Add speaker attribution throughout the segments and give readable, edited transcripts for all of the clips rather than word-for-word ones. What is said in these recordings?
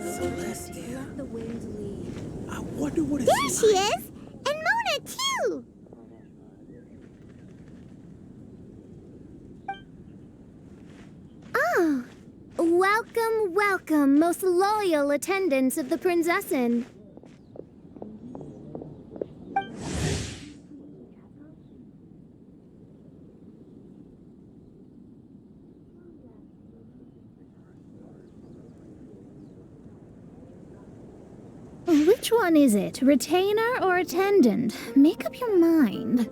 Speaker 1: Celestia.
Speaker 2: The wind lead.
Speaker 1: I wonder what it's
Speaker 3: There she is! And Mona, too! Oh, welcome, welcome, most loyal attendants of the Prinzessin. Which one is it? Retainer or attendant? Make up your mind.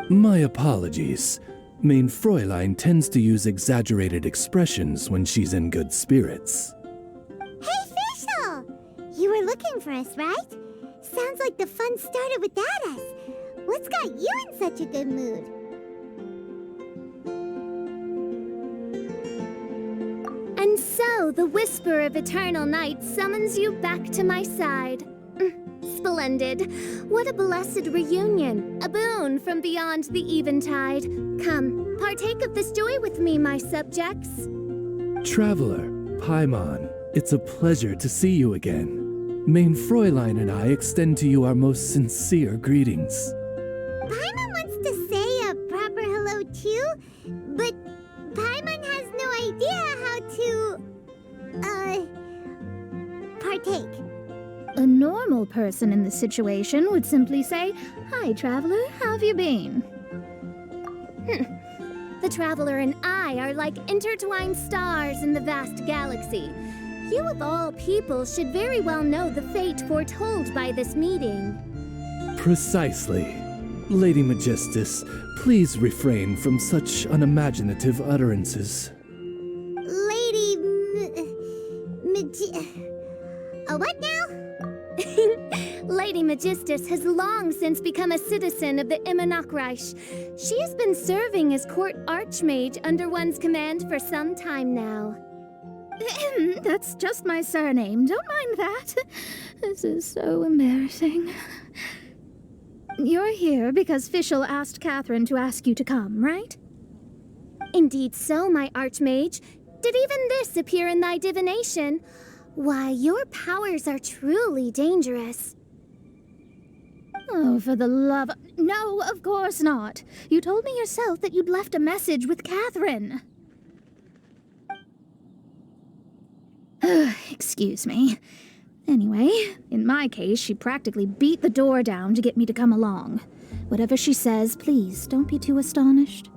Speaker 4: My apologies. Main Fräulein tends to use exaggerated expressions when she's in good spirits.
Speaker 3: Hey, FIschl! You were looking for us, right? Sounds like the fun started without us. What's got you in such a good mood? And so, the whisper of eternal night summons you back to my side. Splendid. What a blessed reunion. A boon from beyond the eventide. Come, partake of this joy with me, my subjects.
Speaker 4: Traveler, Paimon, it's a pleasure to see you again. Main Fräulein and I extend to you our most sincere greetings.
Speaker 3: Paimon wants to say a proper hello too, but Paimon has no idea how to, partake. A normal person in this situation would simply say, "Hi, traveler, how have you been?" The traveler and I are like intertwined stars in the vast galaxy. You of all people should very well know the fate foretold by this meeting.
Speaker 4: Precisely. Lady Magistus, please refrain from such unimaginative utterances.
Speaker 3: Lady what now? Lady Magistus has long since become a citizen of the Immernachtreich. She has been serving as court archmage under one's command for some time now. That's just my surname. Don't mind that. This is so embarrassing. You're here because FIschl asked Catherine to ask you to come, right? Indeed so, my archmage. Did even this appear in thy divination? Why, your powers are truly dangerous. Oh, for the love... No, of course not. You told me yourself that you'd left a message with Catherine. Excuse me. Anyway, in my case, she practically beat the door down to get me to come along. Whatever she says, please don't be too astonished.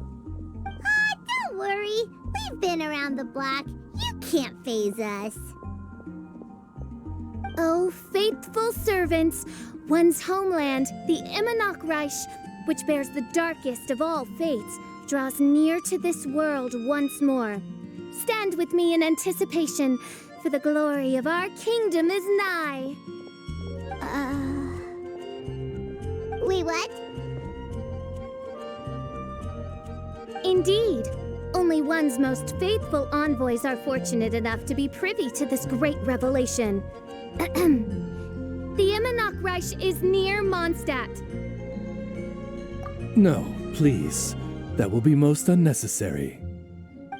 Speaker 3: Don't worry. We've been around the block. You can't faze us. Oh, faithful servants, one's homeland, the Immernachtreich, which bears the darkest of all fates, draws near to this world once more. Stand with me in anticipation, for the glory of our kingdom is nigh. Wait, what? Indeed. Only one's most faithful envoys are fortunate enough to be privy to this great revelation. The Immernachtreich is near Mondstadt.
Speaker 4: No, please. That will be most unnecessary.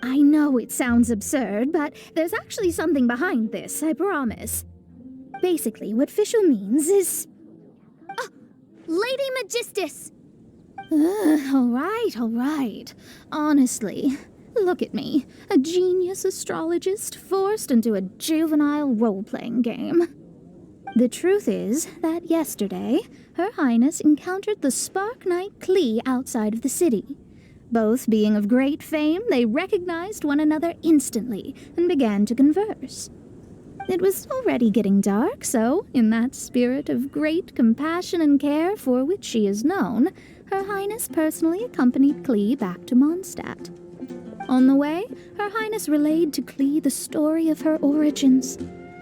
Speaker 3: I know it sounds absurd, but there's actually something behind this, I promise. Basically, what FIschl means is... Lady Magistus! All right. Honestly, look at me. A genius astrologist forced into a juvenile role-playing game. The truth is that yesterday, Her Highness encountered the Spark Knight Klee outside of the city. Both being of great fame, they recognized one another instantly and began to converse. It was already getting dark, so, in that spirit of great compassion and care for which she is known, Her Highness personally accompanied Klee back to Mondstadt. On the way, Her Highness relayed to Klee the story of her origins.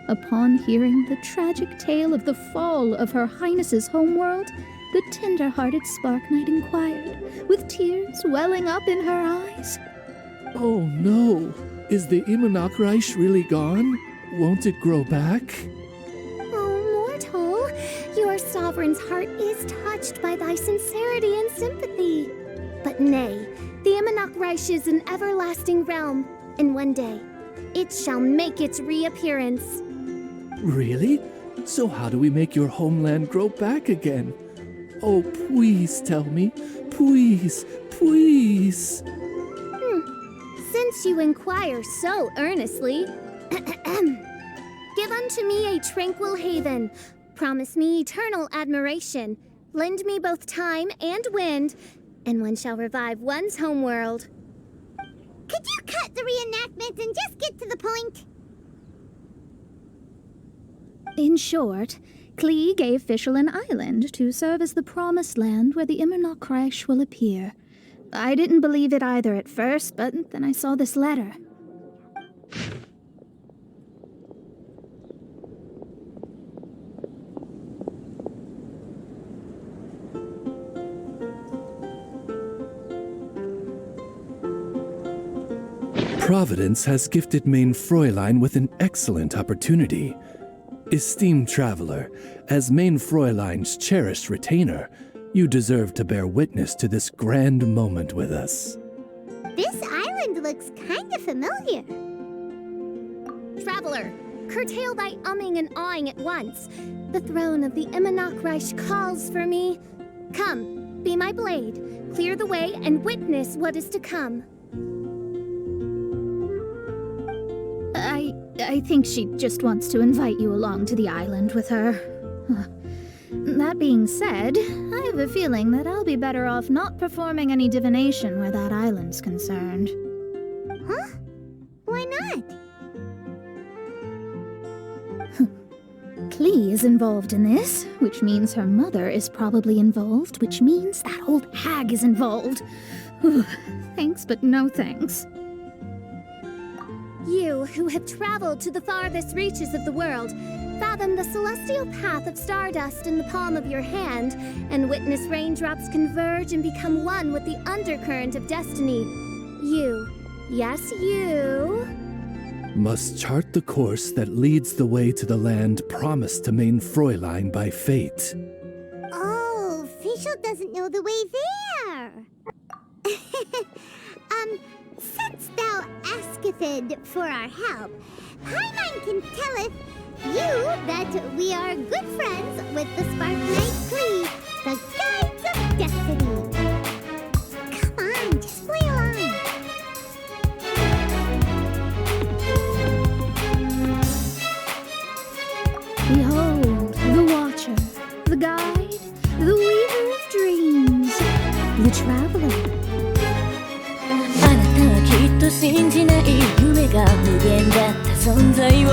Speaker 3: Upon hearing the tragic tale of the fall of Her Highness's homeworld, the tender-hearted Spark Knight inquired, with tears welling up in her eyes.
Speaker 4: Oh no! Is the Immernachtreich really gone? Won't it grow back?
Speaker 3: Oh, mortal, your sovereign's heart is touched by thy sincerity and sympathy. But nay, the Immernachtreich is an everlasting realm, and one day, it shall make its reappearance.
Speaker 4: Really? So how do we make your homeland grow back again? Oh, please tell me. Please, please.
Speaker 3: Since you inquire so earnestly, give unto me a tranquil haven. Promise me eternal admiration. Lend me both time and wind, and one shall revive one's homeworld.
Speaker 1: Could you cut the reenactment and just get to the point?
Speaker 3: In short, Klee gave FIschl an island to serve as the promised land where the Immernachtreich will appear. I didn't believe it either at first, but then I saw this letter.
Speaker 4: Providence has gifted Main Fräulein with an excellent opportunity. Esteemed traveler, as Main Fräulein's cherished retainer, you deserve to bear witness to this grand moment with us.
Speaker 1: This island looks kind of familiar.
Speaker 3: Traveler, curtail thy umming and awing at once. The throne of the Immernachtreich calls for me. Come, be my blade, clear the way, and witness what is to come. I think she just wants to invite you along to the island with her. That being said, I have a feeling that I'll be better off not performing any divination where that island's concerned.
Speaker 1: Huh? Why not?
Speaker 3: Klee is involved in this, which means her mother is probably involved, which means that old hag is involved. Thanks, but no thanks. You, who have traveled to the farthest reaches of the world, fathom the celestial path of stardust in the palm of your hand, and witness raindrops converge and become one with the undercurrent of destiny. You, yes, you,
Speaker 4: must chart the course that leads the way to the land promised to Main Fräulein by fate.
Speaker 1: Oh, FIschl doesn't know the way there. Since thou asketh for our help, Paimon can telleth you that we are good friends with the Spark Knight Klee, the guides of destiny. Come on, just play along.
Speaker 3: behold, the Watcher, the Guide, the Weaver of Dreams, the Traveler.
Speaker 2: あなたはきっと信じない夢が無限だった存在を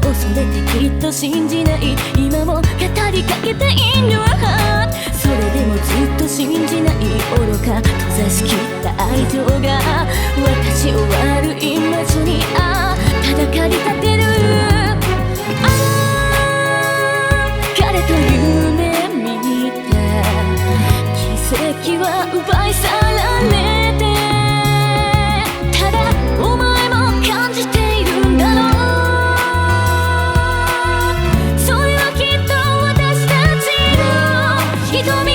Speaker 2: 恐れてきっと信じない今も語りかけた In your heart それでもずっと信じない愚か閉ざしきった愛情が私を悪い魔女にただ駆り立てる彼と夢見た奇跡は奪い去られてお前も感じているんだろうそれはきっと私たちの瞳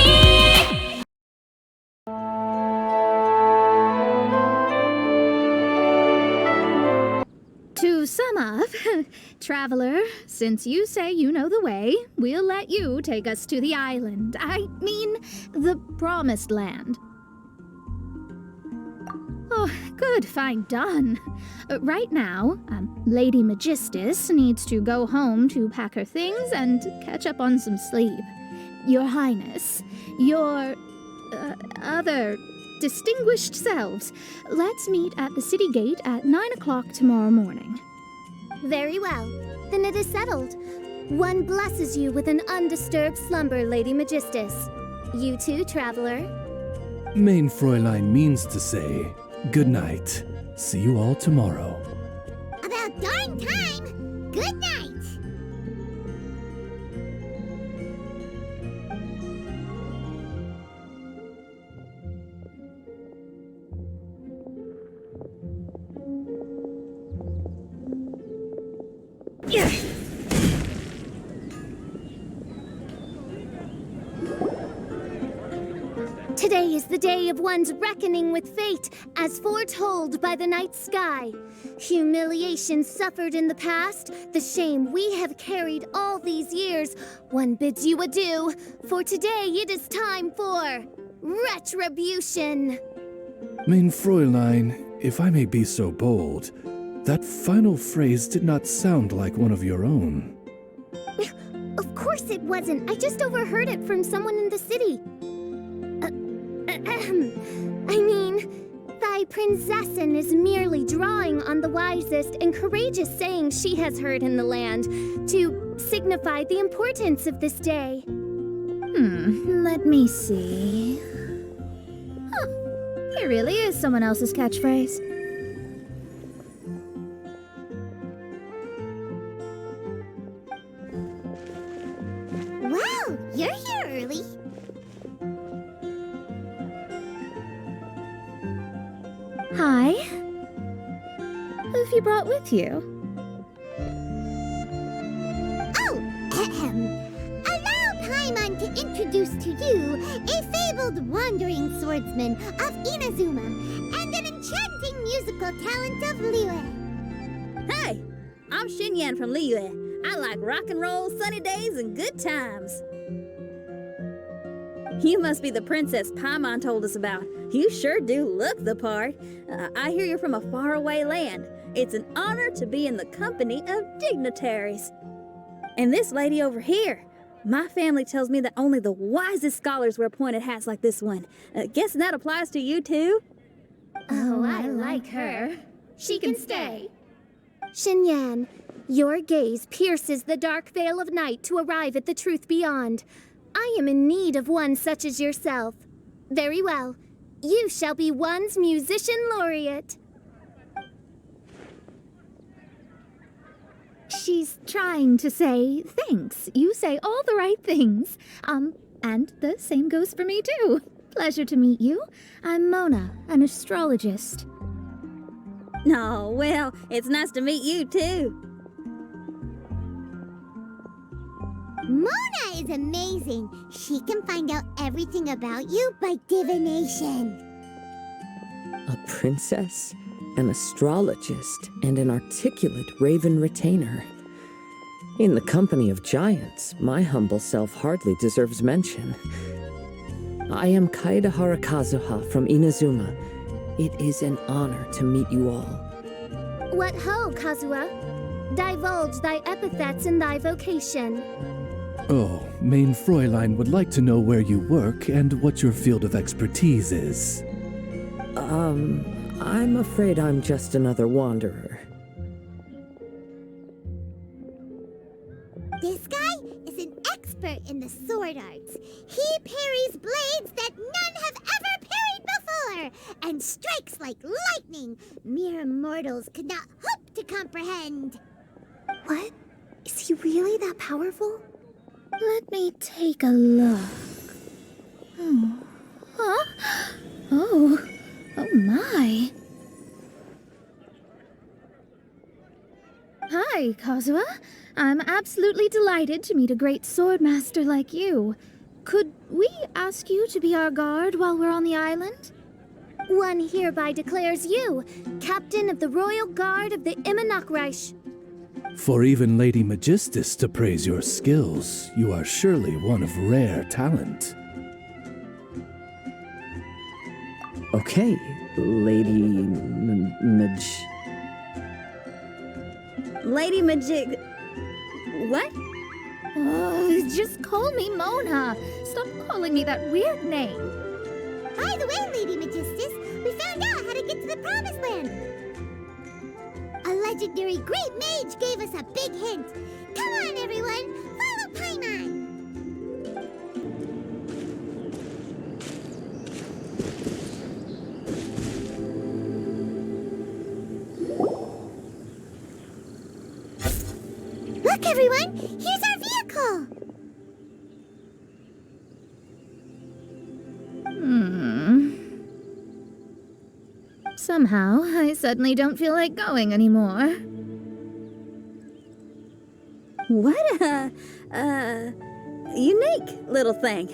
Speaker 3: To sum up, Traveler, since you say you know the way, we'll let you take us to the island. I mean, the Promised Land. Oh, good, fine, done. Right now, Lady Magistus needs to go home to pack her things and catch up on some sleep. Your Highness, your other distinguished selves, let's meet at the city gate at 9 o'clock tomorrow morning.
Speaker 1: Very well. Then it is settled. One blesses you with an undisturbed slumber, Lady Magistus. You too, Traveler.
Speaker 4: Main Fräulein means to say, good night. See you all tomorrow.
Speaker 1: About darn time! Good night!
Speaker 3: Today is the day of one's reckoning with fate, as foretold by the night sky. Humiliation suffered in the past, the shame we have carried all these years, one bids you adieu, for today it is time for retribution.
Speaker 4: Mein Fräulein, if I may be so bold, that final phrase did not sound like one of your own.
Speaker 3: Of course it wasn't. I just overheard it from someone in the city. I mean, thy Prinzessin is merely drawing on the wisest and courageous sayings she has heard in the land to signify the importance of this day.
Speaker 2: Let me see. Huh, here really is someone else's catchphrase.
Speaker 1: Wow, you're here early.
Speaker 2: Hi. Who've you brought with you?
Speaker 1: Oh, allow Paimon to introduce to you a fabled wandering swordsman of Inazuma and an enchanting musical talent of Liyue.
Speaker 5: Hey, I'm Xinyan from Liyue. I like rock and roll, sunny days, and good times. You must be the princess Paimon told us about. You sure do look the part. I hear you're from a faraway land. It's an honor to be in the company of dignitaries. And this lady over here, my family tells me that only the wisest scholars wear pointed hats like this one. Guessing that applies to you too?
Speaker 3: Oh, I like her. She can stay. Xinyan, your gaze pierces the dark veil of night to arrive at the truth beyond. I am in need of one such as yourself. Very well. You shall be one's musician laureate.
Speaker 2: She's trying to say thanks. You say all the right things. And the same goes for me too. Pleasure to meet you. I'm Mona, an astrologist.
Speaker 5: No, well, it's nice to meet you too.
Speaker 1: Mona is amazing. She can find out everything about you by divination.
Speaker 6: A princess, an astrologist, and an articulate raven retainer. In the company of giants, my humble self hardly deserves mention. I am Kaedahara Kazuha from Inazuma. It is an honor to meet you all.
Speaker 3: What ho, Kazuha? Divulge thy epithets and thy vocation.
Speaker 4: Oh, Mein Fräulein would like to know where you work and what your field of expertise is.
Speaker 6: I'm afraid I'm just another wanderer.
Speaker 1: This guy is an expert in the sword arts. He parries blades that none have ever parried before, and strikes like lightning mere mortals could not hope to comprehend.
Speaker 3: What? Is he really that powerful?
Speaker 2: Let me take a look. Huh? Oh my. Hi, Kazuha. I'm absolutely delighted to meet a great swordmaster like you. Could we ask you to be our guard while we're on the island?
Speaker 3: One hereby declares you captain of the royal guard of the Immernachtreich.
Speaker 4: For even Lady Magistus to praise your skills, you are surely one of rare talent.
Speaker 6: Okay, Lady
Speaker 5: Lady Magic... What?
Speaker 2: Oh, just call me Mona. Stop calling me that weird name.
Speaker 1: By the way, Lady Magistus, we found out how to get to the Promised Land. A legendary great mage gave us a big hint. Come on, everyone, follow Paimon. Look, everyone, here's our vehicle.
Speaker 2: Somehow, I suddenly don't feel like going anymore.
Speaker 5: What a unique little thing.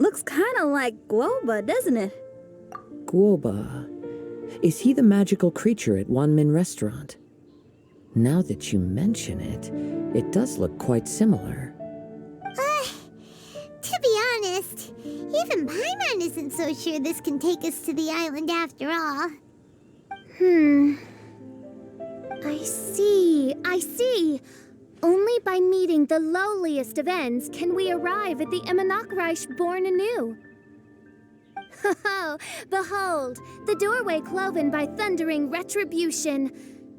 Speaker 5: Looks kind of like Guoba, doesn't it?
Speaker 6: Guoba. Is he the magical creature at Wanmin Restaurant? Now that you mention it, it does look quite similar.
Speaker 1: To be honest, even Paimon isn't so sure this can take us to the island after all.
Speaker 3: I see. Only by meeting the lowliest of ends can we arrive at the Immernachtreich born anew. Ho, behold, the doorway cloven by thundering retribution.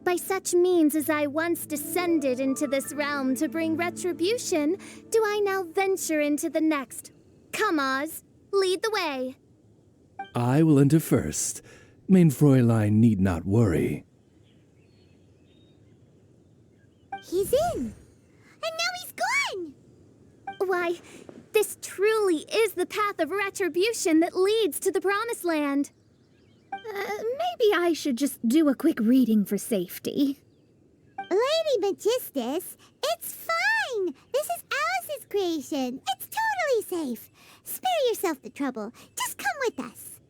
Speaker 3: By such means as I once descended into this realm to bring retribution, do I now venture into the next. Come, Oz, lead the way.
Speaker 4: I will enter first. Mein Fräulein need not worry.
Speaker 1: He's in. And now he's gone.
Speaker 3: Why, this truly is the path of retribution that leads to the Promised Land. Maybe I should just do a quick reading for safety.
Speaker 1: Lady Magistus, it's fine. This is Alice's creation. It's totally safe. Spare yourself the trouble. Just come with us.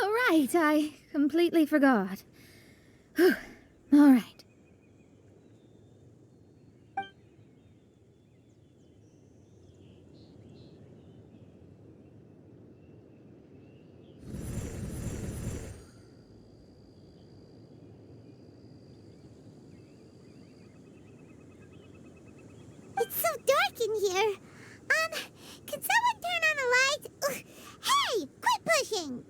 Speaker 3: All right, I completely forgot. All right.
Speaker 1: It's so dark in here. Can someone turn on a light? Ugh. Hey, quit pushing.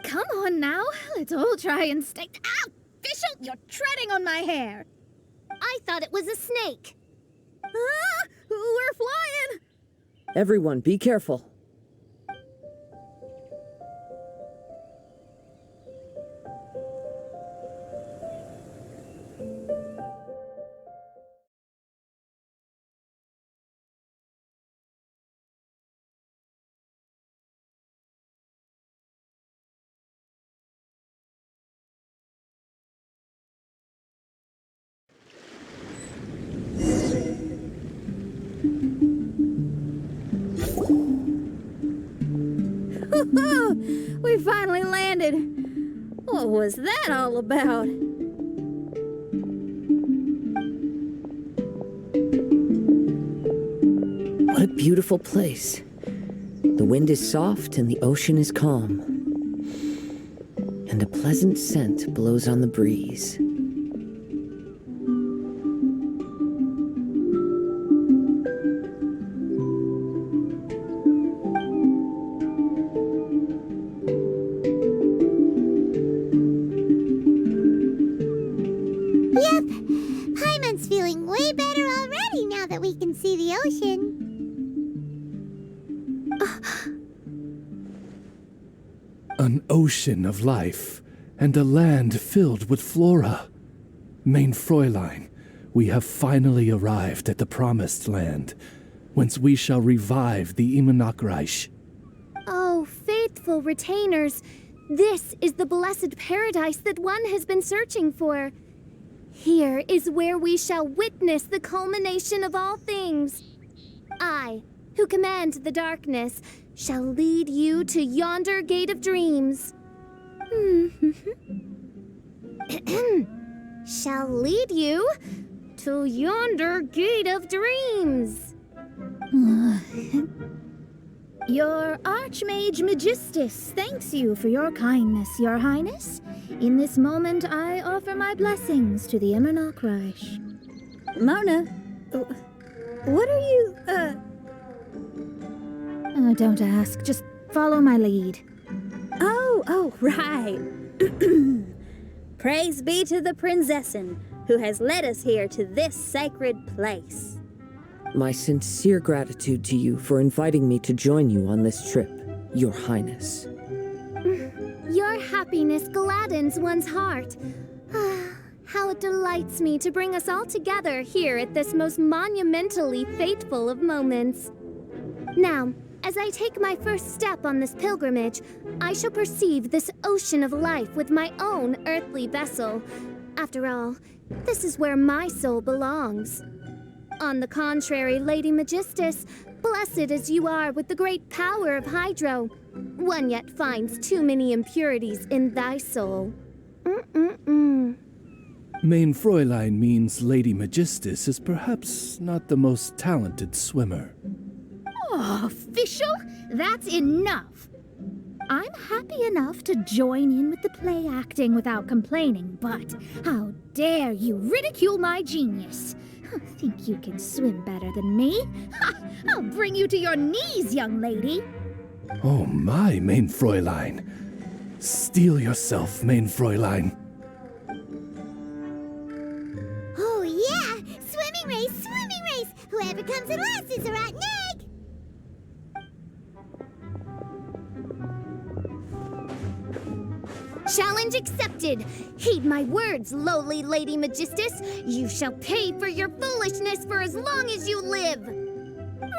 Speaker 3: Come on now, let's all try and stay. Ow! FIschl, you're treading on my hair. I thought it was a snake.
Speaker 5: Ah, we're flying!
Speaker 6: Everyone, be careful.
Speaker 5: We finally landed. What was that all about?
Speaker 6: What a beautiful place. The wind is soft and the ocean is calm. And a pleasant scent blows on the breeze.
Speaker 1: Yep, Paimon's feeling way better already now that we can see the ocean.
Speaker 4: An ocean of life, and a land filled with flora. Mein Fräulein, we have finally arrived at the Promised Land, whence we shall revive the Immernachtreich.
Speaker 3: Oh, faithful retainers, this is the blessed paradise that one has been searching for. Here is where we shall witness the culmination of all things. I, who command the darkness, shall lead you to yonder gate of dreams. Shall lead you to yonder gate of dreams. Your Archmage Magistus thanks you for your kindness, Your Highness. In this moment, I offer my blessings to the Immernachtreich.
Speaker 5: Mona, what are you,
Speaker 3: Don't ask, just follow my lead.
Speaker 5: Oh, right. Praise be to the Prinzessin, who has led us here to this sacred place.
Speaker 6: My sincere gratitude to you for inviting me to join you on this trip, Your Highness.
Speaker 3: Your happiness gladdens one's heart. How it delights me to bring us all together here at this most monumentally fateful of moments. Now, as I take my first step on this pilgrimage, I shall perceive this ocean of life with my own earthly vessel. After all, this is where my soul belongs. On the contrary, Lady Magistus, Blessed as you are with the great power of Hydro, one yet finds too many impurities in thy soul.
Speaker 4: Main Fräulein means Lady Magistus is perhaps not the most talented swimmer.
Speaker 3: Oh, FIschl, that's enough. I'm happy enough to join in with the play acting without complaining, but how dare you ridicule my genius? Think you can swim better than me? Ha! I'll bring you to your knees, young lady.
Speaker 4: Oh my, Main Fräulein. Steel yourself, Main Fräulein.
Speaker 1: Oh yeah! Swimming race, swimming race! Whoever comes in last is a rotten egg!
Speaker 3: Challenge accepted. Heed my words, lowly Lady Magistus. You shall pay for your foolishness for as long as you live.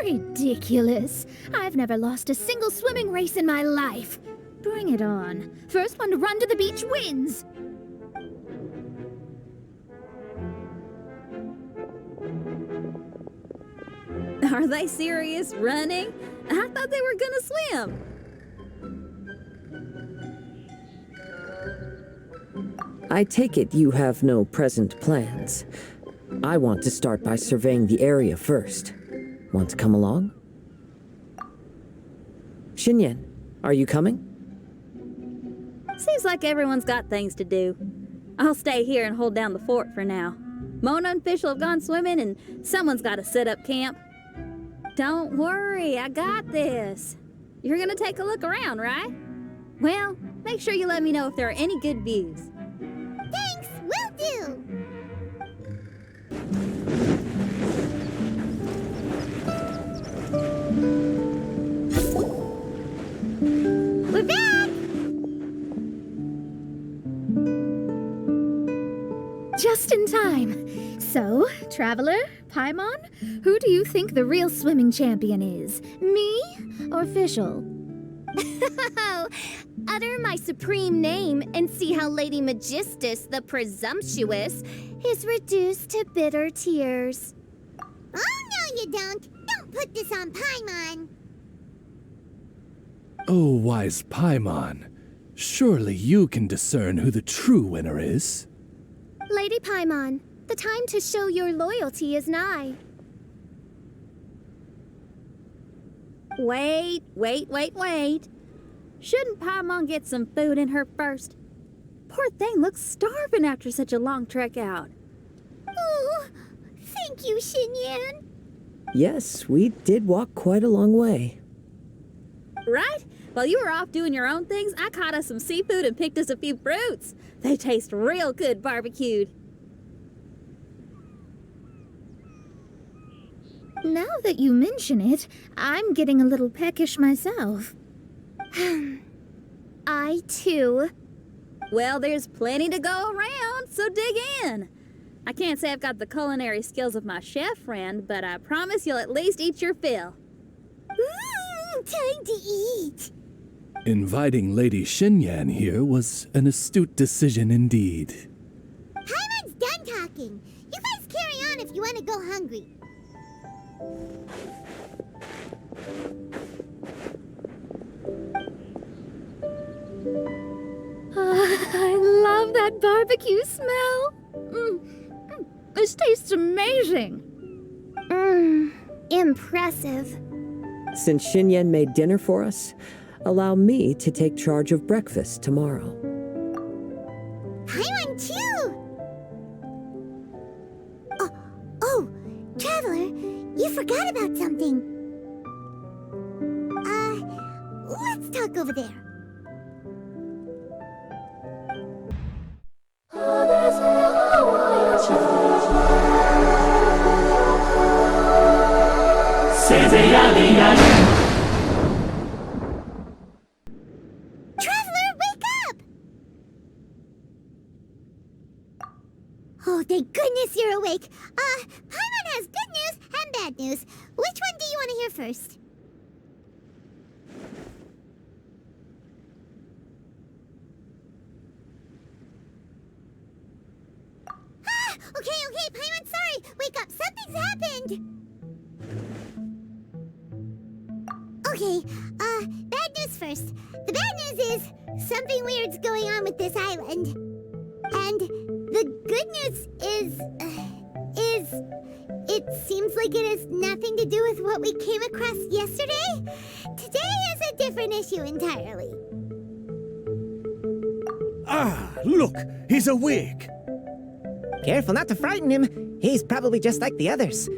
Speaker 3: Ridiculous. I've never lost a single swimming race in my life. Bring it on. First one to run to the beach wins.
Speaker 5: Are they serious? Running? I thought they were gonna swim.
Speaker 6: I take it you have no present plans. I want to start by surveying the area first. Want to come along? Xinyan, are you coming?
Speaker 5: Seems like everyone's got things to do. I'll stay here and hold down the fort for now. Mona and FIschl have gone swimming, and someone's got to set up camp. Don't worry, I got this. You're gonna take a look around, right? Well, make sure you let me know if there are any good views.
Speaker 1: Thanks, will do! We're back!
Speaker 3: Just in time. So, Traveler, Paimon, who do you think the real swimming champion is? Me or FIschl? Utter my supreme name and see how Lady Magistus, the presumptuous, is reduced to bitter tears.
Speaker 1: Oh, no you don't! Don't put this on Paimon!
Speaker 4: Oh, wise Paimon. Surely you can discern who the true winner is.
Speaker 3: Lady Paimon, the time to show your loyalty is nigh.
Speaker 5: Wait. Shouldn't Paimon get some food in her first? Poor thing looks starving after such a long trek out.
Speaker 1: Oh, thank you, Xinyan.
Speaker 6: Yes, we did walk quite a long way.
Speaker 5: Right? While you were off doing your own things, I caught us some seafood and picked us a few fruits. They taste real good barbecued.
Speaker 3: Now that you mention it, I'm getting a little peckish myself. I, too.
Speaker 5: Well, there's plenty to go around, so dig in. I can't say I've got the culinary skills of my chef friend, but I promise you'll at least eat your fill.
Speaker 1: Time to eat.
Speaker 4: Inviting Lady Xinyan here was an astute decision indeed.
Speaker 1: Paimon's done talking. You guys carry on if you want to go hungry.
Speaker 3: I love that barbecue smell. This tastes amazing. Impressive.
Speaker 6: Since Xinyan made dinner for us, allow me to take charge of breakfast tomorrow.
Speaker 1: Paimon too! Oh, Traveler, you forgot about something. Let's talk over there. Traveler, wake up! Oh, thank goodness you're awake. Paimon has good news and bad news. Which one do you want to hear first? Okay, Paimon, sorry. Wake up, something's happened. Okay, bad news first. The bad news is something weird's going on with this island. And the good news is it seems like it has nothing to do with what we came across yesterday. Today is a different issue entirely.
Speaker 7: Ah, look, he's awake.
Speaker 8: Careful not to frighten him. He's probably just like the others.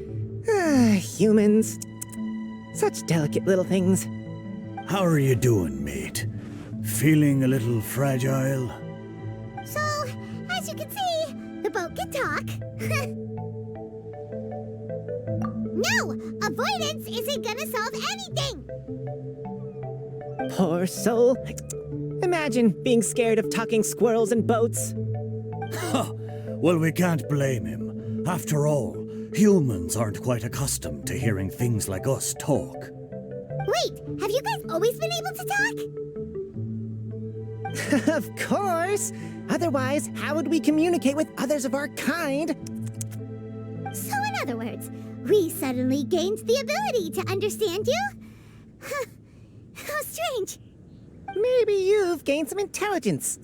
Speaker 8: Humans. Such delicate little things.
Speaker 7: How are you doing, mate? Feeling a little fragile?
Speaker 1: So, as you can see, the boat can talk. No! Avoidance isn't gonna solve anything!
Speaker 8: Poor soul. Imagine being scared of talking squirrels and boats.
Speaker 7: Ha! Well, we can't blame him. After all, humans aren't quite accustomed to hearing things like us talk.
Speaker 1: Wait, have you guys always been able to talk?
Speaker 8: Of course! Otherwise, how would we communicate with others of our kind?
Speaker 1: So in other words, we suddenly gained the ability to understand you? How strange.
Speaker 8: Maybe you've gained some intelligence.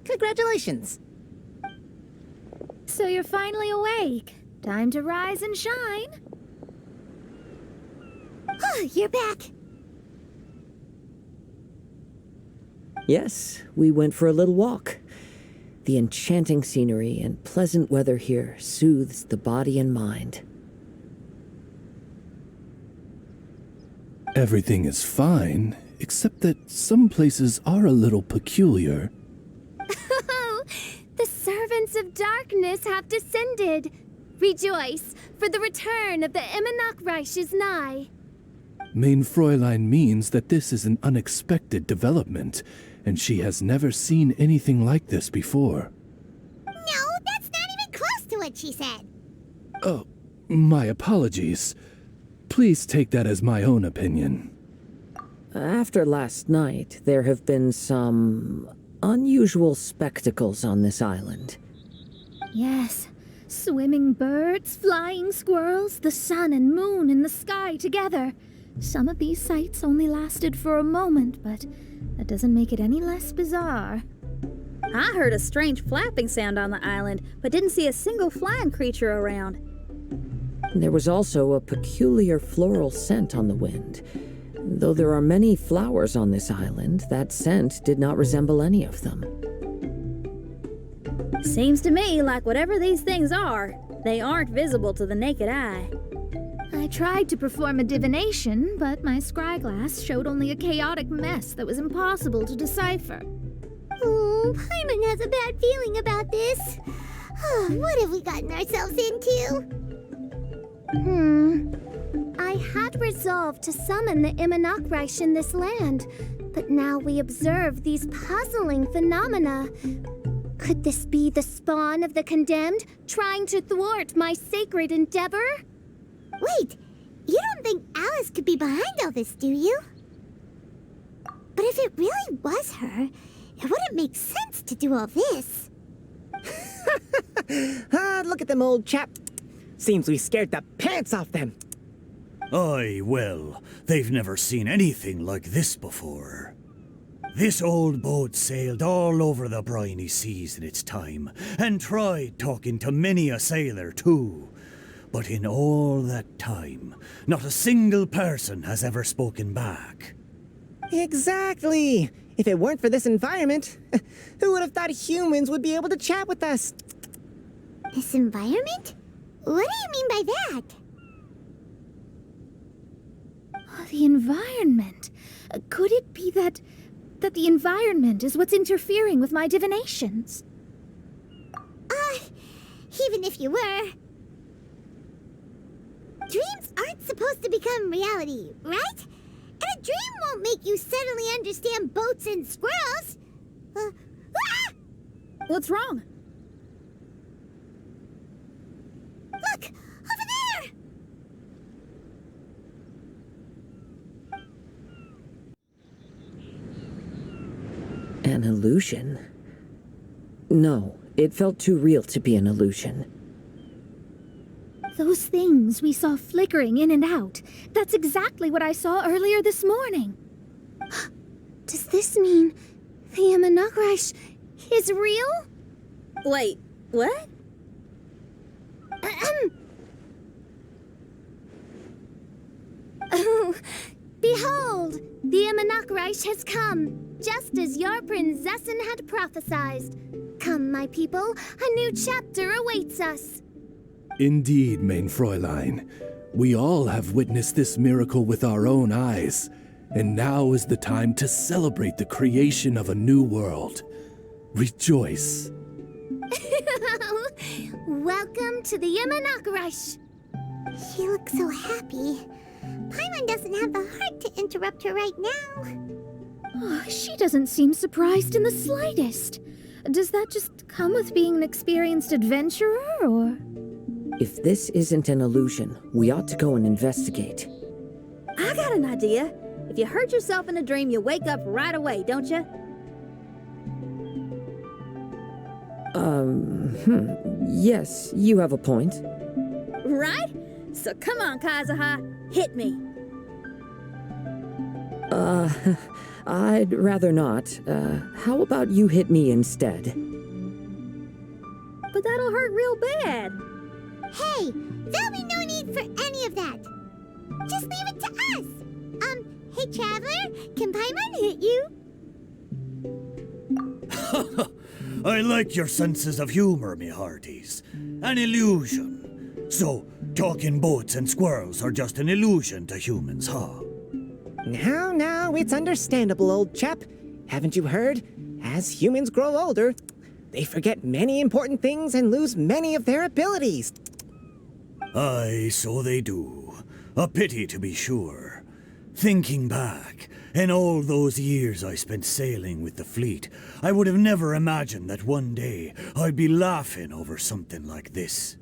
Speaker 8: Congratulations.
Speaker 3: So you're finally awake. Time to rise and shine.
Speaker 1: Oh, you're back.
Speaker 6: Yes, we went for a little walk. The enchanting scenery and pleasant weather here soothes the body and mind.
Speaker 4: Everything is fine, except that some places are a little peculiar.
Speaker 3: Oh, the servants of darkness have descended. Rejoice, for the return of the Immernachtreich is nigh.
Speaker 4: Mein Fräulein means that this is an unexpected development, and she has never seen anything like this before.
Speaker 1: No, that's not even close to what she said.
Speaker 4: Oh, my apologies. Please take that as my own opinion.
Speaker 6: After last night, there have been some unusual spectacles on this island.
Speaker 3: Yes, swimming birds, flying squirrels, the sun and moon in the sky together. Some of these sights only lasted for a moment, but that doesn't make it any less bizarre.
Speaker 5: I heard a strange flapping sound on the island, but didn't see a single flying creature around.
Speaker 6: There was also a peculiar floral scent on the wind. Though there are many flowers on this island, that scent did not resemble any of them.
Speaker 5: Seems to me like whatever these things are, they aren't visible to the naked eye.
Speaker 3: I tried to perform a divination, but my scryglass showed only a chaotic mess that was impossible to decipher.
Speaker 1: Oh, Paimon has a bad feeling about this. What have we gotten ourselves into?
Speaker 3: I had resolved to summon the Immernachtreich in this land, but now we observe these puzzling phenomena. Could this be the spawn of the condemned, trying to thwart my sacred endeavor?
Speaker 1: Wait, you don't think Alice could be behind all this, do you? But if it really was her, it wouldn't make sense to do all this.
Speaker 8: Look at them, old chap. Seems we scared the pants off them.
Speaker 7: Aye, well, they've never seen anything like this before. This old boat sailed all over the briny seas in its time, and tried talking to many a sailor too. But in all that time, not a single person has ever spoken back.
Speaker 8: Exactly. If it weren't for this environment, who would have thought humans would be able to chat with us?
Speaker 1: This environment? What do you mean by that?
Speaker 3: Oh, the environment. Could it be that the environment is what's interfering with my divinations?
Speaker 1: Even if you were... Dreams aren't supposed to become reality, right? And a dream won't make you suddenly understand boats and squirrels.
Speaker 5: What's wrong?
Speaker 1: Look! Over there!
Speaker 6: An illusion? No, it felt too real to be an illusion.
Speaker 3: Those things we saw flickering in and out. That's exactly what I saw earlier this morning. Does this mean the Immernachtreich is real?
Speaker 5: Wait, what?
Speaker 1: Oh, behold, the Immernachtreich has come, just as your Prinzessin had prophesied. Come, my people, a new chapter awaits us.
Speaker 4: Indeed, mein Fräulein. We all have witnessed this miracle with our own eyes, and now is the time to celebrate the creation of a new world. Rejoice.
Speaker 1: Welcome to the Immernachtreich. She looks so happy. Paimon doesn't have the heart to interrupt her right now.
Speaker 3: Oh, she doesn't seem surprised in the slightest. Does that just come with being an experienced adventurer, or...?
Speaker 6: If this isn't an illusion, we ought to go and investigate.
Speaker 5: I got an idea. If you hurt yourself in a dream, you wake up right away, don't you?
Speaker 6: Yes, you have a point.
Speaker 5: Right? So come on, Kazuha, hit me.
Speaker 6: I'd rather not. How about you hit me instead?
Speaker 5: But that'll hurt real bad.
Speaker 1: Hey, there'll be no need for any of that. Just leave it to us. Hey, Traveler, can Paimon hit you?
Speaker 7: I like your senses of humor, me hearties. An illusion. So, talking boats and squirrels are just an illusion to humans, huh?
Speaker 8: Now, it's understandable, old chap. Haven't you heard? As humans grow older, they forget many important things and lose many of their abilities.
Speaker 7: Aye, so they do. A pity, to be sure. Thinking back, in all those years I spent sailing with the fleet, I would have never imagined that one day I'd be laughing over something like this.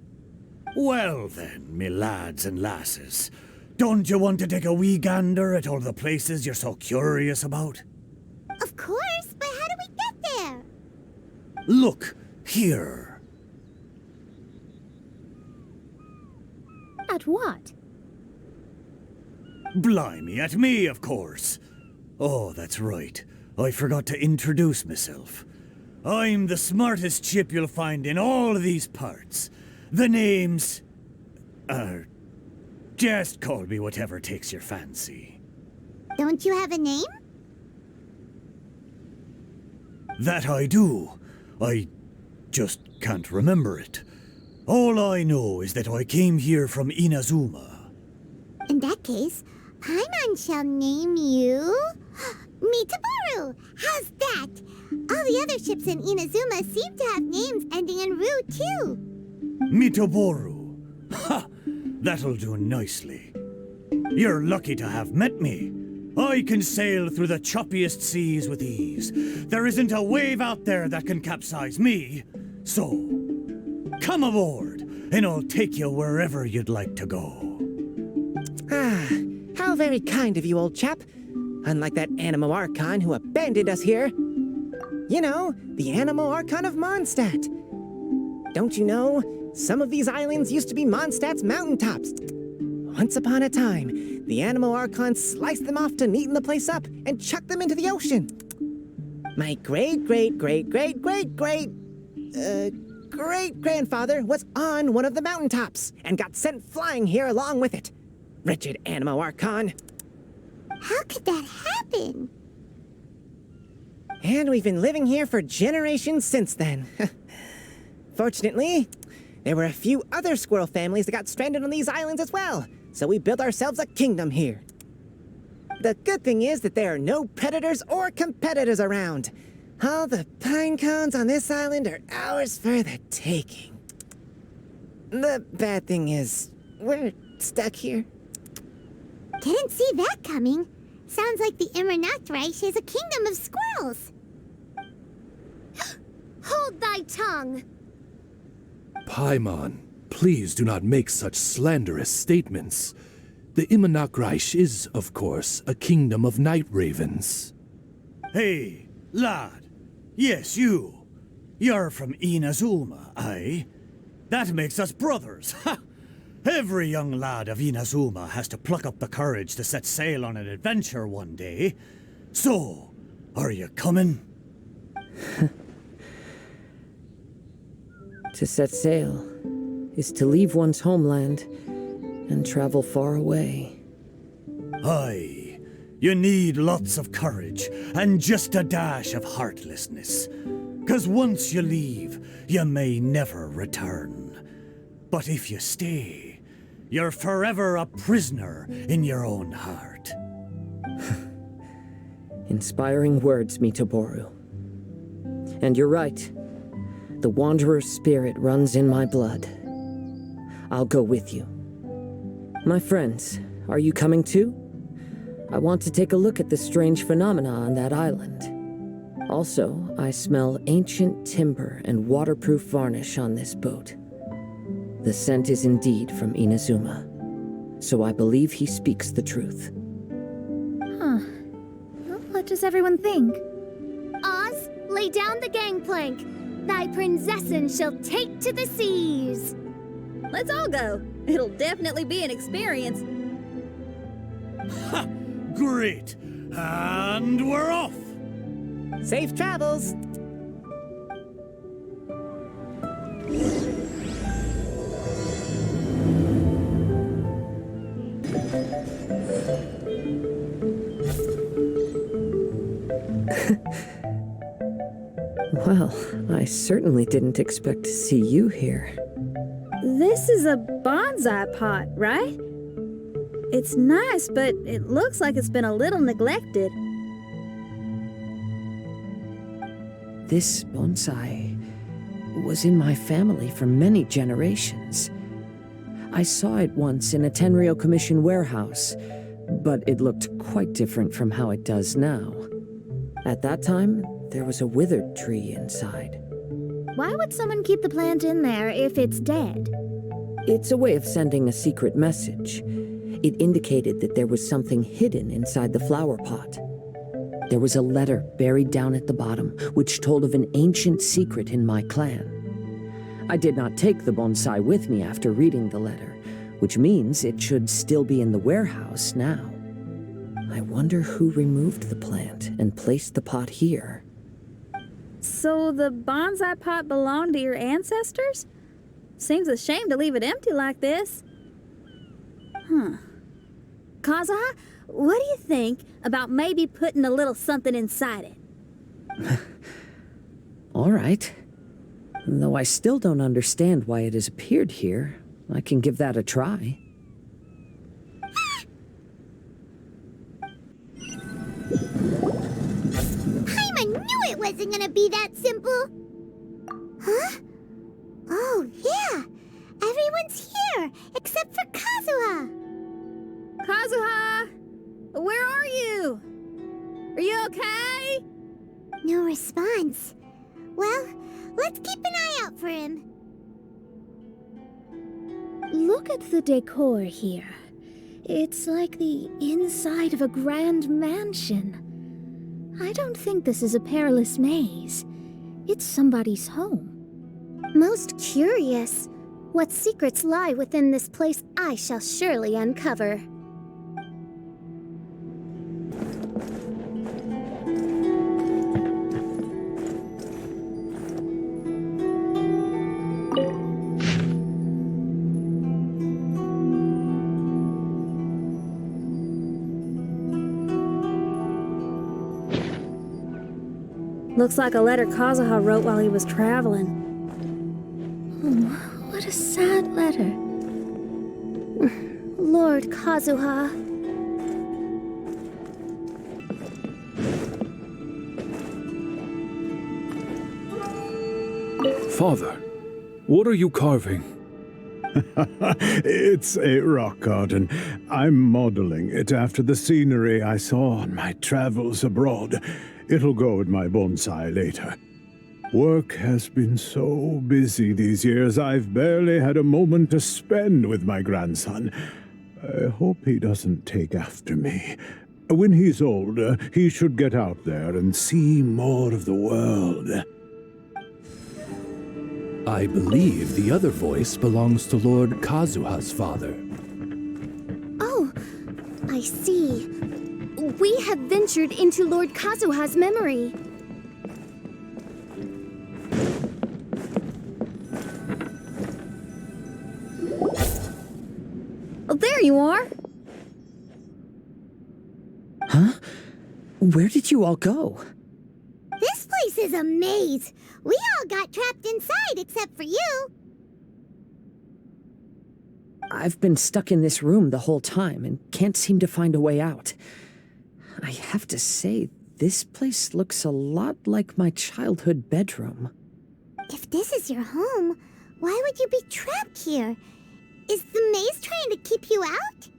Speaker 7: Well then, me lads and lasses, don't you want to take a wee gander at all the places you're so curious about?
Speaker 1: Of course, but how do we get there?
Speaker 7: Look, here.
Speaker 3: At what?
Speaker 7: Blimey, at me, of course. Oh, that's right. I forgot to introduce myself. I'm the smartest chip you'll find in all of these parts. The name's... just call me whatever takes your fancy.
Speaker 1: Don't you have a name?
Speaker 7: That I do. I just can't remember it. All I know is that I came here from Inazuma.
Speaker 1: In that case, Paimon shall name you... Mitaboru! How's that? All the other ships in Inazuma seem to have names ending in Ru, too.
Speaker 7: Mitaboru. Ha! That'll do nicely. You're lucky to have met me. I can sail through the choppiest seas with ease. There isn't a wave out there that can capsize me. So, come aboard, and I'll take you wherever you'd like to go.
Speaker 8: How very kind of you, old chap. Unlike that Animo Archon who abandoned us here. You know, the Animo Archon of Mondstadt. Don't you know, some of these islands used to be Mondstadt's mountaintops. Once upon a time, the Animo Archon sliced them off to neaten the place up and chucked them into the ocean. My great-grandfather was on one of the mountaintops and got sent flying here along with it. Wretched Animo Archon.
Speaker 1: How could that happen?
Speaker 8: And we've been living here for generations since then. Fortunately, there were a few other squirrel families that got stranded on these islands as well, so we built ourselves a kingdom here. The good thing is that there are no predators or competitors around. All the pine cones on this island are ours for the taking. The bad thing is, we're stuck here.
Speaker 1: Didn't see that coming. Sounds like the Immernachtreich is a kingdom of squirrels. Hold thy tongue.
Speaker 4: Paimon, please do not make such slanderous statements. The Immernachtreich is, of course, a kingdom of night ravens.
Speaker 7: Hey, lad. Yes, you. You're from Inazuma, aye? That makes us brothers, ha! Every young lad of Inazuma has to pluck up the courage to set sail on an adventure one day. So, are you coming?
Speaker 6: To set sail is to leave one's homeland and travel far away.
Speaker 7: Aye, you need lots of courage and just a dash of heartlessness. 'Cause once you leave, you may never return. But if you stay, you're forever a prisoner in your own heart.
Speaker 6: Inspiring words, Mitoboru. And you're right. The Wanderer's spirit runs in my blood. I'll go with you. My friends, are you coming too? I want to take a look at the strange phenomena on that island. Also, I smell ancient timber and waterproof varnish on this boat. The scent is indeed from Inazuma, so I believe he speaks the truth.
Speaker 3: Huh. Well, what does everyone think? Oz, lay down the gangplank. Thy Prinzessin shall take to the seas.
Speaker 5: Let's all go. It'll definitely be an experience.
Speaker 7: Ha! Great! And we're off!
Speaker 8: Safe travels!
Speaker 6: Well, I certainly didn't expect to see you here.
Speaker 5: This is a bonsai pot, right? It's nice, but it looks like it's been a little neglected.
Speaker 6: This bonsai was in my family for many generations. I saw it once in a Tenryo Commission warehouse, but it looked quite different from how it does now. At that time, there was a withered tree inside.
Speaker 3: Why would someone keep the plant in there if it's dead?
Speaker 6: It's a way of sending a secret message. It indicated that there was something hidden inside the flower pot. There was a letter buried down at the bottom, which told of an ancient secret in my clan. I did not take the bonsai with me after reading the letter, which means it should still be in the warehouse now. I wonder who removed the plant and placed the pot here.
Speaker 5: So the bonsai pot belonged to your ancestors? Seems a shame to leave it empty like this. Kazuha, what do you think about maybe putting a little something inside it?
Speaker 6: All right. Though I still don't understand why it has appeared here, I can give that a try.
Speaker 1: I knew it wasn't gonna be that simple. Huh? Oh, yeah. Everyone's here, except for Kazuha.
Speaker 5: Kazuha! Where are you? Are you okay?
Speaker 1: No response. Well, let's keep an eye out for him.
Speaker 3: Look at the decor here. It's like the inside of a grand mansion. I don't think this is a perilous maze. It's somebody's home.
Speaker 1: Most curious. What secrets lie within this place I shall surely uncover.
Speaker 5: Looks like a letter Kazuha wrote while he was traveling.
Speaker 3: Oh, what a sad letter.
Speaker 1: Lord Kazuha.
Speaker 4: Father, what are you carving?
Speaker 9: It's a rock garden. I'm modeling it after the scenery I saw on my travels abroad. It'll go in my bonsai later. Work has been so busy these years, I've barely had a moment to spend with my grandson. I hope he doesn't take after me. When he's older, he should get out there and see more of the world.
Speaker 4: I believe the other voice belongs to Lord Kazuha's father.
Speaker 3: Oh, I see. We have ventured into Lord Kazuha's memory.
Speaker 5: Oh, there you are!
Speaker 6: Huh? Where did you all go?
Speaker 1: This place is a maze. We all got trapped inside except for you.
Speaker 6: I've been stuck in this room the whole time and can't seem to find a way out. I have to say, this place looks a lot like my childhood bedroom.
Speaker 1: If this is your home, why would you be trapped here? Is the maze trying to keep you out?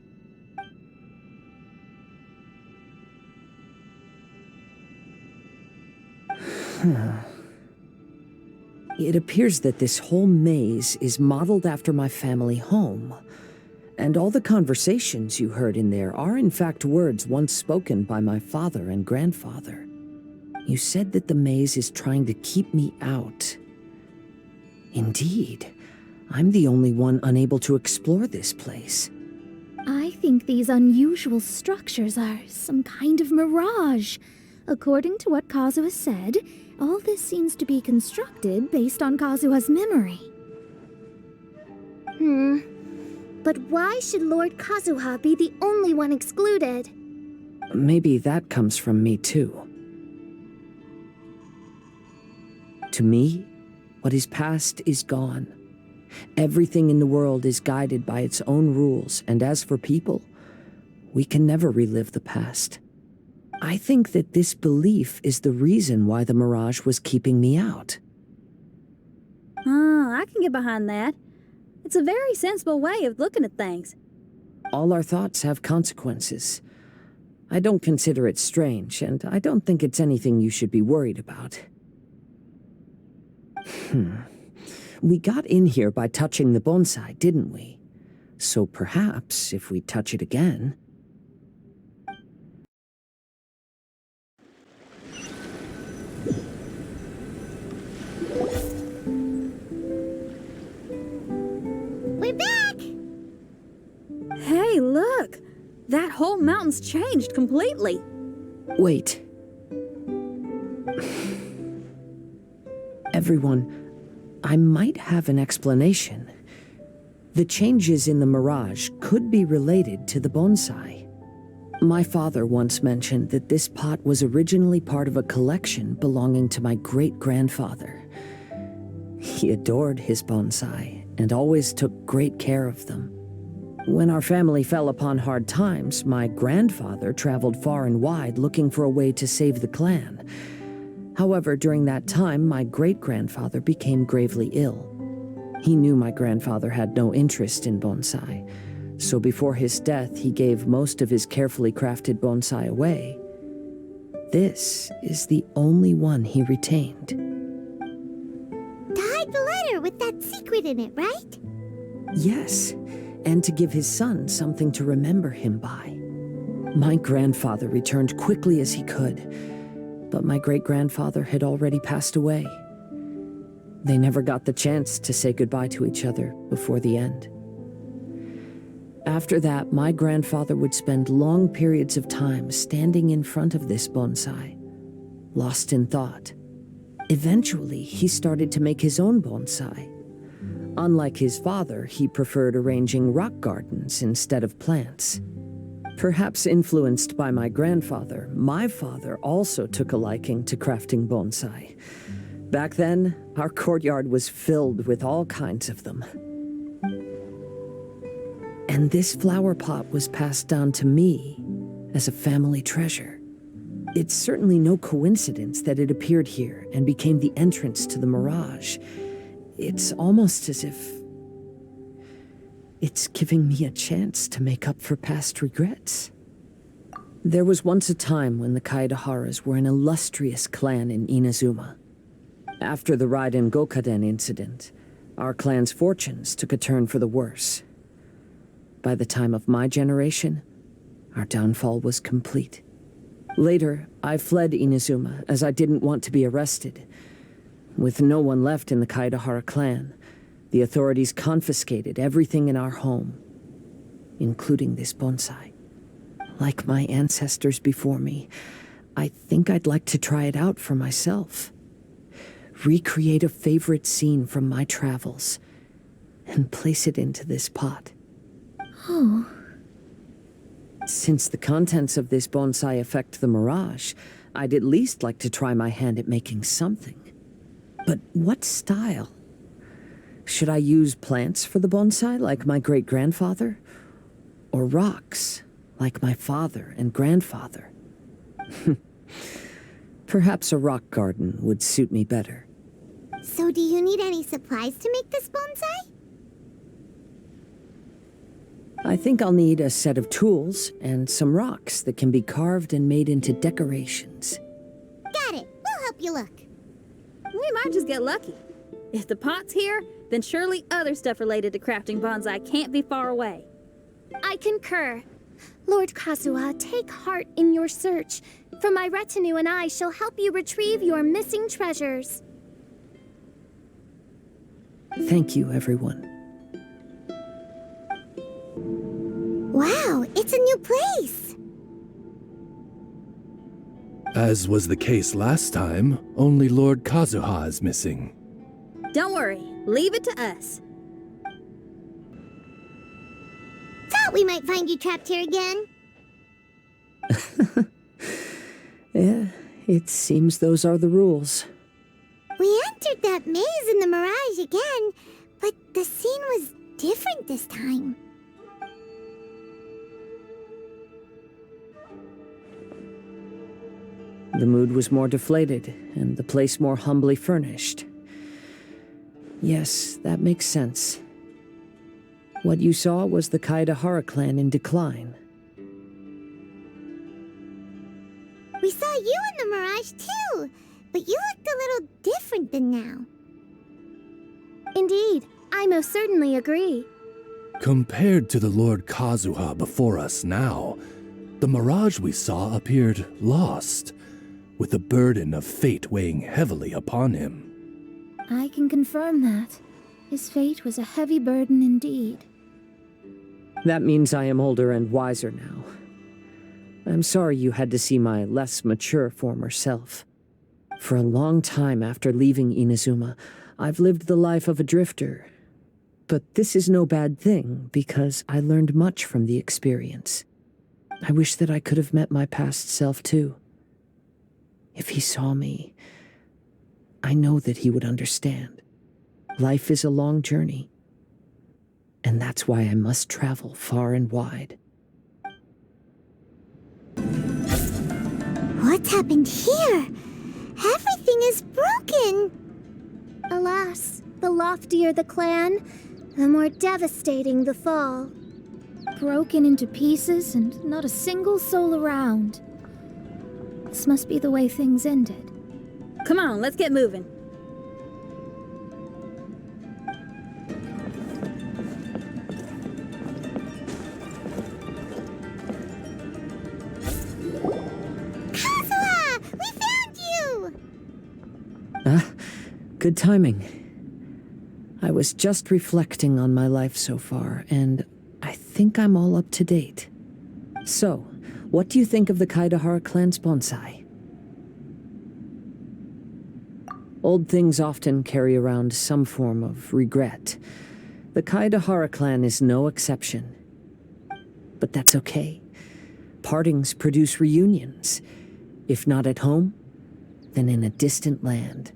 Speaker 6: It appears that this whole maze is modeled after my family home. And all the conversations you heard in there are in fact words once spoken by my father and grandfather. You said that the maze is trying to keep me out. Indeed, I'm the only one unable to explore this place.
Speaker 3: I think these unusual structures are some kind of mirage. According to what Kazuha said, all this seems to be constructed based on Kazuha's memory.
Speaker 1: But why should Lord Kazuha be the only one excluded?
Speaker 6: Maybe that comes from me too. To me, what is past is gone. Everything in the world is guided by its own rules, and as for people, we can never relive the past. I think that this belief is the reason why the mirage was keeping me out.
Speaker 5: I can get behind that. It's a very sensible way of looking at things.
Speaker 6: All our thoughts have consequences. I don't consider it strange, and I don't think it's anything you should be worried about. We got in here by touching the bonsai, didn't we? So perhaps, if we touch it again...
Speaker 1: We're back!
Speaker 5: Hey, look! That whole mountain's changed completely.
Speaker 6: Wait. Everyone, I might have an explanation. The changes in the mirage could be related to the bonsai. My father once mentioned that this pot was originally part of a collection belonging to my great-grandfather. He adored his bonsai and always took great care of them. When our family fell upon hard times, my grandfather traveled far and wide looking for a way to save the clan. However, during that time, my great-grandfather became gravely ill. He knew my grandfather had no interest in bonsai, so before his death, he gave most of his carefully crafted bonsai away. This is the only one he retained.
Speaker 1: To hide the letter with that secret in it, right?
Speaker 6: Yes, and to give his son something to remember him by. My grandfather returned quickly as he could, but my great-grandfather had already passed away. They never got the chance to say goodbye to each other before the end. After that, my grandfather would spend long periods of time standing in front of this bonsai, lost in thought. Eventually, he started to make his own bonsai. Unlike his father, he preferred arranging rock gardens instead of plants. Perhaps influenced by my grandfather, my father also took a liking to crafting bonsai. Back then, our courtyard was filled with all kinds of them. And this flower pot was passed down to me as a family treasure. It's certainly no coincidence that it appeared here and became the entrance to the mirage. It's almost as if it's giving me a chance to make up for past regrets. There was once a time when the Kaidaharas were an illustrious clan in Inazuma. After the Raiden Gokaden incident, our clan's fortunes took a turn for the worse. By the time of my generation, our downfall was complete. Later, I fled Inazuma as I didn't want to be arrested. With no one left in the Kaidahara clan, the authorities confiscated everything in our home, including this bonsai. Like my ancestors before me, I think I'd like to try it out for myself. Recreate a favorite scene from my travels, and place it into this pot.
Speaker 3: Oh.
Speaker 6: Since the contents of this bonsai affect the mirage, I'd at least like to try my hand at making something. But what style? Should I use plants for the bonsai, like my great-grandfather? Or rocks, like my father and grandfather? Perhaps a rock garden would suit me better.
Speaker 1: So do you need any supplies to make this bonsai?
Speaker 6: I think I'll need a set of tools and some rocks that can be carved and made into decorations.
Speaker 1: Got it. We'll help you look.
Speaker 5: We might just get lucky. If the pot's here, then surely other stuff related to crafting bonsai can't be far away.
Speaker 3: I concur. Lord Kazuha, take heart in your search, for my retinue and I shall help you retrieve your missing treasures.
Speaker 6: Thank you, everyone.
Speaker 1: Wow, it's a new place.
Speaker 4: As was the case last time, only Lord Kazuha is missing.
Speaker 5: Don't worry, leave it to us.
Speaker 1: Thought we might find you trapped here again.
Speaker 6: Yeah, it seems those are the rules.
Speaker 1: We entered that maze in the mirage again, but the scene was different this time.
Speaker 6: The mood was more deflated, and the place more humbly furnished. Yes, that makes sense. What you saw was the Kaidahara clan in decline.
Speaker 1: We saw you in the mirage too, but you looked a little different than now.
Speaker 3: Indeed, I most certainly agree.
Speaker 4: Compared to the Lord Kazuha before us now, the mirage we saw appeared lost, with the burden of fate weighing heavily upon him.
Speaker 3: I can confirm that. His fate was a heavy burden indeed.
Speaker 6: That means I am older and wiser now. I'm sorry you had to see my less mature former self. For a long time after leaving Inazuma, I've lived the life of a drifter. But this is no bad thing, because I learned much from the experience. I wish that I could have met my past self too. If he saw me, I know that he would understand. Life is a long journey, and that's why I must travel far and wide.
Speaker 1: What's happened here? Everything is broken.
Speaker 3: Alas, the loftier the clan, the more devastating the fall. Broken into pieces and not a single soul around. This must be the way things ended.
Speaker 5: Come on, let's get moving.
Speaker 1: Kazuha! We found you!
Speaker 6: Good timing. I was just reflecting on my life so far, and I think I'm all up to date. So, what do you think of the Kaidahara clan's bonsai? Old things often carry around some form of regret. The Kaidahara clan is no exception. But that's okay. Partings produce reunions. If not at home, then in a distant land.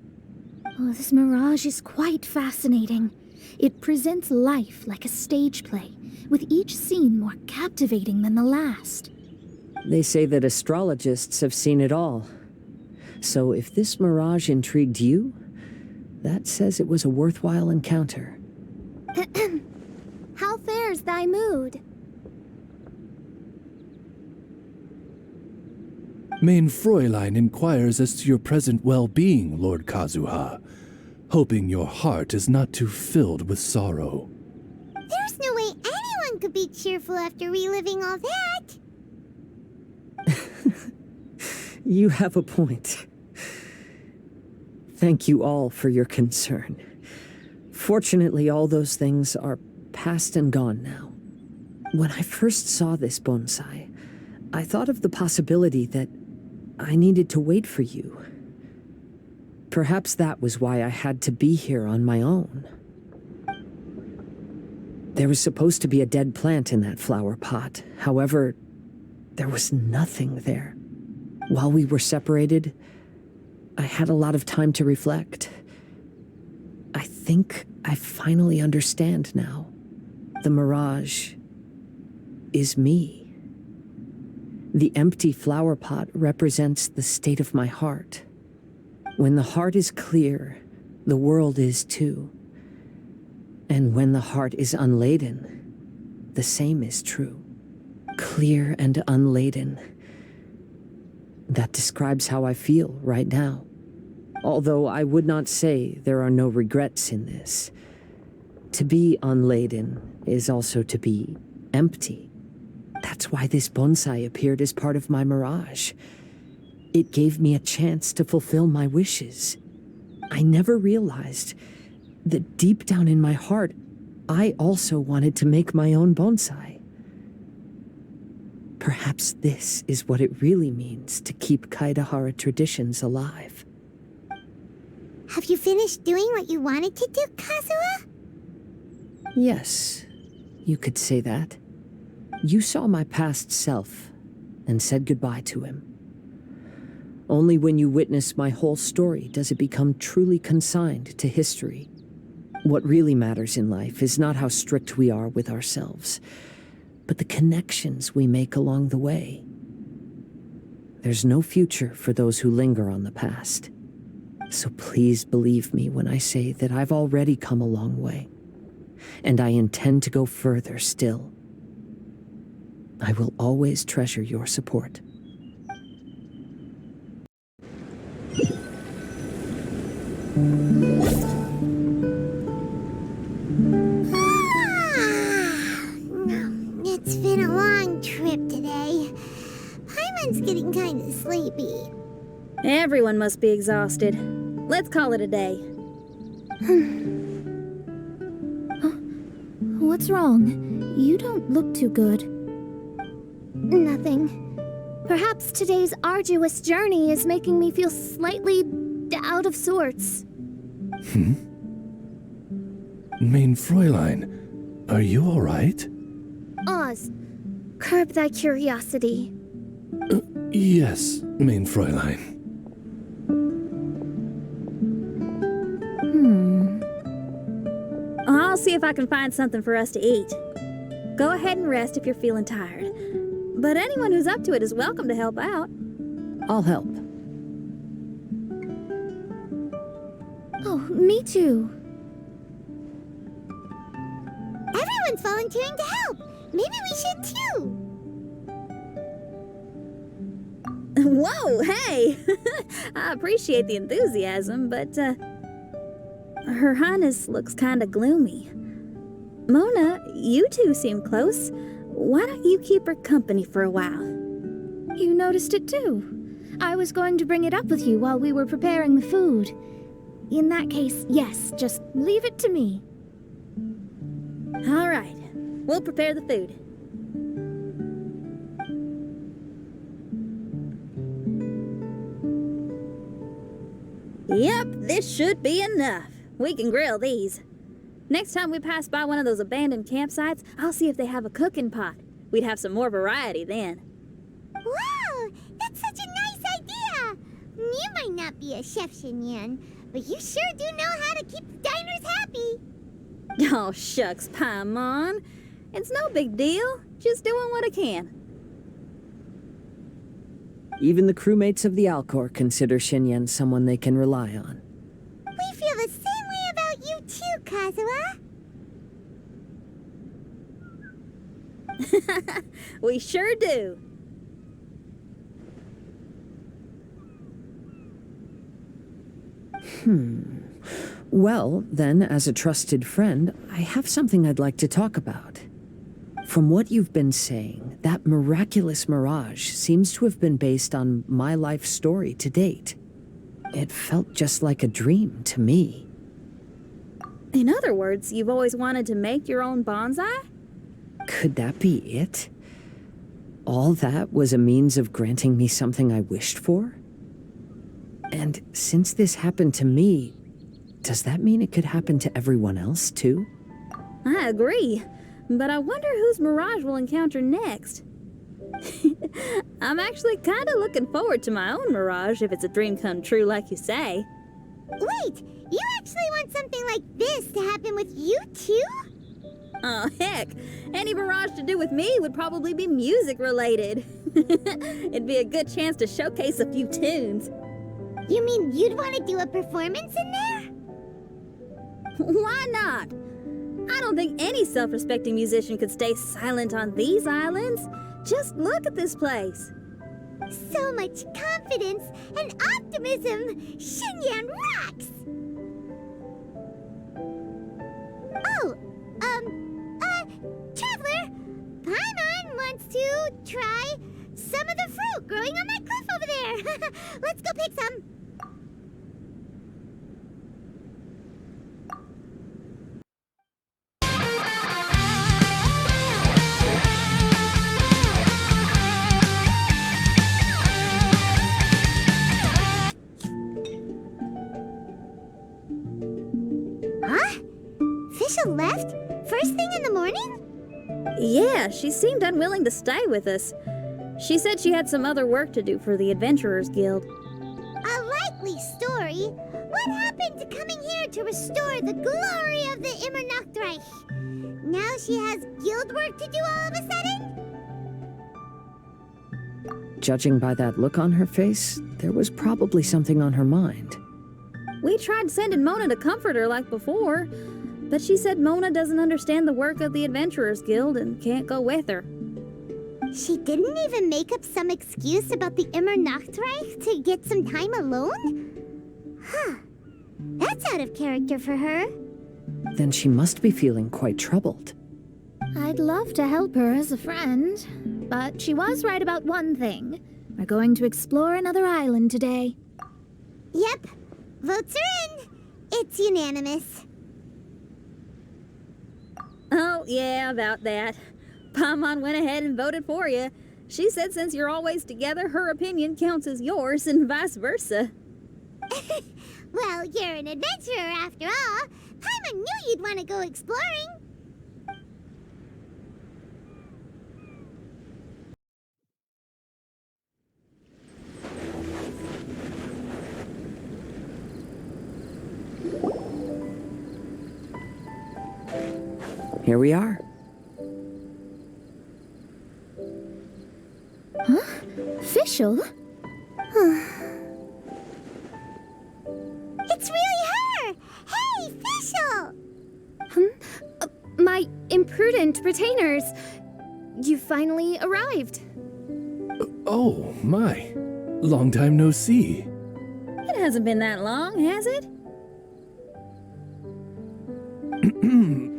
Speaker 3: Oh, this mirage is quite fascinating. It presents life like a stage play, with each scene more captivating than the last.
Speaker 6: They say that astrologists have seen it all. So if this mirage intrigued you, that says it was a worthwhile encounter.
Speaker 3: How fares thy mood?
Speaker 4: Main Fräulein inquires as to your present well-being, Lord Kazuha, hoping your heart is not too filled with sorrow.
Speaker 1: There's no way anyone could be cheerful after reliving all that.
Speaker 6: You have a point. Thank you all for your concern. Fortunately, all those things are past and gone now. When I first saw this bonsai, I thought of the possibility that I needed to wait for you. Perhaps that was why I had to be here on my own. There was supposed to be a dead plant in that flower pot. However, there was nothing there. While we were separated, I had a lot of time to reflect. I think I finally understand now. The mirage is me. The empty flower pot represents the state of my heart. When the heart is clear, the world is too. And when the heart is unladen, the same is true. Clear and unladen. That describes how I feel right now. Although I would not say there are no regrets in this. To be unladen is also to be empty. That's why this bonsai appeared as part of my mirage. It gave me a chance to fulfill my wishes. I never realized that deep down in my heart, I also wanted to make my own bonsai. Perhaps this is what it really means to keep Kaedahara traditions alive.
Speaker 1: Have you finished doing what you wanted to do, Kazuha?
Speaker 6: Yes, you could say that. You saw my past self and said goodbye to him. Only when you witness my whole story does it become truly consigned to history. What really matters in life is not how strict we are with ourselves, but the connections we make along the way. There's no future for those who linger on the past. So please believe me when I say that I've already come a long way, and I intend to go further still. I will always treasure your support.
Speaker 1: It's been a long trip today. Paimon's getting kind of sleepy.
Speaker 5: Everyone must be exhausted. Let's call it a day.
Speaker 3: What's wrong? You don't look too good. Nothing. Perhaps today's arduous journey is making me feel slightly out of sorts.
Speaker 4: Main Fräulein, are you all right?
Speaker 3: Oz, curb thy curiosity.
Speaker 4: Yes, Main Fräulein.
Speaker 5: I'll see if I can find something for us to eat. Go ahead and rest if you're feeling tired. But anyone who's up to it is welcome to help out.
Speaker 6: I'll help.
Speaker 3: Oh, me too.
Speaker 1: Everyone's volunteering to help. Maybe we should too.
Speaker 5: Whoa, hey! I appreciate the enthusiasm, but, Her Highness looks kinda gloomy. Mona, you two seem close. Why don't you keep her company for a while?
Speaker 3: You noticed it too. I was going to bring it up with you while we were preparing the food. In that case, yes, just leave it to me.
Speaker 5: All right, we'll prepare the food. Yep, this should be enough. We can grill these. Next time we pass by one of those abandoned campsites, I'll see if they have a cooking pot. We'd have some more variety then.
Speaker 1: Wow, that's such a nice idea. You might not be a chef, Xinyan, but you sure do know how to keep the diners happy.
Speaker 5: Oh, shucks, Paimon. It's no big deal. Just doing what I can.
Speaker 6: Even the crewmates of the Alcor consider Xinyan someone they can rely on.
Speaker 1: We feel the same way about you too, Kazuha.
Speaker 5: We sure do.
Speaker 6: Well, then, as a trusted friend, I have something I'd like to talk about. From what you've been saying, that miraculous mirage seems to have been based on my life story to date. It felt just like a dream to me.
Speaker 5: In other words, you've always wanted to make your own bonsai?
Speaker 6: Could that be it? All that was a means of granting me something I wished for? And since this happened to me, does that mean it could happen to everyone else, too?
Speaker 5: I agree, but I wonder whose Mirage will encounter next. I'm actually kind of looking forward to my own Mirage if it's a dream come true like you say.
Speaker 1: Wait, you actually want something like this to happen with you too?
Speaker 5: Oh, heck. Any Mirage to do with me would probably be music-related. It'd be a good chance to showcase a few tunes.
Speaker 1: You mean you'd want to do a performance in there?
Speaker 5: Why not? I don't think any self-respecting musician could stay silent on these islands. Just look at this place.
Speaker 1: So much confidence and optimism! Xinyan rocks! Oh, Traveler, Paimon wants to try some of the fruit growing on that cliff over there. Let's go pick some. Huh? FIschl left? First thing in the morning?
Speaker 5: Yeah, she seemed unwilling to stay with us. She said she had some other work to do for the Adventurers Guild.
Speaker 1: A likely story. What happened to coming here to restore the glory of the Immernachtreich? Now she has guild work to do all of a sudden?
Speaker 6: Judging by that look on her face, there was probably something on her mind.
Speaker 5: We tried sending Mona to comfort her like before, but she said Mona doesn't understand the work of the Adventurers Guild and can't go with her.
Speaker 1: She didn't even make up some excuse about the Immernachtreich to get some time alone? Huh. That's out of character for her.
Speaker 6: Then she must be feeling quite troubled.
Speaker 3: I'd love to help her as a friend, but she was right about one thing. We're going to explore another island today.
Speaker 1: Yep. Votes are in. It's unanimous.
Speaker 5: Oh, yeah, about that. Paimon went ahead and voted for you. She said since you're always together, her opinion counts as yours and vice versa.
Speaker 1: Well, you're an adventurer after all. Paimon knew you'd want to go exploring.
Speaker 6: Here we are.
Speaker 3: Huh? FIschl?
Speaker 1: It's really her! Hey, FIschl!
Speaker 3: My imprudent retainers. You finally arrived.
Speaker 4: Oh, my. Long time no see.
Speaker 5: It hasn't been that long, has it?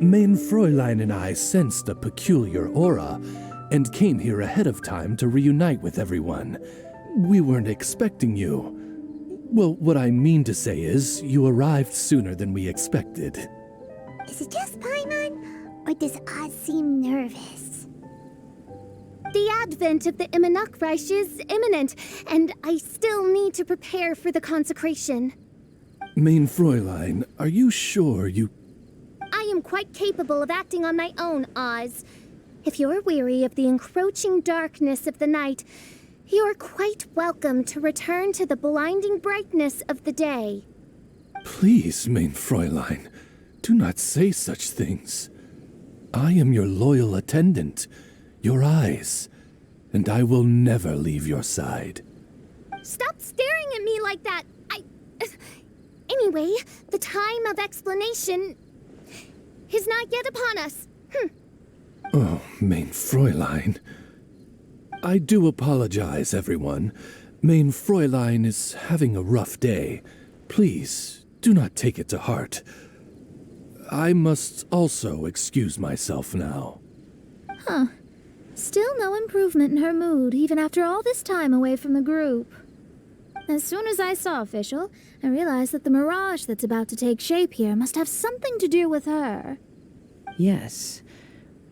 Speaker 4: Main Fräulein and I sensed a peculiar aura and came here ahead of time to reunite with everyone. We weren't expecting you. Well, what I mean to say is, you arrived sooner than we expected.
Speaker 1: Is it just Paimon, or does Oz seem nervous?
Speaker 3: The advent of the Immernachtreich is imminent, and I still need to prepare for the consecration.
Speaker 4: Main Fräulein, are you sure you...
Speaker 3: I am quite capable of acting on my own, Oz. If you're weary of the encroaching darkness of the night, you're quite welcome to return to the blinding brightness of the day.
Speaker 4: Please, Main Fräulein, do not say such things. I am your loyal attendant, your eyes, and I will never leave your side.
Speaker 3: Stop staring at me like that! Anyway, the time of explanation is not yet upon us.
Speaker 4: Oh, Main Fräulein. I do apologize, everyone. Main Fräulein is having a rough day. Please, do not take it to heart. I must also excuse myself now.
Speaker 3: Still no improvement in her mood, even after all this time away from the group. As soon as I saw FIschl, I realized that the mirage that's about to take shape here must have something to do with her.
Speaker 6: Yes.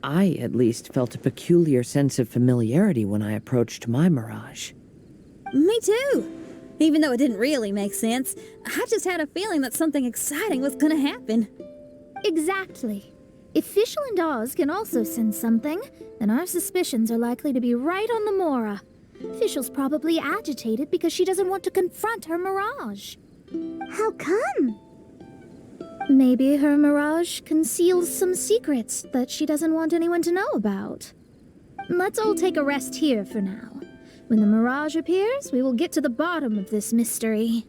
Speaker 6: I, at least, felt a peculiar sense of familiarity when I approached my mirage.
Speaker 5: Me too. Even though it didn't really make sense, I just had a feeling that something exciting was gonna happen.
Speaker 3: Exactly. If FIschl and Oz can also sense something, then our suspicions are likely to be right on the Mora. FIschl's probably agitated because she doesn't want to confront her mirage.
Speaker 1: How come?
Speaker 3: Maybe her mirage conceals some secrets that she doesn't want anyone to know about. Let's all take a rest here for now. When the mirage appears, we will get to the bottom of this mystery.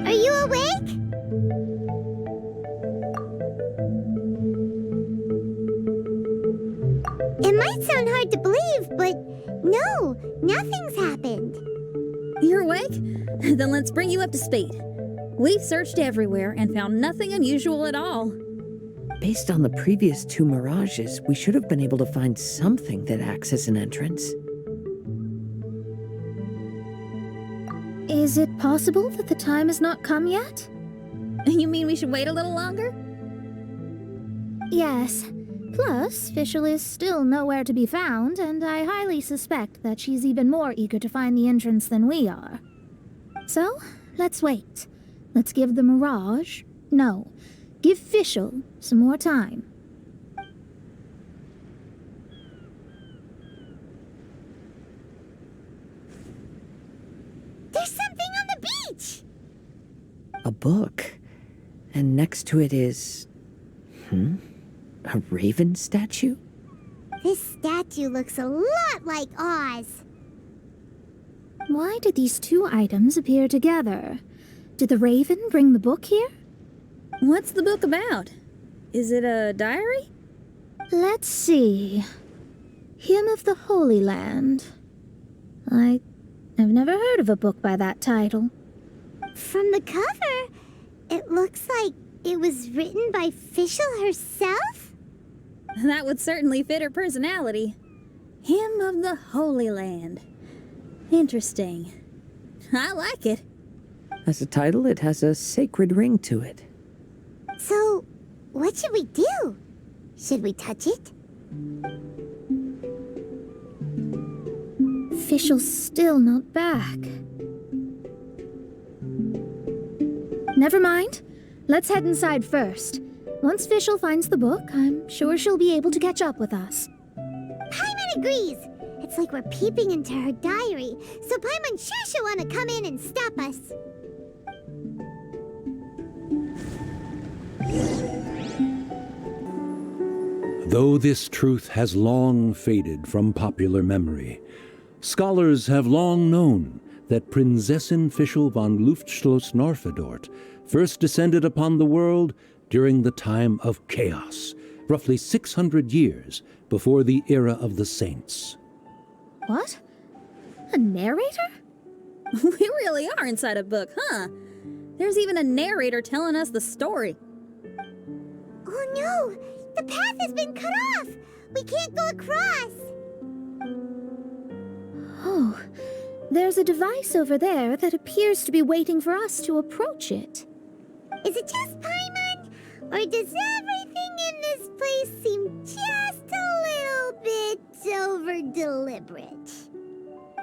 Speaker 1: Are you awake? It might sound hard to believe, but no, nothing's happened.
Speaker 5: You're awake? Then let's bring you up to speed. We've searched everywhere and found nothing unusual at all.
Speaker 6: Based on the previous 2 mirages, we should have been able to find something that acts as an entrance.
Speaker 3: Is it possible that the time has not come yet?
Speaker 5: You mean we should wait a little longer?
Speaker 3: Yes. Plus, FIschl is still nowhere to be found, and I highly suspect that she's even more eager to find the entrance than we are. So, let's wait. Let's give the mirage... No, give FIschl some more time.
Speaker 1: There's something on the beach!
Speaker 6: A book. And next to it is... A raven statue?
Speaker 1: This statue looks a lot like Oz.
Speaker 3: Why did these 2 items appear together? Did the raven bring the book here?
Speaker 5: What's the book about? Is it a diary?
Speaker 3: Let's see. Hymn of the Holy Land. I've never heard of a book by that title.
Speaker 1: From the cover, it looks like it was written by FIschl herself?
Speaker 5: That would certainly fit her personality. Hymn of the Holy Land. Interesting. I like it.
Speaker 6: As a title, it has a sacred ring to it.
Speaker 1: So, what should we do? Should we touch it?
Speaker 3: FIschl's still not back. Never mind. Let's head inside first. Once FIschl finds the book, I'm sure she'll be able to catch up with us.
Speaker 1: Paimon agrees. It's like we're peeping into her diary, so Paimon sure she'll want to come in and stop us.
Speaker 10: Though this truth has long faded from popular memory, scholars have long known that Prinzessin FIschl von Luftschloss-Norfedort first descended upon the world during the time of chaos, roughly 600 years before the era of the saints.
Speaker 3: What? A narrator?
Speaker 5: We really are inside a book, huh? There's even a narrator telling us the story.
Speaker 1: Oh no! The path has been cut off! We can't go across!
Speaker 3: Oh, there's a device over there that appears to be waiting for us to approach it.
Speaker 1: Is it just Paimon? Or does everything in this place seem just a little bit over-deliberate?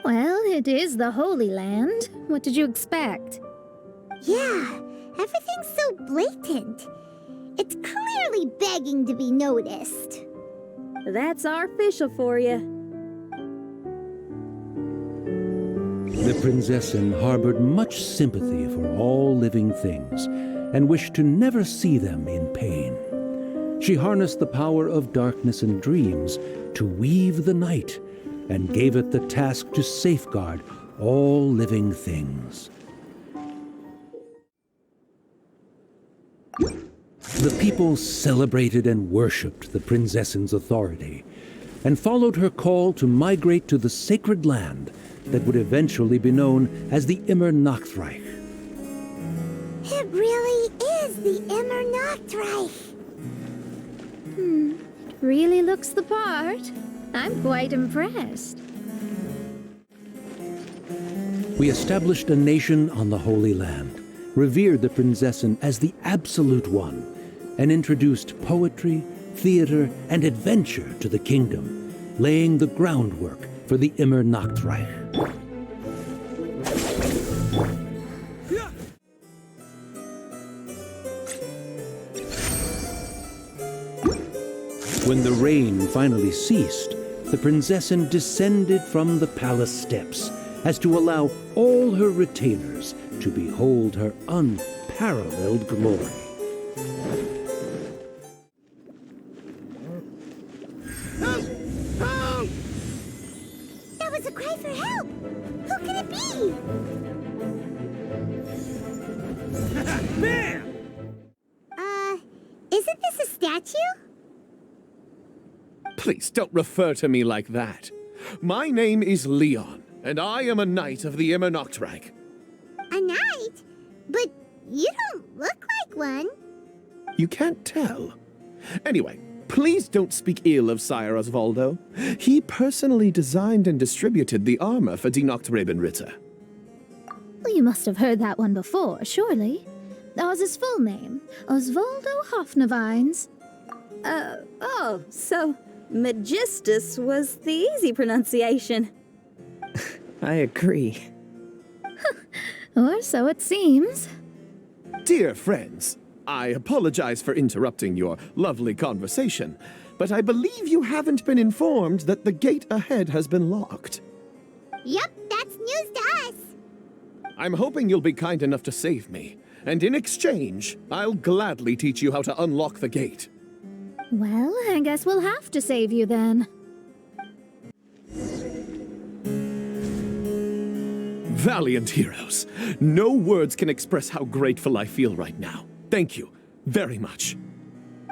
Speaker 3: Well, it is the Holy Land. What did you expect?
Speaker 1: Yeah, everything's so blatant. It's clearly begging to be noticed.
Speaker 5: That's our FIschl for you.
Speaker 10: The Prinzessin harbored much sympathy for all living things and wished to never see them in pain. She harnessed the power of darkness and dreams to weave the night and gave it the task to safeguard all living things. The people celebrated and worshipped the Prinzessin's authority, and followed her call to migrate to the sacred land that would eventually be known as the Immernachtreich.
Speaker 1: It really is the Immernachtreich.
Speaker 3: It really looks the part. I'm quite impressed.
Speaker 10: We established a nation on the Holy Land, revered the Prinzessin as the Absolute One, and introduced poetry, theater, and adventure to the kingdom, laying the groundwork for the Immernachtreich. When the rain finally ceased, the Prinzessin descended from the palace steps as to allow all her retainers to behold her unparalleled glory.
Speaker 1: That was a cry for help! Who could it be?
Speaker 7: Bam!
Speaker 1: Isn't this a statue?
Speaker 11: Please don't refer to me like that. My name is Leon, and I am a knight of the Immernachtreich.
Speaker 1: A knight? But you don't look like one.
Speaker 11: You can't tell. Anyway, please don't speak ill of Sire Osvaldo. He personally designed and distributed the armor for Die Nachtrebenritter.
Speaker 3: Well, you must have heard that one before, surely. That was his full name, Osvaldo Hofnevines.
Speaker 5: Oh, so Magistus was the easy pronunciation.
Speaker 6: I agree.
Speaker 3: Or so it seems.
Speaker 11: Dear friends, I apologize for interrupting your lovely conversation, but I believe you haven't been informed that the gate ahead has been locked.
Speaker 1: Yup, that's news to us.
Speaker 11: I'm hoping you'll be kind enough to save me, and in exchange, I'll gladly teach you how to unlock the gate.
Speaker 3: Well, I guess we'll have to save you then.
Speaker 11: Valiant heroes, no words can express how grateful I feel right now. Thank you very much.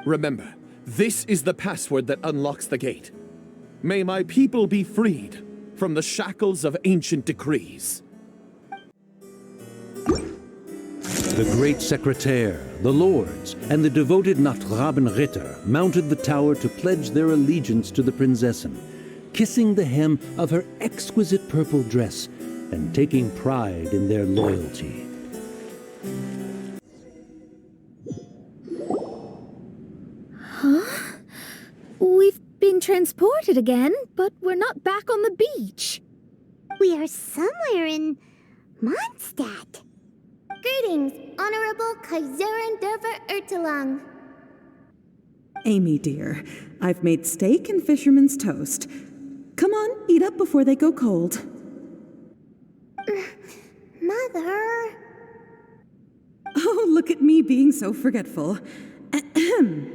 Speaker 11: Remember, this is the password that unlocks the gate. May my people be freed from the shackles of ancient decrees.
Speaker 10: The great secretaire, the lords, and the devoted Nachtrebenritter mounted the tower to pledge their allegiance to the Prinzessin, kissing the hem of her exquisite purple dress and taking pride in their loyalty.
Speaker 3: Huh? We've been transported again, but we're not back on the beach.
Speaker 1: We are somewhere in Mondstadt. Greetings, Honorable Kaiserin Derver Ertelang.
Speaker 12: Amy, dear, I've made steak and fisherman's toast. Come on, eat up before they go cold.
Speaker 1: Mother...
Speaker 12: Oh, look at me being so forgetful. Ahem.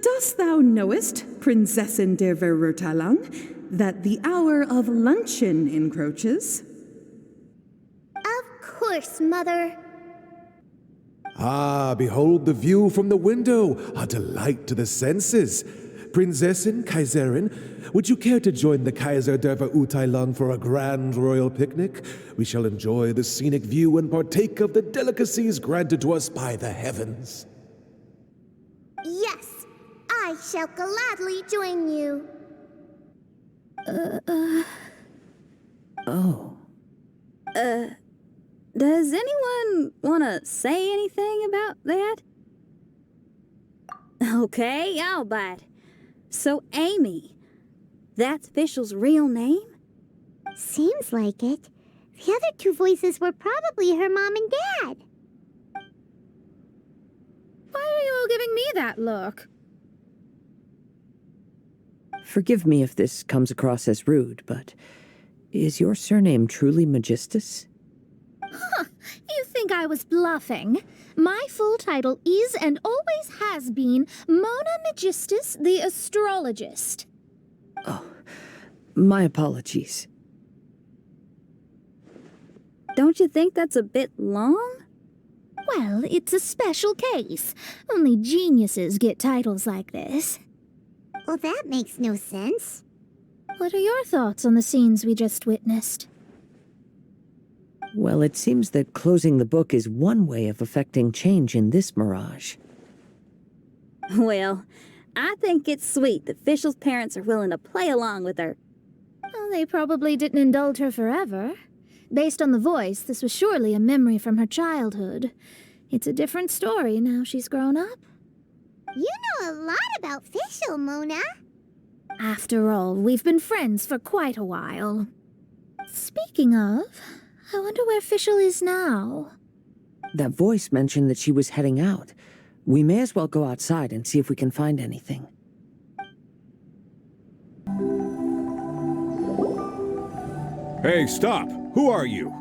Speaker 12: Dost thou knowest, Prinzessin der Verurteilung, that the hour of luncheon encroaches?
Speaker 1: Of course, Mother.
Speaker 13: Ah, behold the view from the window, a delight to the senses. Prinzessin, Kaiserin, would you care to join the Kaiser der Verurteilung for a grand royal picnic? We shall enjoy the scenic view and partake of the delicacies granted to us by the heavens.
Speaker 1: Yes, I shall gladly join you.
Speaker 5: Does anyone want to say anything about that? Okay, I'll bite. So, Amy, that's FIschl's real name?
Speaker 1: Seems like it. The other two voices were probably her mom and dad.
Speaker 3: Why are you all giving me that look?
Speaker 6: Forgive me if this comes across as rude, but is your surname truly Magistus?
Speaker 3: Huh, you think I was bluffing? My full title is and always has been Mona Magistus the Astrologist.
Speaker 6: Oh, my apologies.
Speaker 5: Don't you think that's a bit long?
Speaker 3: Well, it's a special case. Only geniuses get titles like this.
Speaker 1: Well, that makes no sense.
Speaker 3: What are your thoughts on the scenes we just witnessed?
Speaker 6: Well, it seems that closing the book is one way of effecting change in this mirage.
Speaker 5: Well, I think it's sweet that FIschl's parents are willing to play along with her.
Speaker 3: Well, they probably didn't indulge her forever. Based on the voice, this was surely a memory from her childhood. It's a different story now she's grown up.
Speaker 1: You know a lot about FIschl, Mona.
Speaker 3: After all, we've been friends for quite a while. Speaking of, I wonder where FIschl is now.
Speaker 6: That voice mentioned that she was heading out. We may as well go outside and see if we can find anything.
Speaker 14: Hey, stop! Who are you?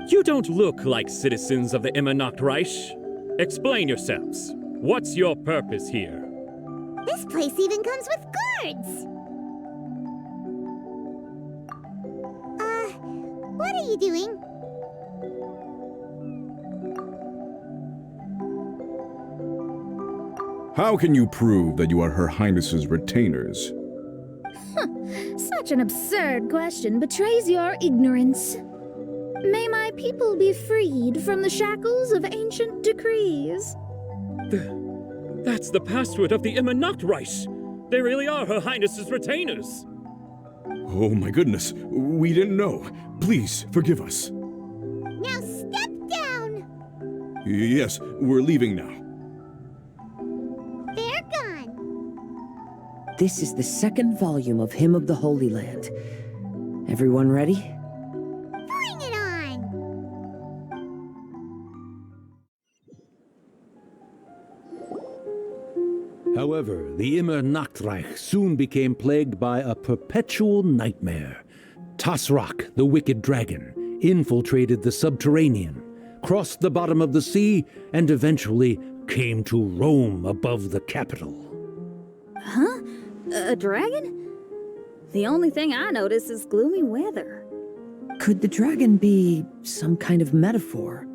Speaker 15: You don't look like citizens of the Immernachtreich. Explain yourselves. What's your purpose here?
Speaker 1: This place even comes with guards! What are you doing?
Speaker 14: How can you prove that you are Her Highness's retainers?
Speaker 3: Such an absurd question betrays your ignorance. May my people be freed from the shackles of ancient decrees.
Speaker 15: That's the password of the Immernachtreich. They really are Her Highness's retainers.
Speaker 14: Oh my goodness, we didn't know. Please, forgive us.
Speaker 1: Now step down!
Speaker 14: Yes, we're leaving now.
Speaker 1: They're gone.
Speaker 6: This is the second volume of Hymn of the Holy Land. Everyone ready?
Speaker 1: Bring it on!
Speaker 10: However, the Immernachtreich soon became plagued by a perpetual nightmare. Tasrak, the wicked dragon, infiltrated the subterranean, crossed the bottom of the sea, and eventually came to roam above the capital.
Speaker 5: Huh? A dragon? The only thing I notice is gloomy weather.
Speaker 6: Could the dragon be some kind of metaphor?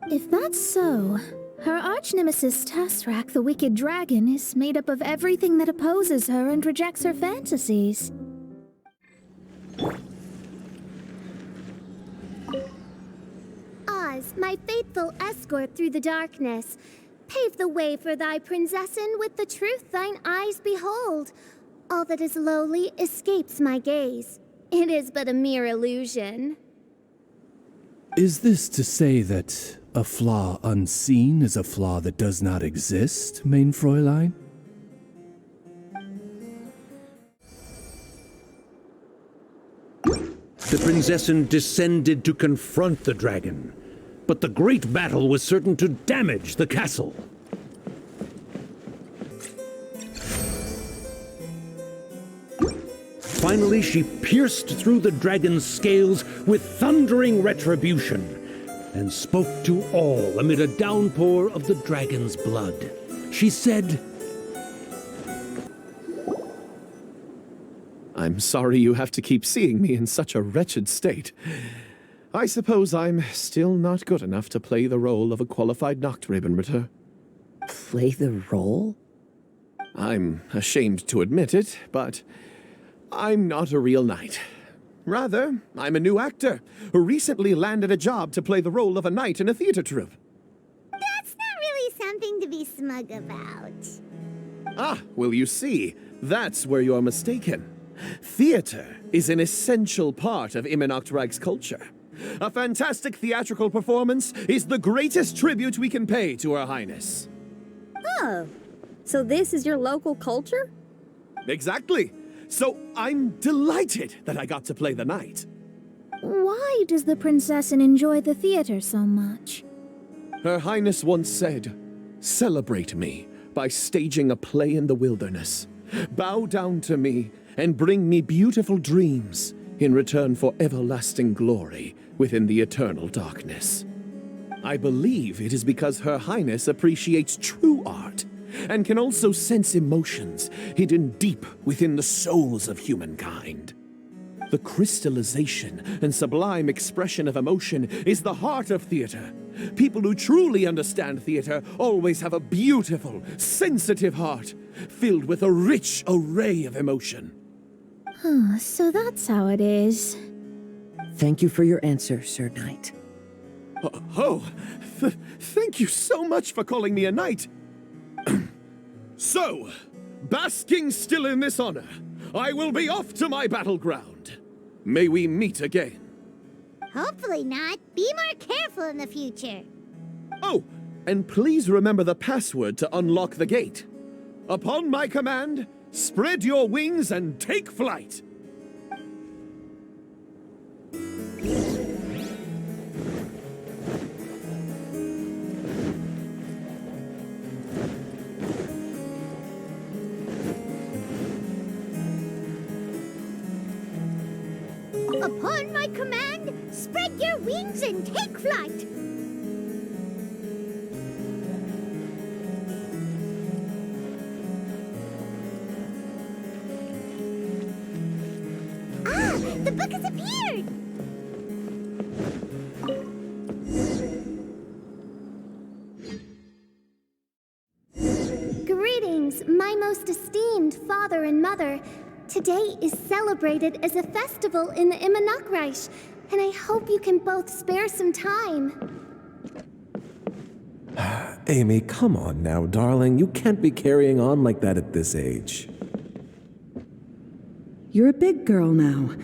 Speaker 3: If that's so, her arch-nemesis Tasrak, the wicked dragon, is made up of everything that opposes her and rejects her fantasies.
Speaker 1: Oz, my faithful escort through the darkness, pave the way for thy Prinzessin with the truth thine eyes behold. All that is lowly escapes my gaze. It is but a mere illusion.
Speaker 4: Is this to say that a flaw unseen is a flaw that does not exist, mein Fräulein?
Speaker 10: The Prinzessin descended to confront the dragon, but the great battle was certain to damage the castle. Finally, she pierced through the dragon's scales with thundering retribution and spoke to all amid a downpour of the dragon's blood. She said,
Speaker 11: I'm sorry you have to keep seeing me in such a wretched state. I suppose I'm still not good enough to play the role of a qualified Nachtrebenritter.
Speaker 6: Play the role?
Speaker 11: I'm ashamed to admit it, but I'm not a real knight. Rather, I'm a new actor who recently landed a job to play the role of a knight in a theater troupe.
Speaker 1: That's not really something to be smug about.
Speaker 11: Ah, well, you see, that's where you're mistaken. Theater is an essential part of Immernachtreich's culture. A fantastic theatrical performance is the greatest tribute we can pay to Her Highness.
Speaker 5: Oh, so this is your local culture?
Speaker 11: Exactly. So I'm delighted that I got to play the knight.
Speaker 3: Why does the Prinzessin enjoy the theater so much?
Speaker 11: Her Highness once said, "Celebrate me by staging a play in the wilderness. Bow down to me and bring me beautiful dreams in return for everlasting glory within the eternal darkness." I believe it is because Her Highness appreciates true art and can also sense emotions hidden deep within the souls of humankind. The crystallization and sublime expression of emotion is the heart of theater. People who truly understand theater always have a beautiful, sensitive heart, filled with a rich array of emotion.
Speaker 3: Oh, so that's how it is.
Speaker 6: Thank you for your answer, Sir Knight.
Speaker 11: Thank you so much for calling me a knight. So, basking still in this honor, I will be off to my battleground. May we meet again.
Speaker 1: Hopefully not. Be more careful in the future.
Speaker 11: Oh, and please remember the password to unlock the gate. Upon my command, spread your wings and take flight.
Speaker 1: Upon my command, spread your wings and take flight. Ah, the book has appeared! Greetings, my most esteemed father and mother. Today is celebrated as a festival in the Immernachtreich, and I hope you can both spare some time.
Speaker 13: Amy, come on now, darling. You can't be carrying on like that at this age.
Speaker 12: You're a big girl now.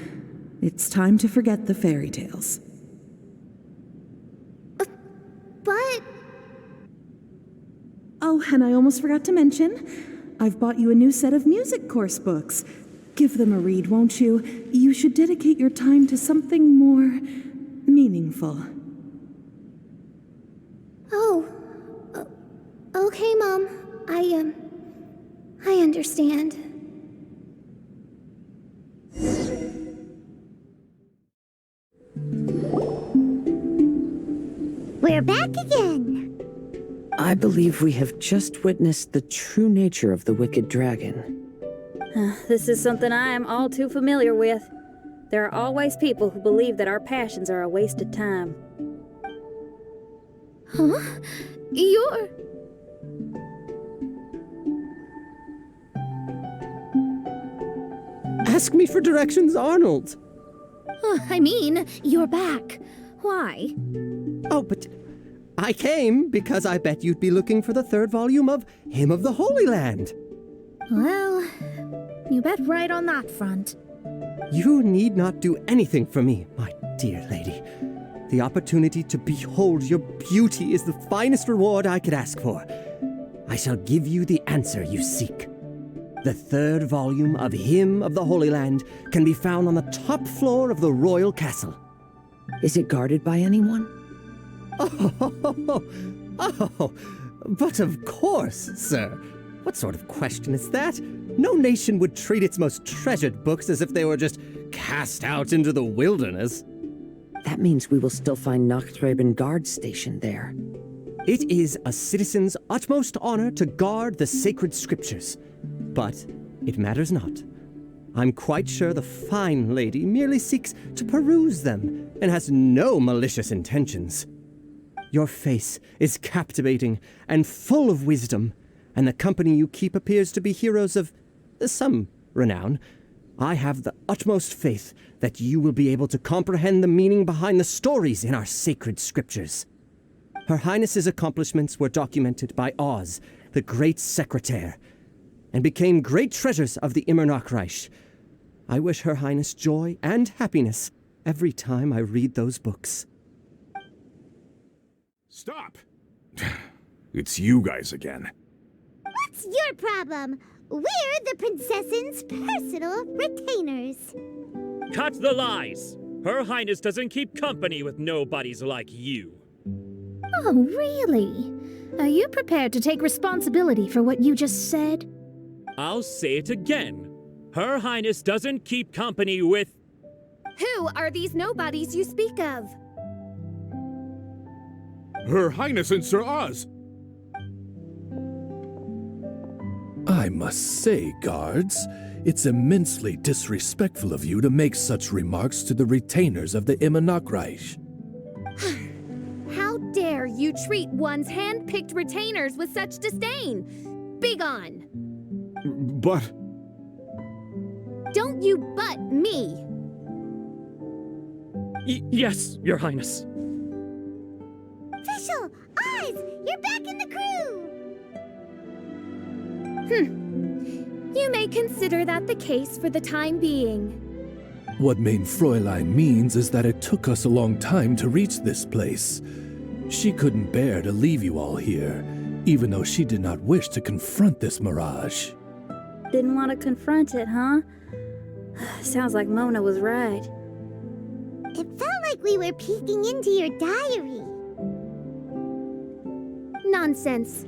Speaker 12: It's time to forget the fairy tales.
Speaker 1: But...
Speaker 12: Oh, and I almost forgot to mention, I've bought you a new set of music course books. Give them a read, won't you? You should dedicate your time to something more meaningful.
Speaker 1: Oh, okay, Mom. I understand. We're back again.
Speaker 6: I believe we have just witnessed the true nature of the wicked dragon.
Speaker 5: This is something I am all too familiar with. There are always people who believe that our passions are a waste of time.
Speaker 3: Huh? You're...
Speaker 8: Ask me for directions, Arnold.
Speaker 3: I mean, you're back. Why?
Speaker 8: Oh, but I came because I bet you'd be looking for the third volume of Hymn of the Holy Land.
Speaker 3: Well, you bet right on that front.
Speaker 8: You need not do anything for me, my dear lady. The opportunity to behold your beauty is the finest reward I could ask for. I shall give you the answer you seek. The third volume of Hymn of the Holy Land can be found on the top floor of the royal castle.
Speaker 6: Is it guarded by anyone?
Speaker 8: Oh, but of course, sir. What sort of question is that? No nation would treat its most treasured books as if they were just cast out into the wilderness.
Speaker 6: That means we will still find Nachtreibin guard stationed there.
Speaker 8: It is a citizen's utmost honor to guard the sacred scriptures. But it matters not. I'm quite sure the fine lady merely seeks to peruse them and has no malicious intentions. Your face is captivating and full of wisdom, and the company you keep appears to be heroes of some renown. I have the utmost faith that you will be able to comprehend the meaning behind the stories in our sacred scriptures. Her Highness's accomplishments were documented by Oz, the great secretaire, and became great treasures of the Immernachtreich. I wish Her Highness joy and happiness every time I read those books.
Speaker 14: Stop! It's you guys again.
Speaker 1: What's your problem? We're the Princessin's personal retainers.
Speaker 15: Cut the lies! Her Highness doesn't keep company with nobodies like you.
Speaker 3: Oh, really? Are you prepared to take responsibility for what you just said?
Speaker 15: I'll say it again. Her Highness doesn't keep company with...
Speaker 3: Who are these nobodies you speak of?
Speaker 14: Her Highness and Sir Oz.
Speaker 4: I must say, guards, It's immensely disrespectful of you to make such remarks to the retainers of the Immernachtreich.
Speaker 3: How dare you treat one's hand-picked retainers with such disdain? Begone!
Speaker 14: But...
Speaker 3: Don't you butt me!
Speaker 15: Yes, Your Highness.
Speaker 1: FIschl! Oz! You're back in the crew!
Speaker 3: You may consider that the case for the time being.
Speaker 4: What Main Fräulein means is that it took us a long time to reach this place. She couldn't bear to leave you all here, even though she did not wish to confront this mirage.
Speaker 5: Didn't want to confront it, huh? Sounds like Mona was right.
Speaker 1: It felt like we were peeking into your diary.
Speaker 3: Nonsense.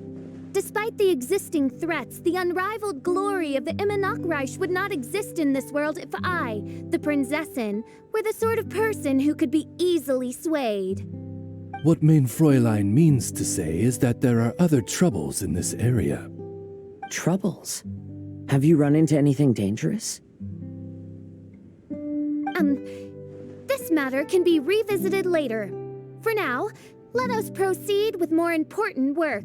Speaker 3: Despite the existing threats, the unrivaled glory of the Immernachtreich would not exist in this world if I, the Prinzessin, were the sort of person who could be easily swayed.
Speaker 4: What Main Fräulein means to say is that there are other troubles in this area.
Speaker 6: Troubles? Have you run into anything dangerous?
Speaker 3: This matter can be revisited later. For now, let us proceed with more important work.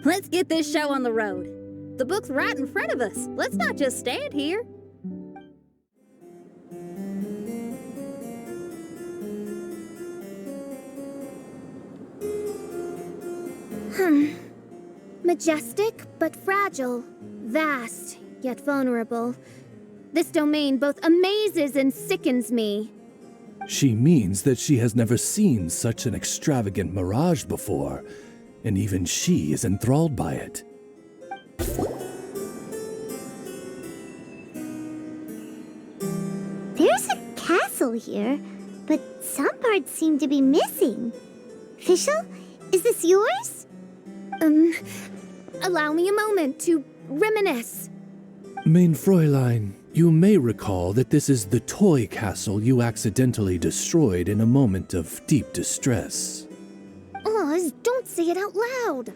Speaker 5: Let's get this show on the road. The book's right in front of us. Let's not just stand here.
Speaker 3: Majestic but fragile. Vast yet vulnerable. This domain both amazes and sickens me.
Speaker 4: She means that she has never seen such an extravagant mirage before, and even she is enthralled by it.
Speaker 1: There's a castle here, but some parts seem to be missing. FIschl, is this yours?
Speaker 3: Allow me a moment to reminisce.
Speaker 4: Main Fräulein, you may recall that this is the toy castle you accidentally destroyed in a moment of deep distress.
Speaker 3: Oz, don't say it out loud.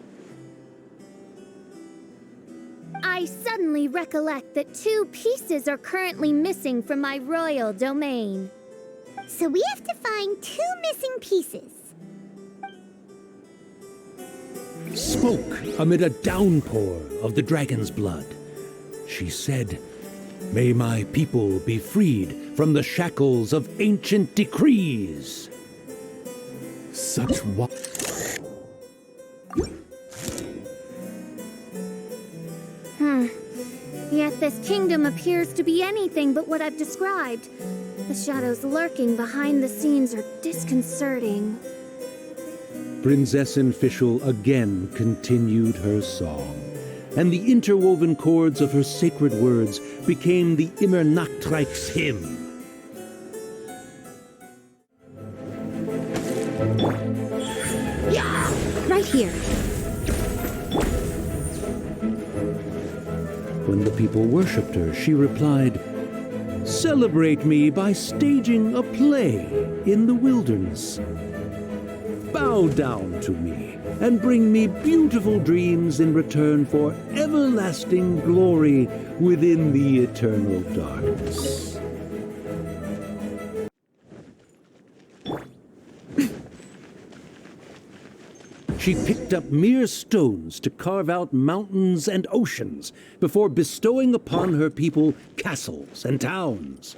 Speaker 3: I suddenly recollect that 2 pieces are currently missing from my royal domain.
Speaker 1: So we have to find 2 missing pieces.
Speaker 10: Spoke amid a downpour of the dragon's blood. She said, "May my people be freed from the shackles of ancient decrees."
Speaker 4: Such what?
Speaker 3: Yet this kingdom appears to be anything but what I've described. The shadows lurking behind the scenes are disconcerting.
Speaker 10: Prinzessin FIschl again continued her song, and the interwoven chords of her sacred words became the Immernachtreich's hymn.
Speaker 3: Right here.
Speaker 10: When the people worshipped her, she replied, "Celebrate me by staging a play in the wilderness. Bow down to me and bring me beautiful dreams in return for everlasting glory within the eternal darkness." She picked up mere stones to carve out mountains and oceans before bestowing upon her people castles and towns.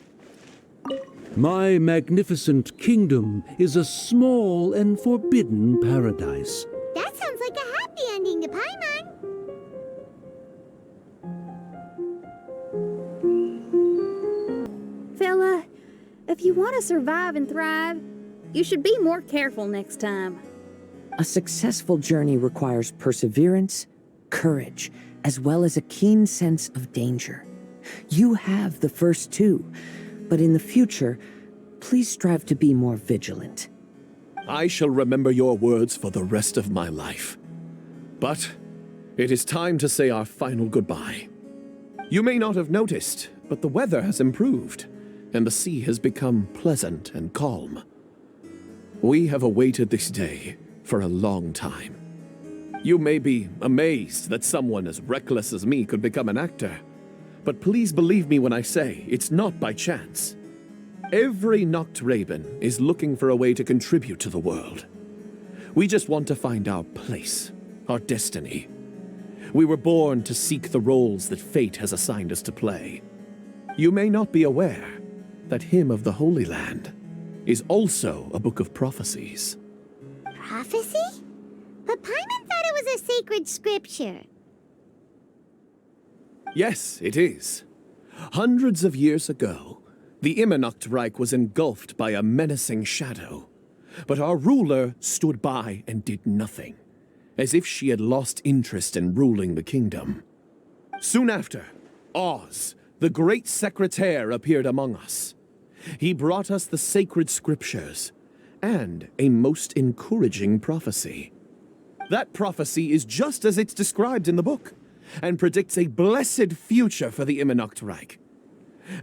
Speaker 10: My magnificent kingdom is a small and forbidden paradise.
Speaker 1: That sounds like a happy ending to Paimon.
Speaker 5: Fella, if you want to survive and thrive, you should be more careful next time.
Speaker 6: A successful journey requires perseverance, courage, as well as a keen sense of danger. You have the first 2, but in the future, please strive to be more vigilant.
Speaker 11: I shall remember your words for the rest of my life. But it is time to say our final goodbye. You may not have noticed, but the weather has improved, and the sea has become pleasant and calm. We have awaited this day for a long time. You may be amazed that someone as reckless as me could become an actor, But please believe me when I say it's not by chance. Every Nachtraben is looking for a way to contribute to the world. We just want to find our place, our destiny. We were born to seek the roles that fate has assigned us to play. You may not be aware that Hymn of the Holy Land is also a book of prophecies.
Speaker 1: Prophecy? But Paimon thought it was a sacred scripture.
Speaker 11: Yes, it is. Hundreds of years ago, the Immernachtreich was engulfed by a menacing shadow. But our ruler stood by and did nothing, as if she had lost interest in ruling the kingdom. Soon after, Oz, the great secretaire, appeared among us. He brought us the sacred scriptures and a most encouraging prophecy. That prophecy is just as it's described in the book, and predicts a blessed future for the Immernachtreich.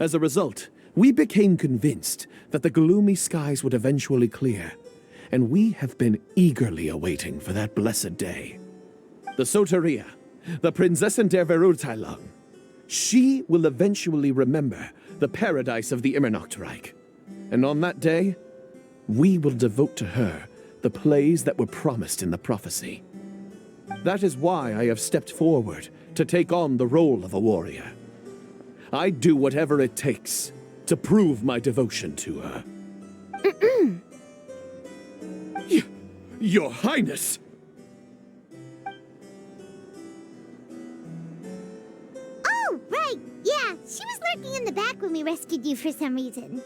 Speaker 11: As a result, we became convinced that the gloomy skies would eventually clear, and we have been eagerly awaiting for that blessed day. The Soteria, the Prinzessin der Verurteilung, she will eventually remember the paradise of the Immernachtreich, and on that day, we will devote to her the plays that were promised in the prophecy. That is why I have stepped forward to take on the role of a warrior. I'd do whatever it takes to prove my devotion to her. Your Highness!
Speaker 1: Oh, right! Yeah, she was lurking in the back when we rescued you for some reason.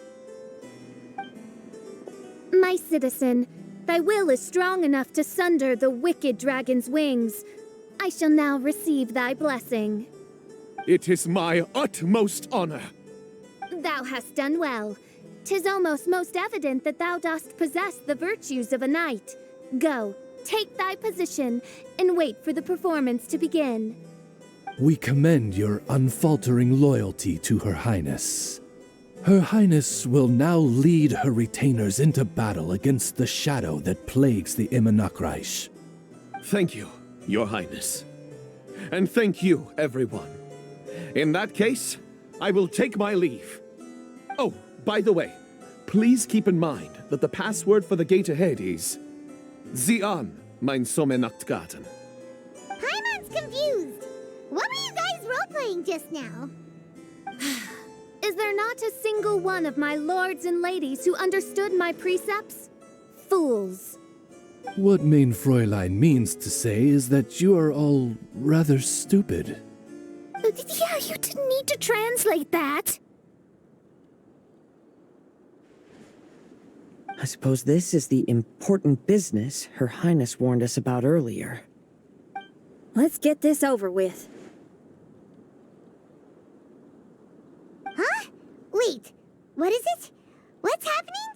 Speaker 3: My citizen, thy will is strong enough to sunder the wicked dragon's wings. I shall now receive thy blessing.
Speaker 11: It is my utmost honor.
Speaker 3: Thou hast done well. 'Tis almost most evident that thou dost possess the virtues of a knight. Go, take thy position, and wait for the performance to begin.
Speaker 4: We commend your unfaltering loyalty to Her Highness. Her Highness will now lead her retainers into battle against the shadow that plagues the Immernachtreich.
Speaker 11: Thank you, Your Highness. And thank you, everyone. In that case, I will take my leave. Oh, by the way, please keep in mind that the password for the gate ahead is Zian, mein Sommernachtgarten.
Speaker 1: Paimon's confused. What were you guys role-playing just now?
Speaker 3: Is there not a single one of my lords and ladies who understood my precepts? Fools.
Speaker 4: What Mein Fräulein means to say is that you are all rather stupid.
Speaker 3: Yeah, you didn't need to translate that.
Speaker 6: I suppose this is the important business Her Highness warned us about earlier.
Speaker 5: Let's get this over with.
Speaker 1: Huh? Wait, what is it? What's happening?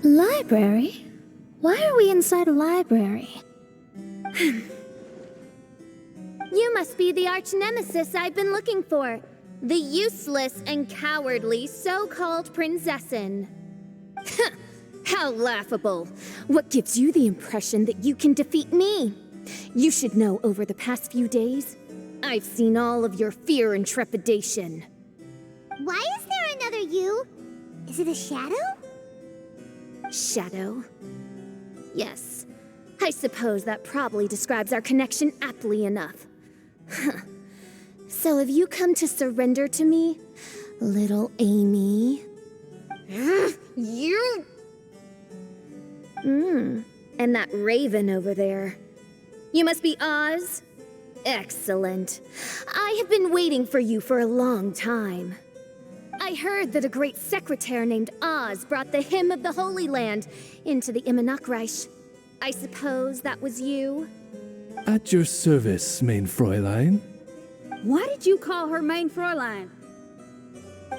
Speaker 3: Library? Why are we inside a library? You must be the arch-nemesis I've been looking for. The useless and cowardly so-called Prinzessin. How laughable. What gives you the impression that you can defeat me? You should know over the past few days, I've seen all of your fear and trepidation.
Speaker 1: Why is there another you? Is it a shadow?
Speaker 3: Shadow? Yes. I suppose that probably describes our connection aptly enough. So have you come to surrender to me, little Amy? You... And that raven over there. You must be Oz? Excellent. I have been waiting for you for a long time. I heard that a great secretaire named Oz brought the Hymn of the Holy Land into the Immernachtreich. I suppose that was you?
Speaker 4: At your service, Mein Fräulein.
Speaker 5: Why did you call her Mein Fräulein?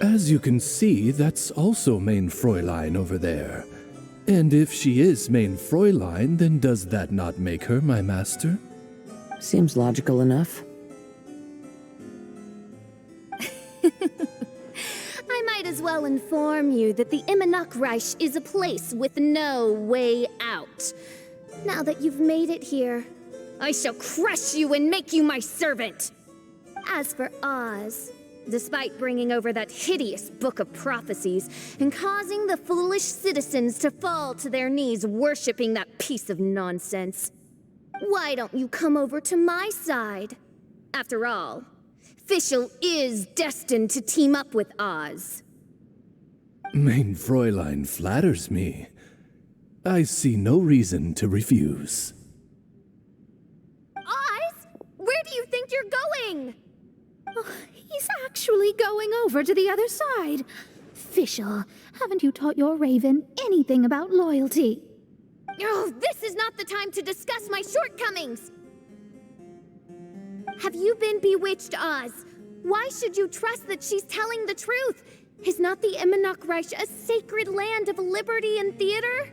Speaker 4: As you can see, that's also Mein Fräulein over there. And if she is Mein Fräulein, then does that not make her my master?
Speaker 6: Seems logical enough.
Speaker 3: well inform you that the Immernachtreich is a place with no way out. Now that you've made it here, I shall crush you and make you my servant. As for Oz, despite bringing over that hideous book of prophecies and causing the foolish citizens to fall to their knees worshipping that piece of nonsense, why don't you come over to my side? After all, FIschl is destined to team up with Oz.
Speaker 4: Mein Fräulein flatters me. I see no reason to refuse.
Speaker 3: Oz? Where do you think you're going? Oh, he's actually going over to the other side. FIschl, haven't you taught your raven anything about loyalty? Oh, this is not the time to discuss my shortcomings! Have you been bewitched, Oz? Why should you trust that she's telling the truth? Is not the Immernachtreich a sacred land of liberty and theater?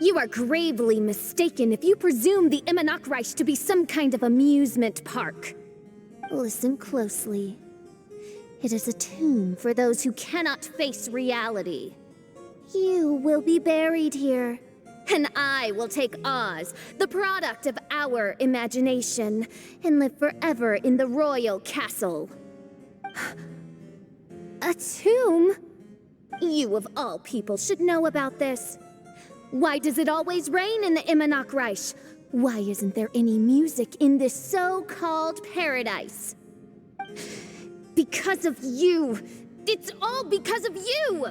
Speaker 3: You are gravely mistaken if you presume the Immernachtreich to be some kind of amusement park. Listen closely. It is a tomb for those who cannot face reality. You will be buried here, and I will take Oz, the product of our imagination, and live forever in the royal castle. A tomb? You of all people should know about this. Why does it always rain in the Immernachtreich? Why isn't there any music in this so-called paradise? Because of you! It's all because of you!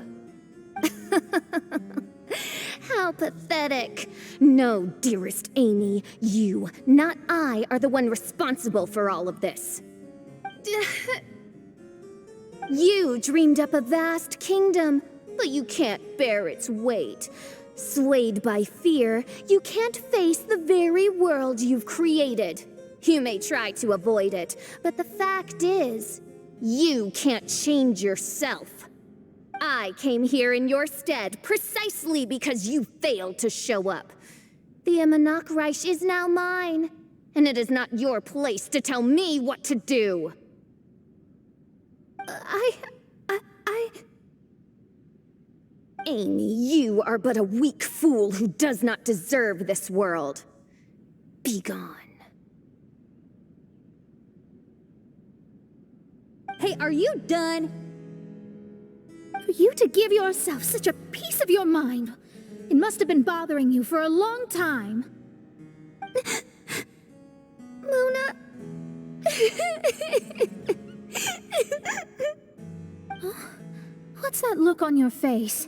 Speaker 3: How pathetic. No, dearest Amy, you, not I, are the one responsible for all of this. You dreamed up a vast kingdom, but you can't bear its weight. Swayed by fear, you can't face the very world you've created. You may try to avoid it, but the fact is, you can't change yourself. I came here in your stead precisely because you failed to show up. The Immernachtreich is now mine, and it is not your place to tell me what to do. Amy, you are but a weak fool who does not deserve this world. Be gone.
Speaker 5: Hey, are you done?
Speaker 3: For you to give yourself such a piece of your mind, it must have been bothering you for a long time. Mona. What's that look on your face?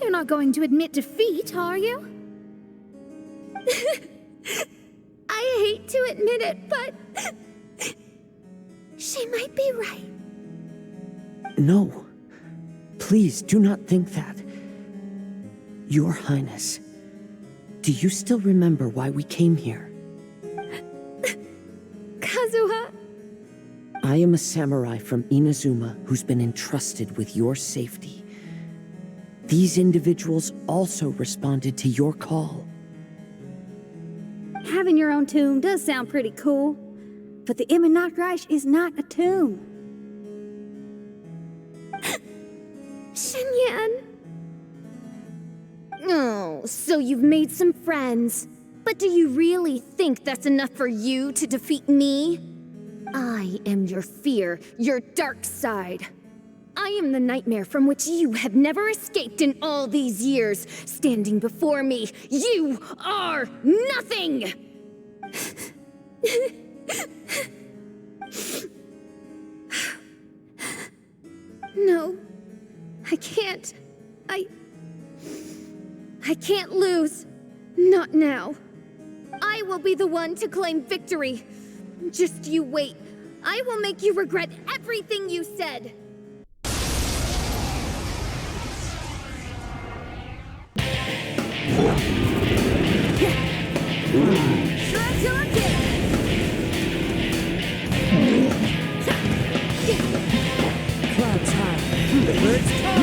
Speaker 3: You're not going to admit defeat, are you? I hate to admit it, but she might be right.
Speaker 6: No. Please do not think that. Your Highness, do you still remember why we came here?
Speaker 3: Kazuha?
Speaker 6: I am a samurai from Inazuma who's been entrusted with your safety. These individuals also responded to your call.
Speaker 5: Having your own tomb does sound pretty cool, but the Immernachtreich is not a tomb.
Speaker 3: Xinyan! Oh, so you've made some friends. But do you really think that's enough for you to defeat me? I am your fear, your dark side. I am the nightmare from which you have never escaped in all these years. Standing before me, you are nothing! No, I can't. I can't lose. Not now. I will be the one to claim victory. Just you wait. I will make you regret everything you said.
Speaker 6: Clouds high, the birds call.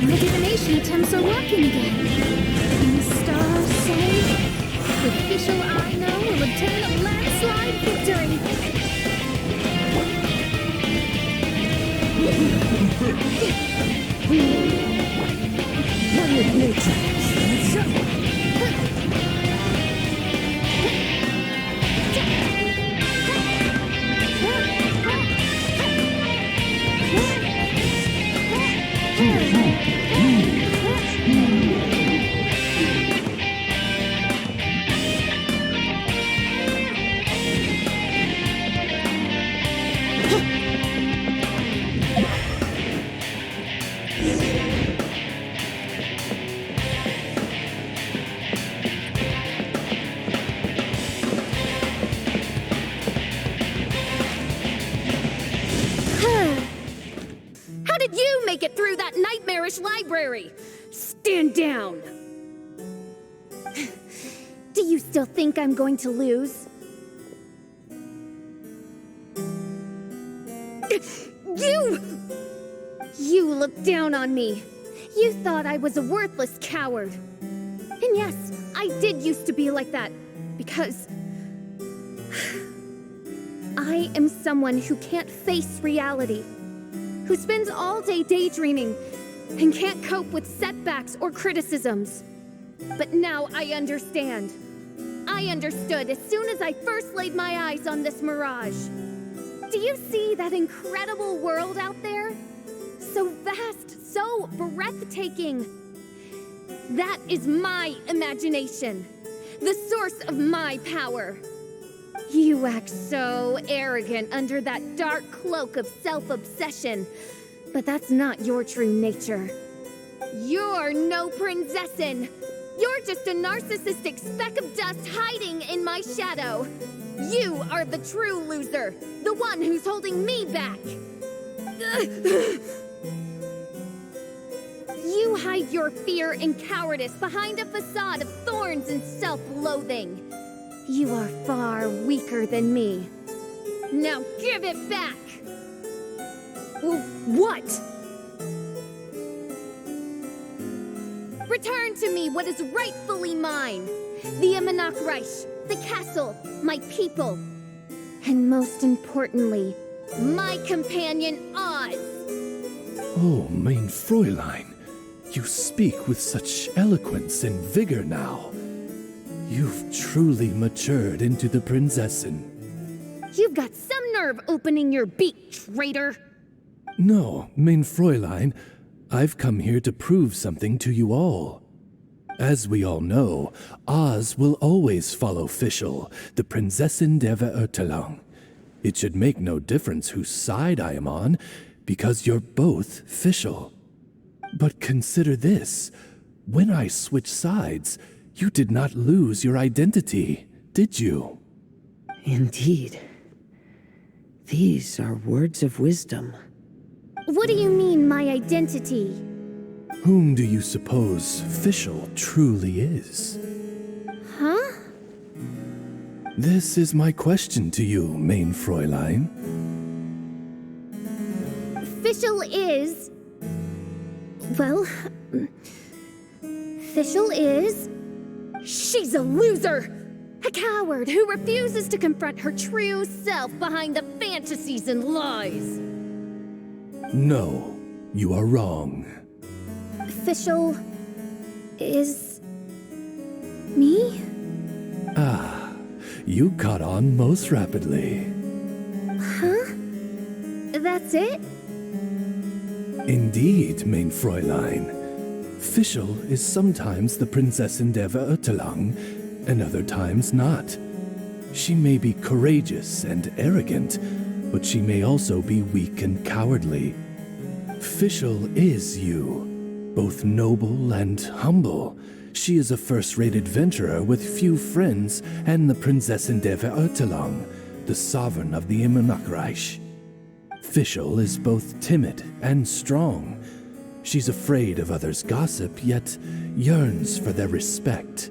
Speaker 3: The divination attempts are working again. And the stars say, with FIschl I know will obtain a landslide victory.
Speaker 6: One with nature.
Speaker 3: How did you make it through that nightmarish library? Stand down! Do you still think I'm going to lose? You looked down on me. You thought I was a worthless coward. And yes, I did used to be like that, because I am someone who can't face reality, who spends all day daydreaming and can't cope with setbacks or criticisms. But now I understand. I understood as soon as I first laid my eyes on this mirage. Do you see that incredible world out there? So vast, so breathtaking. That is my imagination, the source of my power. You act so arrogant under that dark cloak of self-obsession, but that's not your true nature. You're no Prinzessin. You're just a narcissistic speck of dust hiding in my shadow. You are the true loser, the one who's holding me back. You hide your fear and cowardice behind a facade of thorns and self-loathing. You are far weaker than me. Now give it back! What? Return to me what is rightfully mine. The Immernachtreich, the castle, my people. And most importantly, my companion Oz.
Speaker 4: Oh, mein Fräulein, you speak with such eloquence and vigor now. You've truly matured into the Prinzessin.
Speaker 3: You've got some nerve opening your beak, traitor!
Speaker 4: No, mein Fräulein, I've come here to prove something to you all. As we all know, Oz will always follow FIschl, the Prinzessin der Verurteilung. It should make no difference whose side I am on, because you're both FIschl. But consider this. When I switched sides, you did not lose your identity, did you?
Speaker 6: Indeed. These are words of wisdom.
Speaker 3: What do you mean, my identity?
Speaker 4: Whom do you suppose FIschl truly is?
Speaker 3: Huh?
Speaker 4: This is my question to you, mein Fräulein.
Speaker 3: FIschl is... Well... FIschl is... She's a loser! A coward who refuses to confront her true self behind the fantasies and lies.
Speaker 4: No, you are wrong.
Speaker 3: FIschl is... me?
Speaker 4: Ah, you caught on most rapidly.
Speaker 3: Huh? That's it?
Speaker 4: Indeed, mein Fräulein. FIschl is sometimes the Prinzessin der Verurteilung, and other times not. She may be courageous and arrogant, but she may also be weak and cowardly. FIschl is you, both noble and humble. She is a first-rate adventurer with few friends and the Prinzessin der Verurteilung, the sovereign of the Immernachtreich. FIschl is both timid and strong. She's afraid of others' gossip, yet yearns for their respect.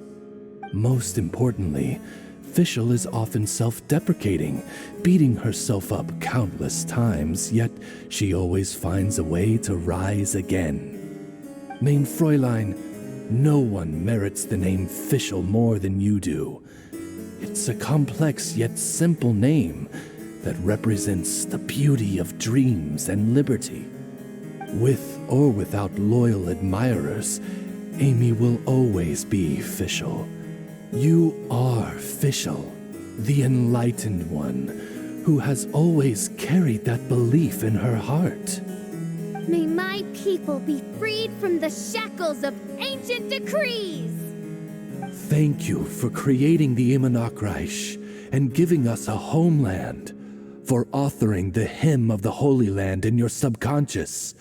Speaker 4: Most importantly, FIschl is often self-deprecating, beating herself up countless times, yet she always finds a way to rise again. Main Fräulein, no one merits the name FIschl more than you do. It's a complex yet simple name that represents the beauty of dreams and liberty. With or without loyal admirers, Amy will always be FIschl. You are FIschl, the enlightened one, who has always carried that belief in her heart.
Speaker 3: May my people be freed from the shackles of ancient decrees!
Speaker 4: Thank you for creating the Immernachtreich and giving us a homeland, for authoring the hymn of the Holy Land in your subconscious,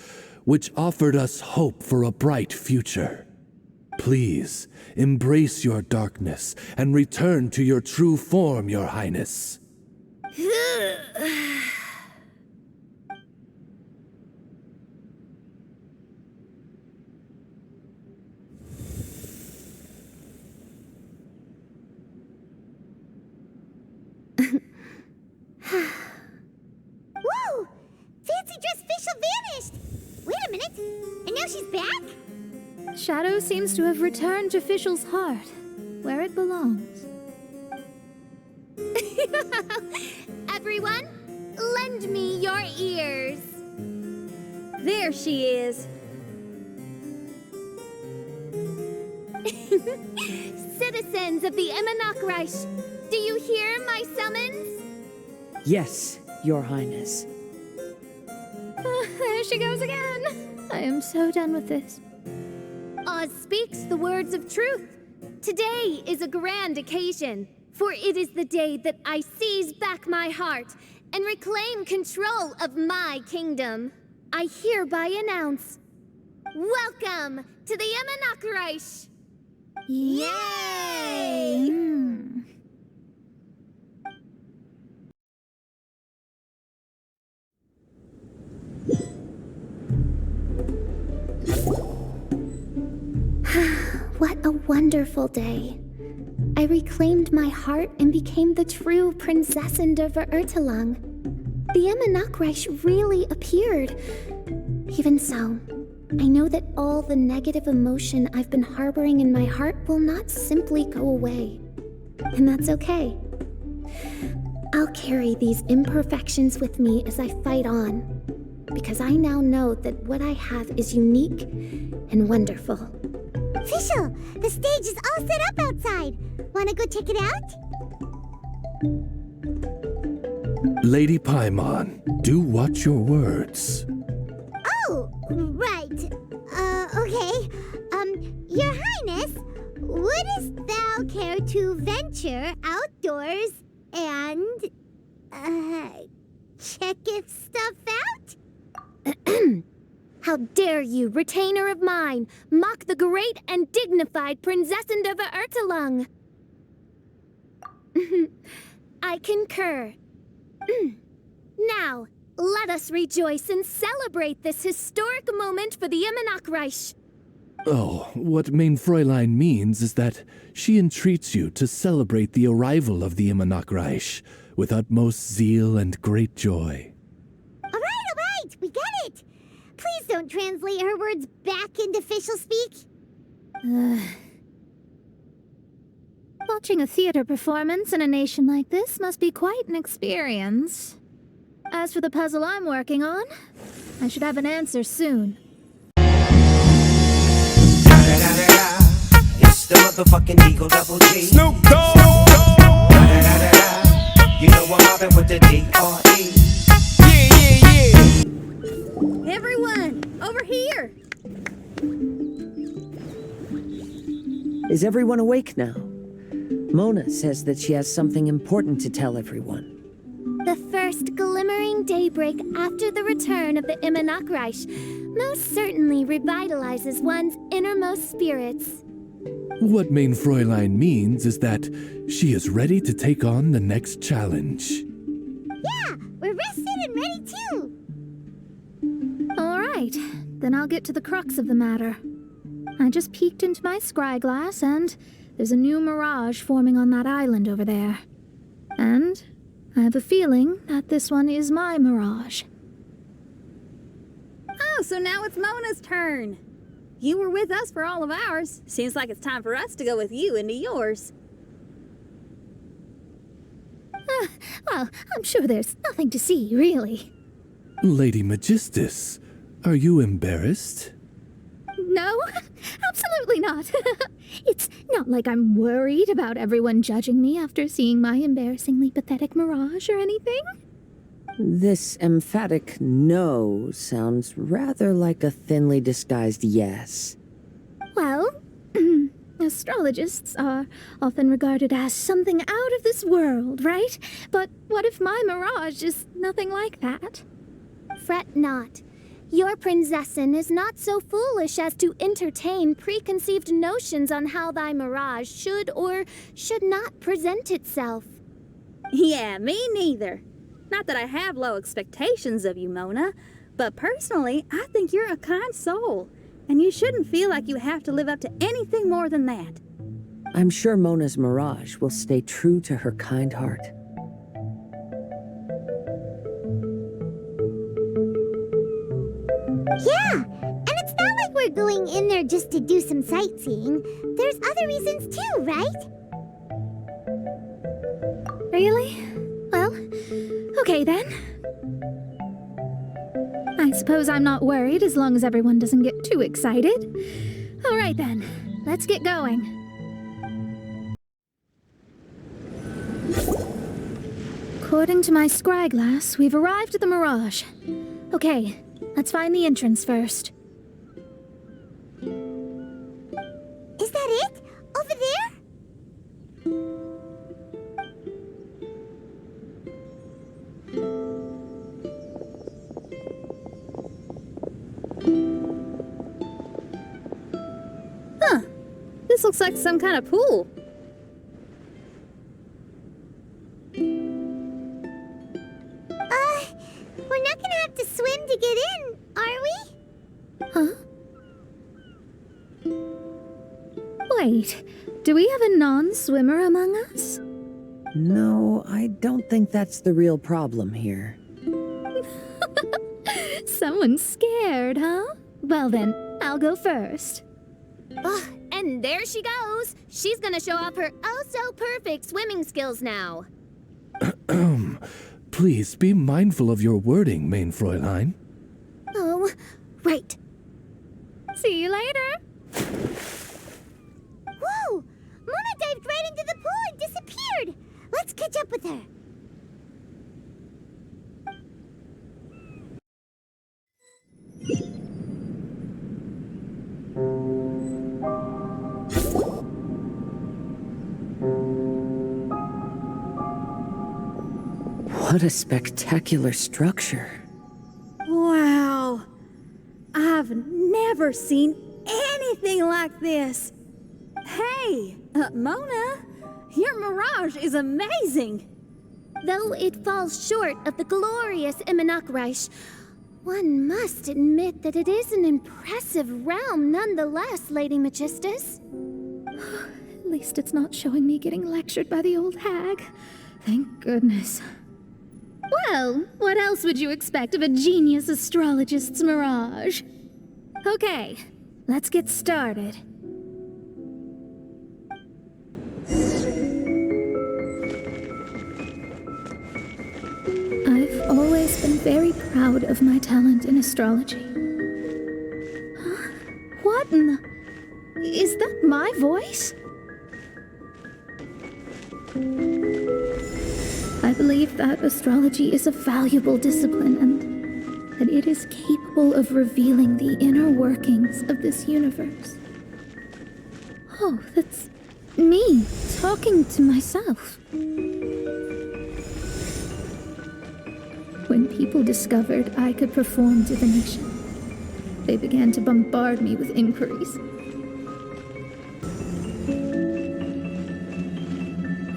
Speaker 4: which offered us hope for a bright future. Please, embrace your darkness and return to your true form, Your Highness.
Speaker 1: Whoa! Fancy dress FIschl vanished! Wait a minute, and now she's back?
Speaker 3: Shadow seems to have returned to FIschl's heart, where it belongs. Everyone, lend me your ears.
Speaker 5: There she is.
Speaker 3: Citizens of the Immernachtreich, do you hear my summons?
Speaker 6: Yes, Your Highness.
Speaker 3: There she goes again. I am so done with this. Oz speaks the words of truth. Today is a grand occasion, for it is the day that I seize back my heart and reclaim control of my kingdom. I hereby announce, welcome to the Immernachtreich! Yay! What a wonderful day. I reclaimed my heart and became the true Prinzessin der Verurteilung. The Immernachtreich really appeared. Even so, I know that all the negative emotion I've been harboring in my heart will not simply go away. And that's okay. I'll carry these imperfections with me as I fight on, because I now know that what I have is unique and wonderful.
Speaker 1: FIschl, the stage is all set up outside. Wanna go check it out?
Speaker 4: Lady Paimon, do watch your words.
Speaker 1: Oh, right. Okay. Your Highness, wouldst thou care to venture outdoors and, check if stuff out?
Speaker 3: How dare you, retainer of mine, mock the great and dignified Prinzessin der Verurteilung? I concur. Now, let us rejoice and celebrate this historic moment for the Immernachtreich.
Speaker 4: Oh, what Main Fräulein means is that she entreats you to celebrate the arrival of the Immernachtreich with utmost zeal and great joy.
Speaker 1: All right, we get it. Please don't translate her words back into FIschl speak.
Speaker 3: Watching a theater performance in a nation like this must be quite an experience. As for the puzzle I'm working on, I should have an answer soon.
Speaker 16: It's the motherfucking Eagle Double G.
Speaker 17: Snoop Dogg.
Speaker 16: You know I'm mobbing with the D.R.E.
Speaker 5: Yeah. Everyone, over here.
Speaker 6: Is everyone awake now? Mona says that she has something important to tell everyone.
Speaker 3: The first glimmering daybreak after the return of the Immernachtreich most certainly revitalizes one's innermost spirits.
Speaker 4: What Main Fräulein means is that she is ready to take on the next challenge.
Speaker 1: Yeah, we're rested and ready too.
Speaker 3: All right, then I'll get to the crux of the matter. I just peeked into my scryglass and there's a new mirage forming on that island over there. And I have a feeling that this one is my mirage.
Speaker 5: Oh, so now it's Mona's turn. You were with us for all of ours. Seems like it's time for us to go with you into yours.
Speaker 3: Well, I'm sure there's nothing to see, really.
Speaker 4: Lady Magistus, are you embarrassed?
Speaker 3: No, absolutely not. It's not like I'm worried about everyone judging me after seeing my embarrassingly pathetic mirage or anything.
Speaker 6: This emphatic no sounds rather like a thinly disguised yes.
Speaker 3: Well, astrologists are often regarded as something out of this world, right? But what if my mirage is nothing like that?
Speaker 1: Fret not. Your Prinzessin is not so foolish as to entertain preconceived notions on how thy mirage should or should not present itself.
Speaker 5: Yeah, me neither. Not that I have low expectations of you, Mona, but personally, I think you're a kind soul, and you shouldn't feel like you have to live up to anything more than that.
Speaker 6: I'm sure Mona's mirage will stay true to her kind heart.
Speaker 1: Yeah, and it's not like we're going in there just to do some sightseeing. There's other reasons too, right?
Speaker 3: Really? Well, okay then. I suppose I'm not worried as long as everyone doesn't get too excited. All right then, let's get going. According to my scryglass, we've arrived at the Mirage. Okay, let's find the entrance first.
Speaker 1: Is that it? Over there?
Speaker 5: Huh. This looks like some kind of pool.
Speaker 1: We're not gonna have to swim to get in, are we?
Speaker 3: Huh? Wait, do we have a non-swimmer among us?
Speaker 6: No, I don't think that's the real problem here.
Speaker 3: Someone's scared, huh? Well then, I'll go first.
Speaker 1: And there she goes. She's gonna show off her oh-so-perfect swimming skills now.
Speaker 4: Please be mindful of your wording, main Fräulein.
Speaker 1: Oh, right.
Speaker 3: See you later.
Speaker 1: Whoa! Mona dived right into the pool and disappeared. Let's catch up with her.
Speaker 6: What a spectacular structure.
Speaker 5: Wow. I've never seen anything like this. Hey, Mona, your mirage is amazing.
Speaker 1: Though it falls short of the glorious Immernachtreich, one must admit that it is an impressive realm nonetheless, Lady Magistus.
Speaker 3: At least it's not showing me getting lectured by the old hag. Thank goodness. Well, what else would you expect of a genius astrologist's mirage? Okay, let's get started. I've always been very proud of my talent in astrology. Huh? What in the... Is that my voice? I believe that astrology is a valuable discipline and that it is capable of revealing the inner workings of this universe. Oh, that's me talking to myself. When people discovered I could perform divination, they began to bombard me with inquiries.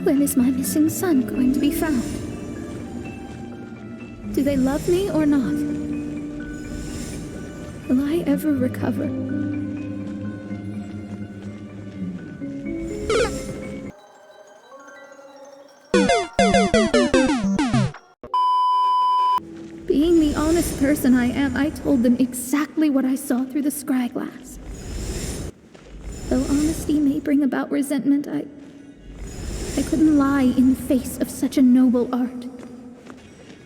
Speaker 3: When is my missing son going to be found? Do they love me or not? Will I ever recover? Being the honest person I am, I told them exactly what I saw through the scryglass. Though honesty may bring about resentment, I couldn't lie in the face of such a noble art.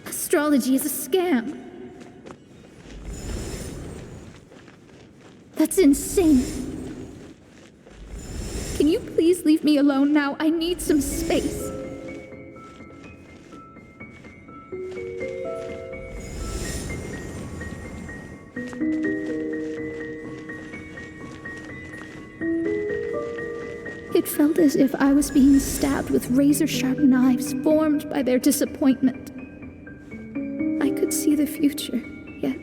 Speaker 3: Astrology is a scam. That's insane. Can you please leave me alone now? I need some space. It felt as if I was being stabbed with razor-sharp knives formed by their disappointment. I could see the future, yet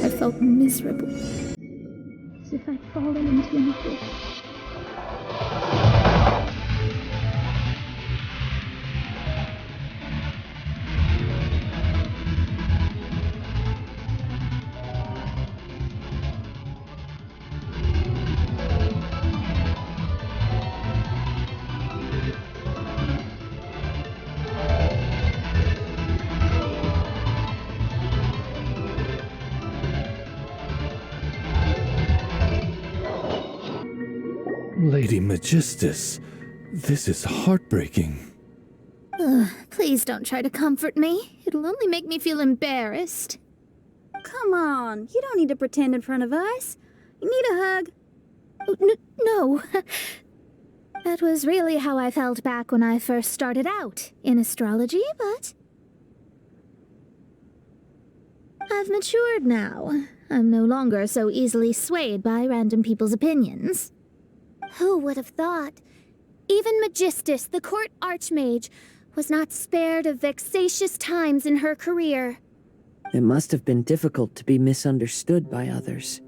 Speaker 3: I felt miserable, as if I'd fallen into an abyss.
Speaker 4: Lady Magistus, this is heartbreaking.
Speaker 3: Please don't try to comfort me. It'll only make me feel embarrassed.
Speaker 5: Come on, you don't need to pretend in front of us. You need a hug.
Speaker 3: No. That was really how I felt back when I first started out in astrology, but I've matured now. I'm no longer so easily swayed by random people's opinions. Who would have thought? Even Magistus, the court archmage, was not spared of vexatious times in her career.
Speaker 6: It must have been difficult to be misunderstood by others.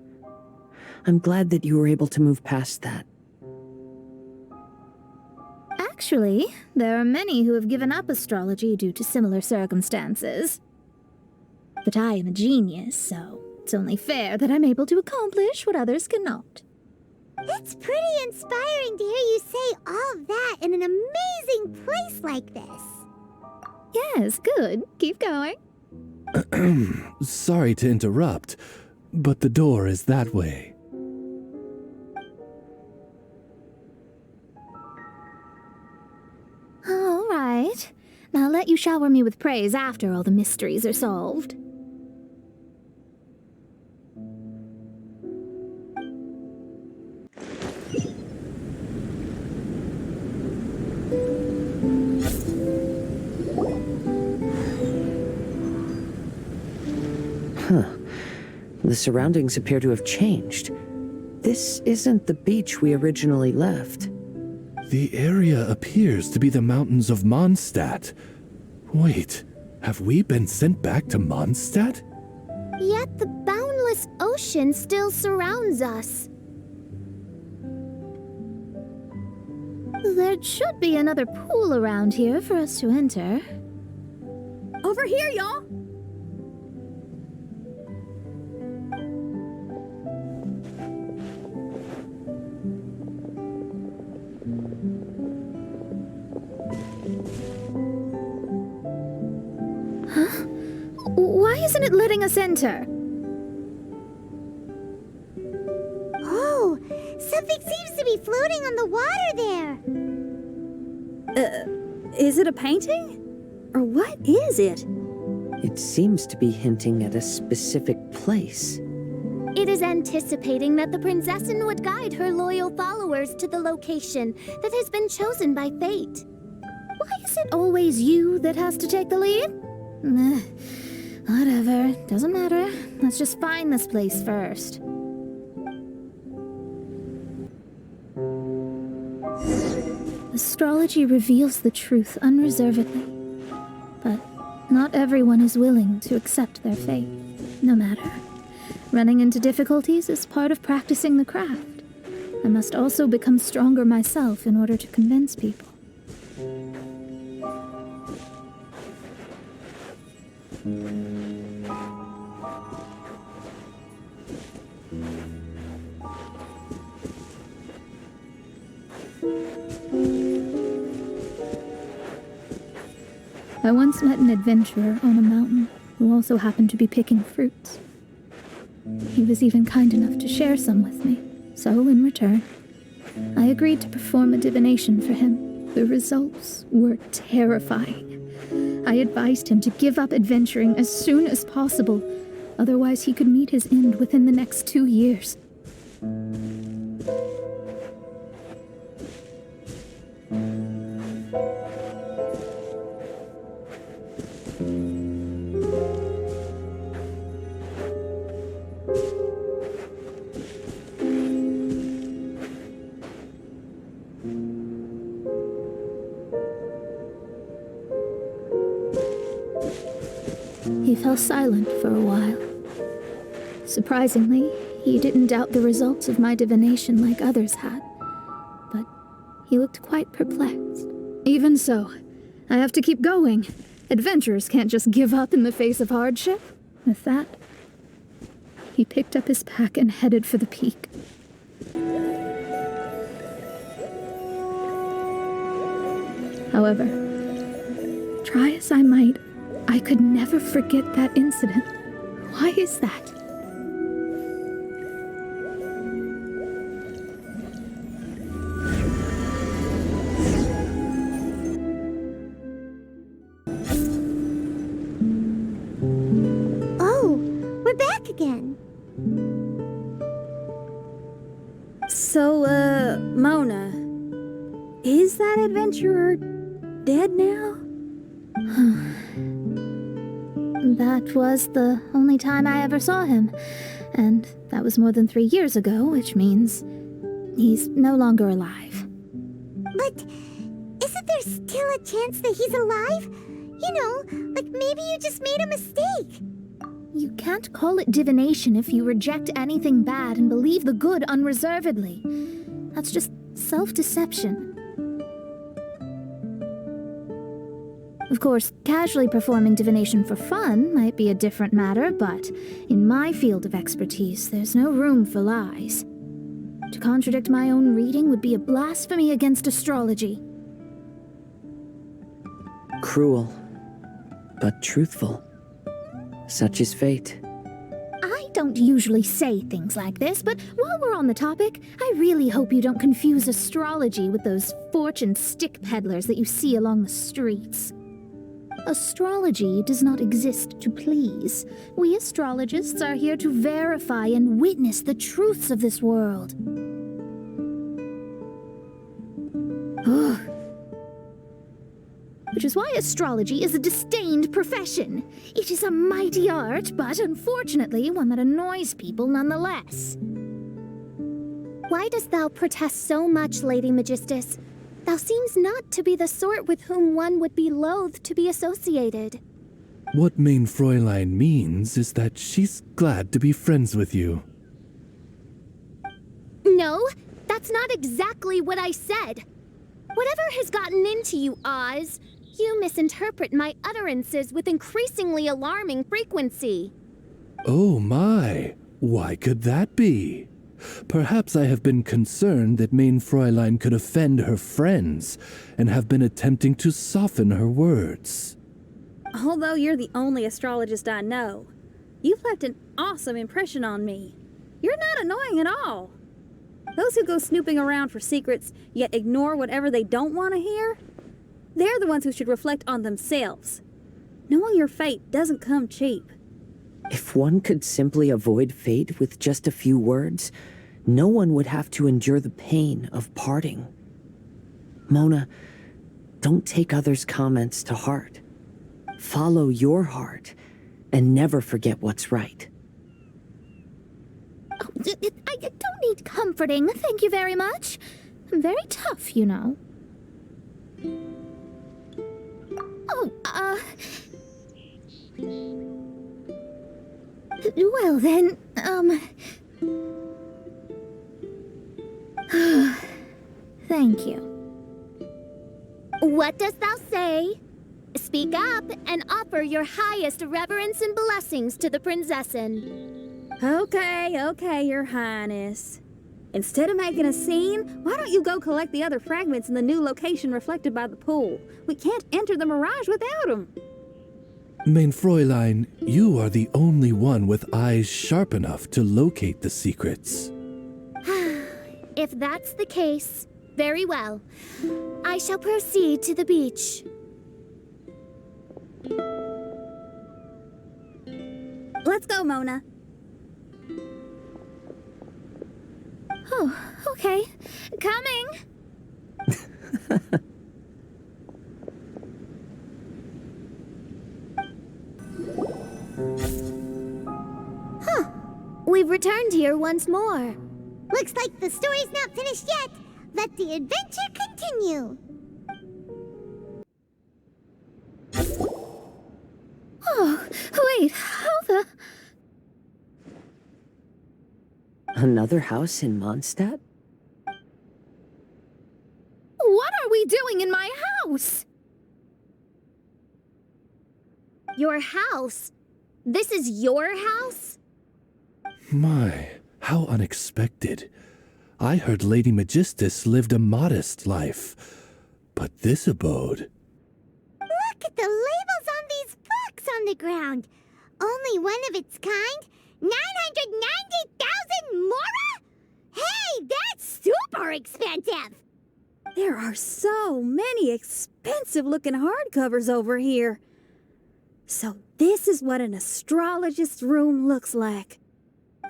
Speaker 6: I'm glad that you were able to move past that.
Speaker 3: Actually, there are many who have given up astrology due to similar circumstances. But I am a genius, so it's only fair that I'm able to accomplish what others cannot.
Speaker 1: It's pretty inspiring to hear you say all that in an amazing place like this.
Speaker 3: Yes, good. Keep going.
Speaker 4: Sorry to interrupt, but the door is that way.
Speaker 3: All right. Now I'll let you shower me with praise after all the mysteries are solved.
Speaker 6: The surroundings appear to have changed. This isn't the beach we originally left.
Speaker 4: The area appears to be the mountains of Mondstadt. Wait, have we been sent back to Mondstadt?
Speaker 1: Yet the boundless ocean still surrounds us.
Speaker 3: There should be another pool around here for us to enter.
Speaker 5: Over here, y'all!
Speaker 3: Why isn't it letting us enter?
Speaker 1: Oh, something seems to be floating on the water there.
Speaker 5: Is it a painting? Or what is it?
Speaker 6: It seems to be hinting at a specific place.
Speaker 1: It is anticipating that the Prinzessin would guide her loyal followers to the location that has been chosen by fate.
Speaker 3: Why is it always you that has to take the lead? Whatever, doesn't matter. Let's just find this place first. Astrology reveals the truth unreservedly, but not everyone is willing to accept their fate, no matter. Running into difficulties is part of practicing the craft. I must also become stronger myself in order to convince people. I once met an adventurer on a mountain who also happened to be picking fruits. He was even kind enough to share some with me. So, in return, I agreed to perform a divination for him. The results were terrifying. I advised him to give up adventuring as soon as possible, otherwise he could meet his end within the next 2 years. He fell silent for a while. Surprisingly, he didn't doubt the results of my divination like others had, but he looked quite perplexed. Even so, I have to keep going. Adventurers can't just give up in the face of hardship. With that, he picked up his pack and headed for the peak. However, try as I might, I could never forget that incident. Why is that?
Speaker 1: Oh, we're back again.
Speaker 5: So, Mona, is that adventurer dead now?
Speaker 3: That was the only time I ever saw him, and that was more than 3 years ago, which means he's no longer alive.
Speaker 1: But isn't there still a chance that he's alive? You know, like maybe you just made a mistake.
Speaker 3: You can't call it divination if you reject anything bad and believe the good unreservedly. That's just self-deception. Of course, casually performing divination for fun might be a different matter, but in my field of expertise, there's no room for lies. To contradict my own reading would be a blasphemy against astrology.
Speaker 6: Cruel, but truthful. Such is fate.
Speaker 3: I don't usually say things like this, but while we're on the topic, I really hope you don't confuse astrology with those fortune stick peddlers that you see along the streets. Astrology does not exist to please. We astrologists are here to verify and witness the truths of this world. Which is why astrology is a disdained profession. It is a mighty art, but unfortunately one that annoys people nonetheless.
Speaker 1: Why dost thou protest so much, Lady Magistus? Thou seems not to be the sort with whom one would be loath to be associated.
Speaker 4: What Mein Fräulein means is that she's glad to be friends with you.
Speaker 1: No, that's not exactly what I said. Whatever has gotten into you, Oz, you misinterpret my utterances with increasingly alarming frequency.
Speaker 4: Oh my, why could that be? Perhaps I have been concerned that Mein Fräulein could offend her friends, and have been attempting to soften her words.
Speaker 5: Although you're the only astrologist I know, you've left an awesome impression on me. You're not annoying at all. Those who go snooping around for secrets, yet ignore whatever they don't want to hear, they're the ones who should reflect on themselves. Knowing your fate doesn't come cheap.
Speaker 6: If one could simply avoid fate with just a few words, no one would have to endure the pain of parting. Mona, don't take others' comments to heart. Follow your heart, and never forget what's right.
Speaker 3: Oh, I don't need comforting, thank you very much. I'm very tough, you know. Oh, well then, thank you.
Speaker 1: What dost thou say? Speak up and offer your highest reverence and blessings to the Prinzessin.
Speaker 5: Okay, Your Highness. Instead of making a scene, why don't you go collect the other fragments in the new location reflected by the pool? We can't enter the mirage without them.
Speaker 4: Mein Fräulein, you are the only one with eyes sharp enough to locate the secrets.
Speaker 3: If that's the case, very well. I shall proceed to the beach.
Speaker 5: Let's go, Mona.
Speaker 3: Oh, okay. Coming! Huh. We've returned here once more.
Speaker 1: Looks like the story's not finished yet. Let the adventure continue.
Speaker 3: Oh, wait, how the...
Speaker 6: Another house in Mondstadt?
Speaker 3: What are we doing in my house? Your house? This is your house?
Speaker 4: My, how unexpected. I heard Lady Magistus lived a modest life, but this abode...
Speaker 1: Look at the labels on these books on the ground. Only one of its kind? 990,000 mora? Hey, that's super expensive!
Speaker 5: There are so many expensive-looking hardcovers over here. So this is what an astrologist's room looks like.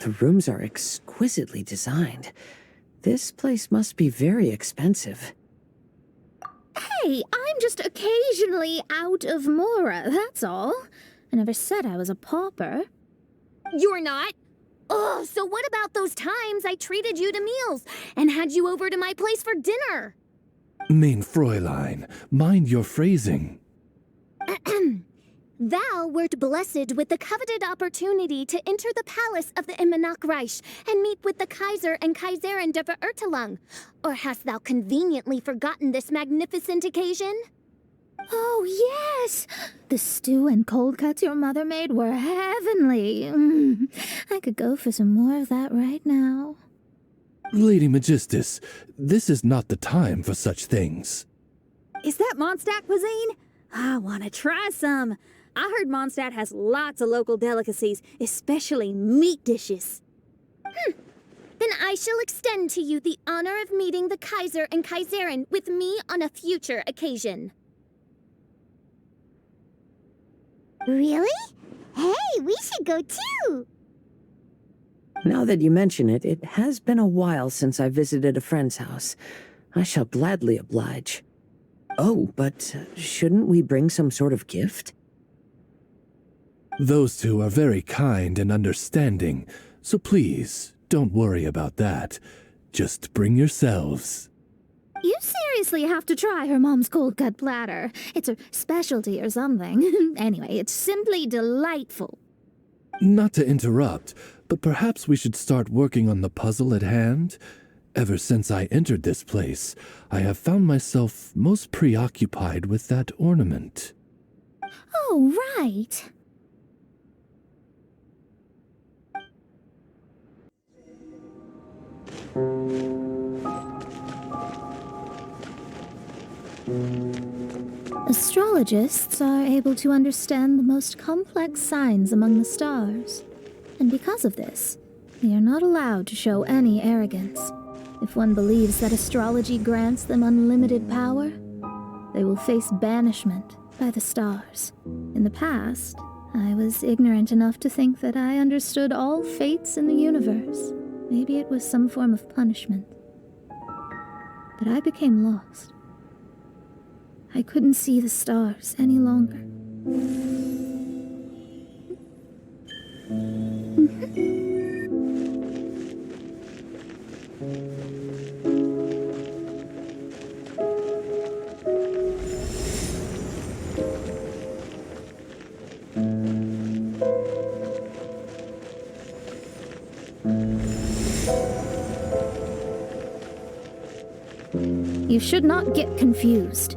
Speaker 6: The rooms are exquisitely designed. This place must be very expensive.
Speaker 3: Hey, I'm just occasionally out of mora, that's all. I never said I was a pauper. You're not? Oh, so what about those times I treated you to meals and had you over to my place for dinner?
Speaker 4: Mein Fräulein, mind your phrasing.
Speaker 3: Thou wert blessed with the coveted opportunity to enter the palace of the Immernachtreich and meet with the Kaiser and Kaiserin der Verurteilung. Or hast thou conveniently forgotten this magnificent occasion? Oh, yes! The stew and cold cuts your mother made were heavenly. I could go for some more of that right now.
Speaker 4: Lady Magistus, this is not the time for such things.
Speaker 5: Is that Mondstadt cuisine? I want to try some. I heard Mondstadt has lots of local delicacies, especially meat dishes.
Speaker 3: Then I shall extend to you the honor of meeting the Kaiser and Kaiserin with me on a future occasion.
Speaker 1: Really? Hey, we should go too!
Speaker 6: Now that you mention it, it has been a while since I visited a friend's house. I shall gladly oblige. Oh, but shouldn't we bring some sort of gift?
Speaker 4: Those two are very kind and understanding, so please, don't worry about that. Just bring yourselves.
Speaker 3: You seriously have to try her mom's cold cut platter. It's her specialty or something. Anyway, it's simply delightful.
Speaker 4: Not to interrupt, but perhaps we should start working on the puzzle at hand? Ever since I entered this place, I have found myself most preoccupied with that ornament.
Speaker 3: Oh, right. Astrologists are able to understand the most complex signs among the stars. And because of this, they are not allowed to show any arrogance. If one believes that astrology grants them unlimited power, they will face banishment by the stars. In the past, I was ignorant enough to think that I understood all fates in the universe. Maybe it was some form of punishment. But I became lost. I couldn't see the stars any longer. You should not get confused.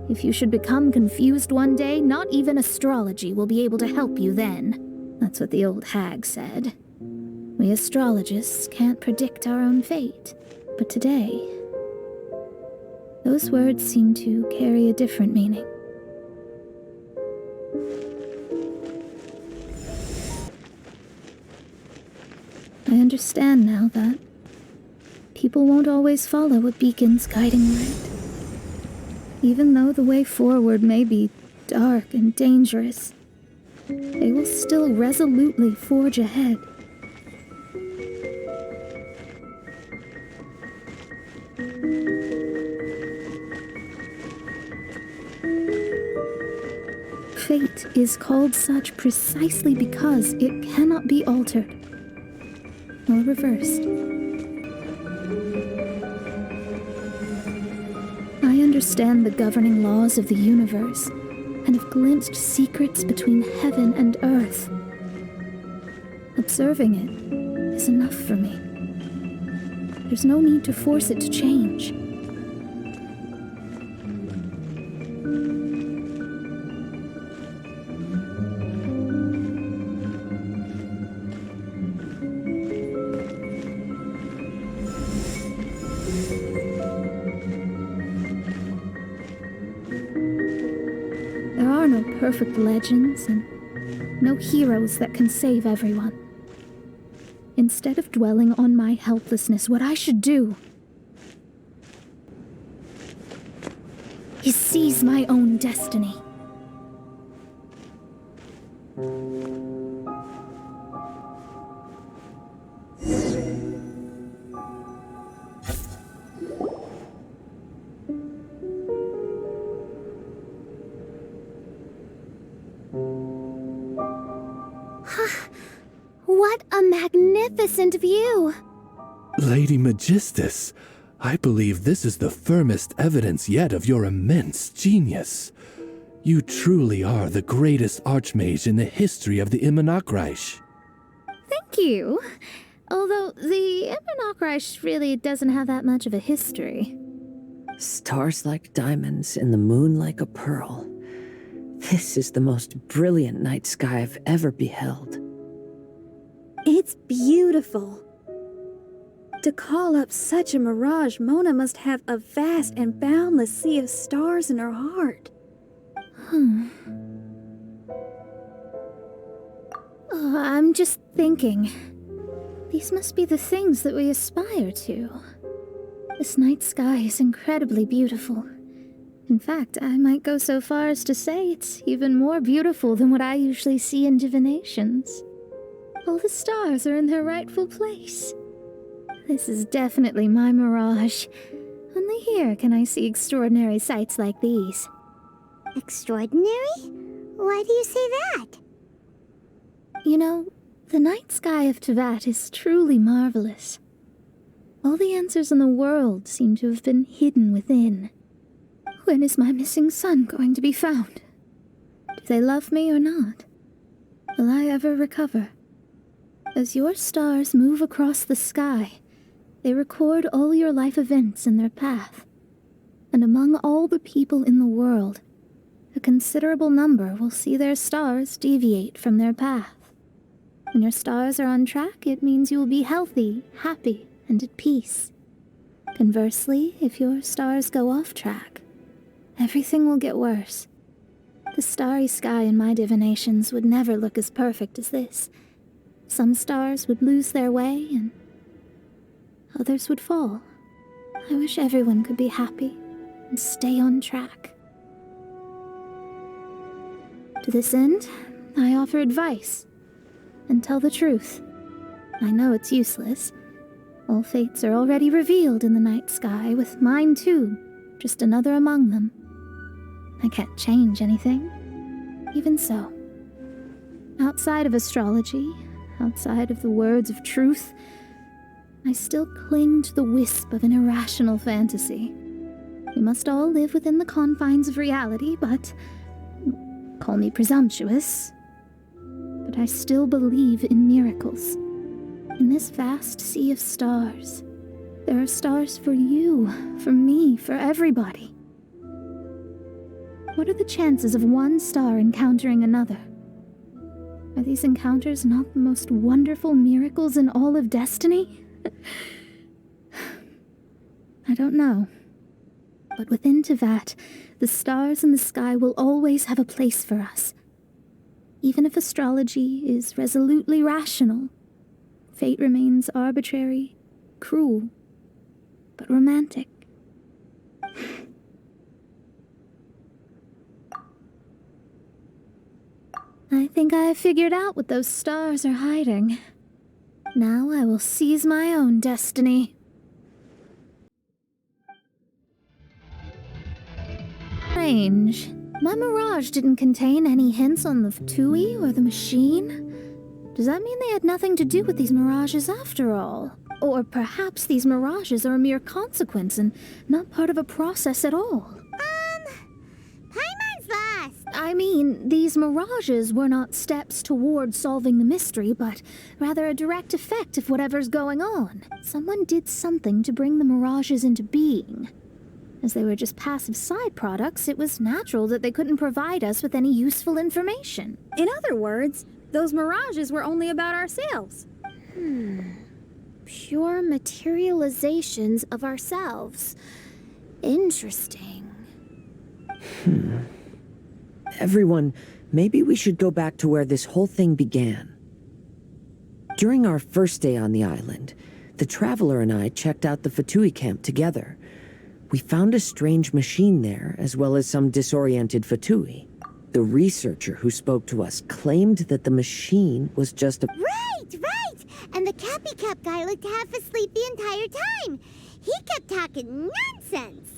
Speaker 3: If you should become confused one day, not even astrology will be able to help you then. That's what the old hag said. We astrologists can't predict our own fate. But today, those words seem to carry a different meaning. I understand now that people won't always follow a beacon's guiding light. Even though the way forward may be dark and dangerous, they will still resolutely forge ahead. Fate is called such precisely because it cannot be altered or reversed. I understand the governing laws of the universe and have glimpsed secrets between heaven and earth. Observing it is enough for me. There's no need to force it to change. There are no perfect legends and no heroes that can save everyone. Instead of dwelling on my helplessness, what I should do is seize my own destiny. What a magnificent view!
Speaker 4: Lady Magistus, I believe this is the firmest evidence yet of your immense genius. You truly are the greatest archmage in the history of the Immernachtreich.
Speaker 3: Thank you. Although the Immernachtreich really doesn't have that much of a history.
Speaker 6: Stars like diamonds and the moon like a pearl. This is the most brilliant night sky I've ever beheld.
Speaker 5: It's beautiful. To call up such a mirage, Mona must have a vast and boundless sea of stars in her heart.
Speaker 3: I'm just thinking. These must be the things that we aspire to. This night sky is incredibly beautiful. In fact, I might go so far as to say it's even more beautiful than what I usually see in divinations. All the stars are in their rightful place. This is definitely my mirage. Only here can I see extraordinary sights like these.
Speaker 1: Extraordinary? Why do you say that?
Speaker 3: You know, the night sky of Teyvat is truly marvelous. All the answers in the world seem to have been hidden within. When is my missing son going to be found? Do they love me or not? Will I ever recover? As your stars move across the sky, they record all your life events in their path. And among all the people in the world, a considerable number will see their stars deviate from their path. When your stars are on track, it means you will be healthy, happy, and at peace. Conversely, if your stars go off track, everything will get worse. The starry sky in my divinations would never look as perfect as this. Some stars would lose their way, and others would fall. I wish everyone could be happy and stay on track. To this end, I offer advice and tell the truth. I know it's useless. All fates are already revealed in the night sky, with mine too, just another among them. I can't change anything. Even so, outside of astrology, outside of the words of truth, I still cling to the wisp of an irrational fantasy. We must all live within the confines of reality, but call me presumptuous. But I still believe in miracles. In this vast sea of stars, there are stars for you, for me, for everybody. What are the chances of one star encountering another? Are these encounters not the most wonderful miracles in all of destiny? I don't know. But within Teyvat, the stars in the sky will always have a place for us. Even if astrology is resolutely rational, fate remains arbitrary, cruel, but romantic. I think I have figured out what those stars are hiding. Now I will seize my own destiny. Strange. My mirage didn't contain any hints on the Fatui or the machine. Does that mean they had nothing to do with these mirages after all? Or perhaps these mirages are a mere consequence and not part of a process at all?
Speaker 1: Paimon's lost.
Speaker 3: I mean, these mirages were not steps towards solving the mystery, but rather a direct effect of whatever's going on. Someone did something to bring the mirages into being. As they were just passive side products, it was natural that they couldn't provide us with any useful information.
Speaker 5: In other words, those mirages were only about ourselves.
Speaker 3: Pure materializations of ourselves. Interesting.
Speaker 6: Everyone, maybe we should go back to where this whole thing began. During our first day on the island, the Traveler and I checked out the Fatui camp together. We found a strange machine there, as well as some disoriented Fatui. The researcher who spoke to us claimed that the machine was just a—
Speaker 1: Right! And the Cappy Cap guy looked half asleep the entire time. He kept talking nonsense.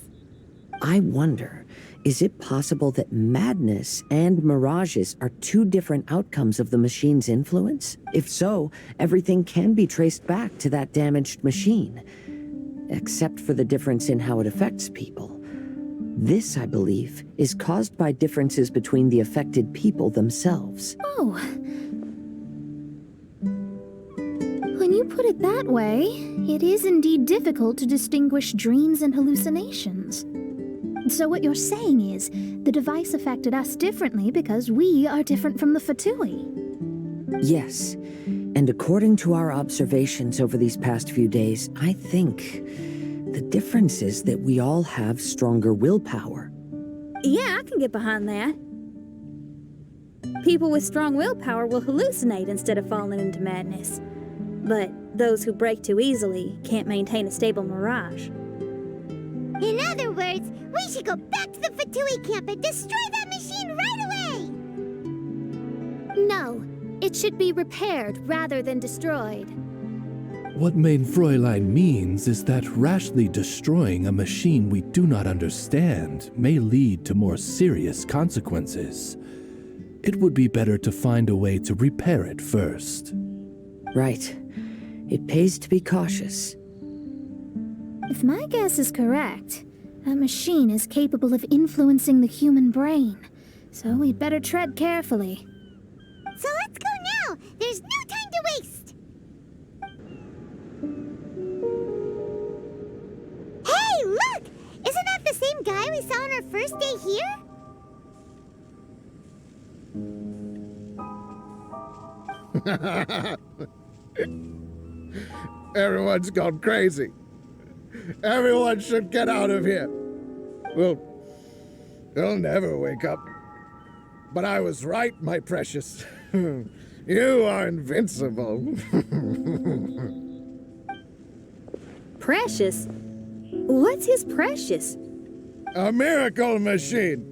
Speaker 6: I wonder, is it possible that madness and mirages are two different outcomes of the machine's influence? If so, everything can be traced back to that damaged machine, except for the difference in how it affects people. This, I believe, is caused by differences between the affected people themselves.
Speaker 3: Oh. When you put it that way, it is indeed difficult to distinguish dreams and hallucinations. So what you're saying is, the device affected us differently because we are different from the Fatui.
Speaker 6: Yes, and according to our observations over these past few days, I think the difference is that we all have stronger willpower.
Speaker 5: Yeah, I can get behind that. People with strong willpower will hallucinate instead of falling into madness. But those who break too easily can't maintain a stable mirage.
Speaker 1: In other words, we should go back to the Fatui camp and destroy that machine right away!
Speaker 3: No, it should be repaired rather than destroyed.
Speaker 4: What Mein Fräulein means is that rashly destroying a machine we do not understand may lead to more serious consequences. It would be better to find a way to repair it first.
Speaker 6: Right. It pays to be cautious.
Speaker 3: If my guess is correct, that machine is capable of influencing the human brain, so we'd better tread carefully.
Speaker 1: So let's go now! There's no time to waste! Hey, look! Isn't that the same guy we saw on our first day here?
Speaker 17: Everyone's gone crazy. Everyone should get out of here. Well, they'll never wake up. But I was right, my precious. You are invincible.
Speaker 5: Precious? What's his precious?
Speaker 17: A miracle machine.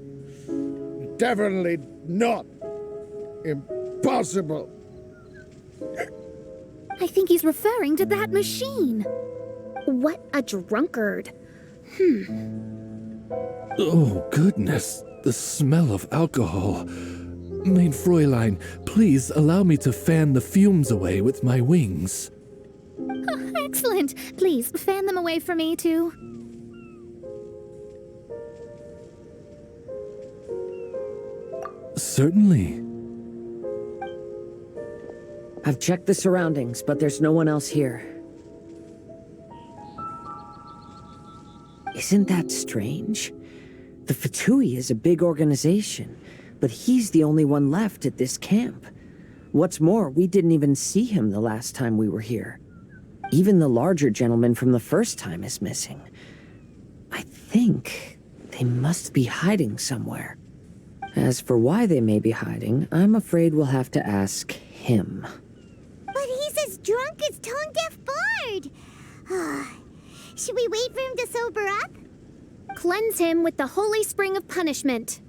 Speaker 17: Definitely not impossible.
Speaker 3: I think he's referring to that machine. What a drunkard.
Speaker 4: Oh, goodness. The smell of alcohol. Mein Fräulein, please allow me to fan the fumes away with my wings.
Speaker 3: Oh, excellent. Please, fan them away for me, too.
Speaker 4: Certainly.
Speaker 6: I've checked the surroundings, but there's no one else here. Isn't that strange? The Fatui is a big organization, but he's the only one left at this camp. What's more, we didn't even see him the last time we were here. Even the larger gentleman from the first time is missing. I think they must be hiding somewhere. As for why they may be hiding, I'm afraid we'll have to ask him.
Speaker 1: But he's as drunk as Tone Deaf Bard. Should we wait for him to sober up?
Speaker 3: Cleanse him with the holy spring of punishment.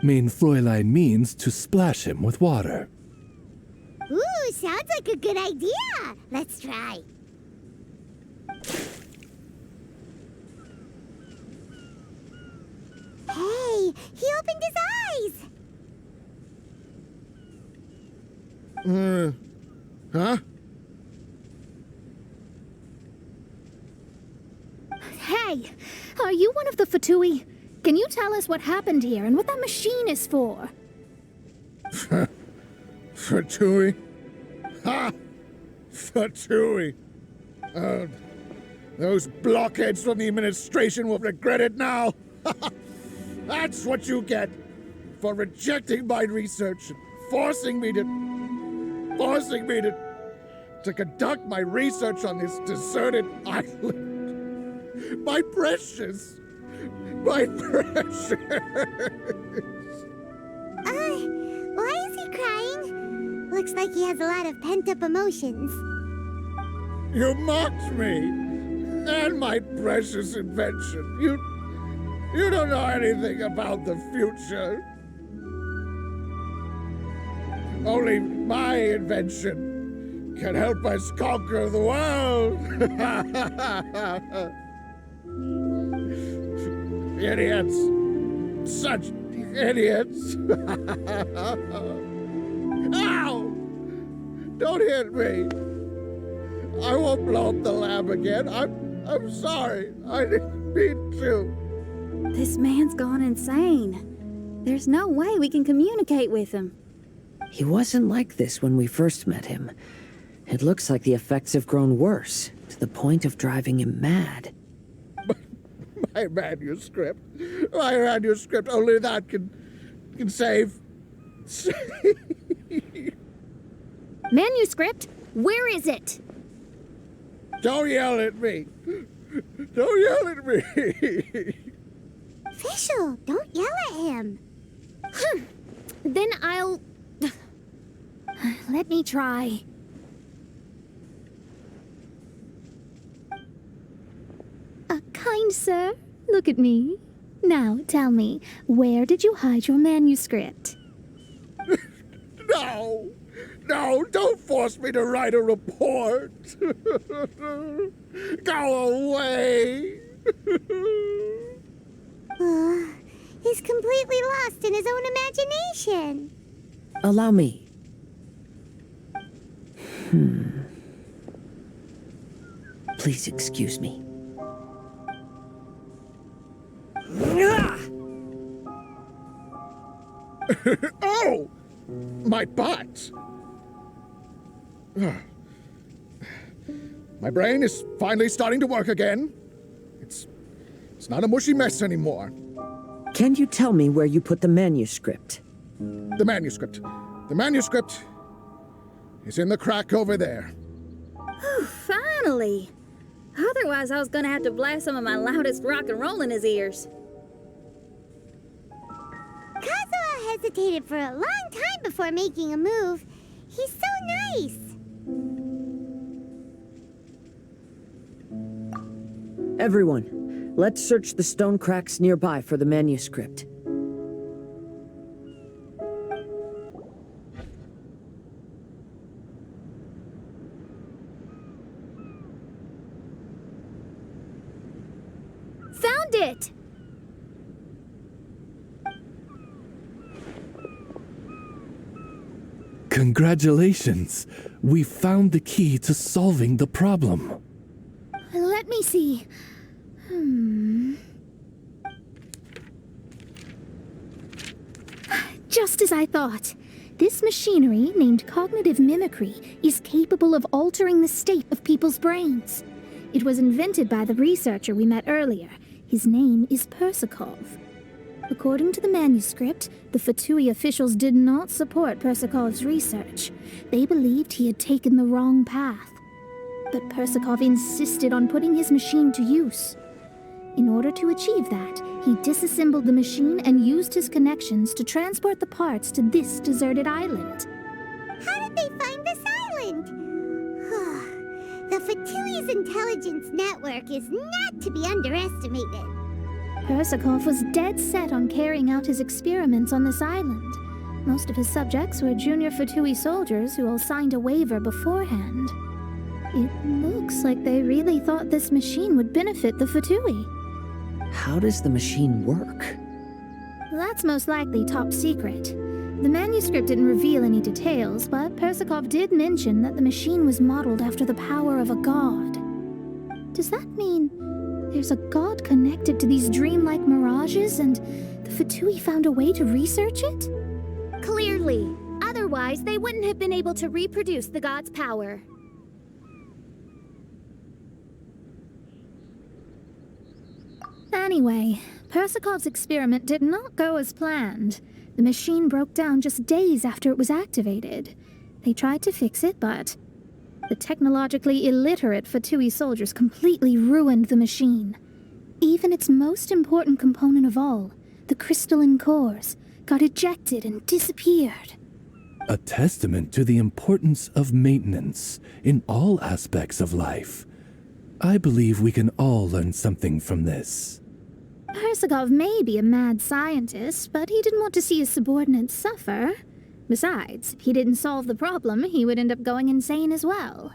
Speaker 4: Main Fräulein means to splash him with water.
Speaker 1: Ooh, sounds like a good idea. Let's try. Hey, he opened his eyes!
Speaker 17: Huh?
Speaker 3: Hey, are you one of the Fatui? Can you tell us what happened here and what that machine is for?
Speaker 17: Fatui? Ha! Fatui! Those blockheads from the administration will regret it now! That's what you get for rejecting my research and forcing me to conduct my research on this deserted island. My precious! My precious!
Speaker 1: Why is he crying? Looks like he has a lot of pent-up emotions.
Speaker 17: You mocked me! And my precious invention! You don't know anything about the future. Only my invention can help us conquer the world! Idiots! Such idiots! Ow! Don't hit me! I won't blow up the lab again. I'm sorry. I didn't mean to.
Speaker 5: This man's gone insane. There's no way we can communicate with him.
Speaker 6: He wasn't like this when we first met him. It looks like the effects have grown worse, to the point of driving him mad.
Speaker 17: My manuscript. My manuscript. Only that can save.
Speaker 3: Manuscript? Where is it?
Speaker 17: Don't yell at me. Don't yell at me.
Speaker 1: FIschl, don't yell at him.
Speaker 3: Then I'll... Let me try. Kind sir, look at me. Now tell me, where did you hide your manuscript?
Speaker 17: No! No, don't force me to write a report! Go away!
Speaker 1: He's completely lost in his own imagination.
Speaker 6: Allow me. Please excuse me.
Speaker 17: Oh! My butt! My brain is finally starting to work again. It's not a mushy mess anymore.
Speaker 6: Can you tell me where you put the manuscript?
Speaker 17: The manuscript. The manuscript is in the crack over there.
Speaker 5: Finally! Otherwise, I was gonna have to blast some of my loudest rock and roll in his ears.
Speaker 1: Kazuha hesitated for a long time before making a move. He's so nice.
Speaker 6: Everyone, let's search the stone cracks nearby for the manuscript.
Speaker 3: Found it!
Speaker 4: Congratulations! We found the key to solving the problem.
Speaker 3: Let me see. Just as I thought. This machinery, named cognitive mimicry, is capable of altering the state of people's brains. It was invented by the researcher we met earlier. His name is Persikov's. According to the manuscript, the Fatui officials did not support Persikov's research. They believed he had taken the wrong path. But Persikov insisted on putting his machine to use. In order to achieve that, he disassembled the machine and used his connections to transport the parts to this deserted island.
Speaker 1: How did they find this island? The Fatui's intelligence network is not to be underestimated.
Speaker 3: Persikov was dead set on carrying out his experiments on this island. Most of his subjects were junior Fatui soldiers who all signed a waiver beforehand. It looks like they really thought this machine would benefit the Fatui.
Speaker 6: How does the machine work?
Speaker 3: That's most likely top secret. The manuscript didn't reveal any details, but Persikov did mention that the machine was modeled after the power of a god. Does that mean there's a god connected to these dreamlike mirages, and the Fatui found a way to research it?
Speaker 18: Clearly. Otherwise, they wouldn't have been able to reproduce the god's power.
Speaker 3: Anyway, Persikov's experiment did not go as planned. The machine broke down just days after it was activated. They tried to fix it, but the technologically illiterate Fatui soldiers completely ruined the machine. Even its most important component of all, the crystalline cores, got ejected and disappeared.
Speaker 4: A testament to the importance of maintenance in all aspects of life. I believe we can all learn something from this.
Speaker 3: Persikov may be a mad scientist, but he didn't want to see his subordinates suffer. Besides, if he didn't solve the problem, he would end up going insane as well.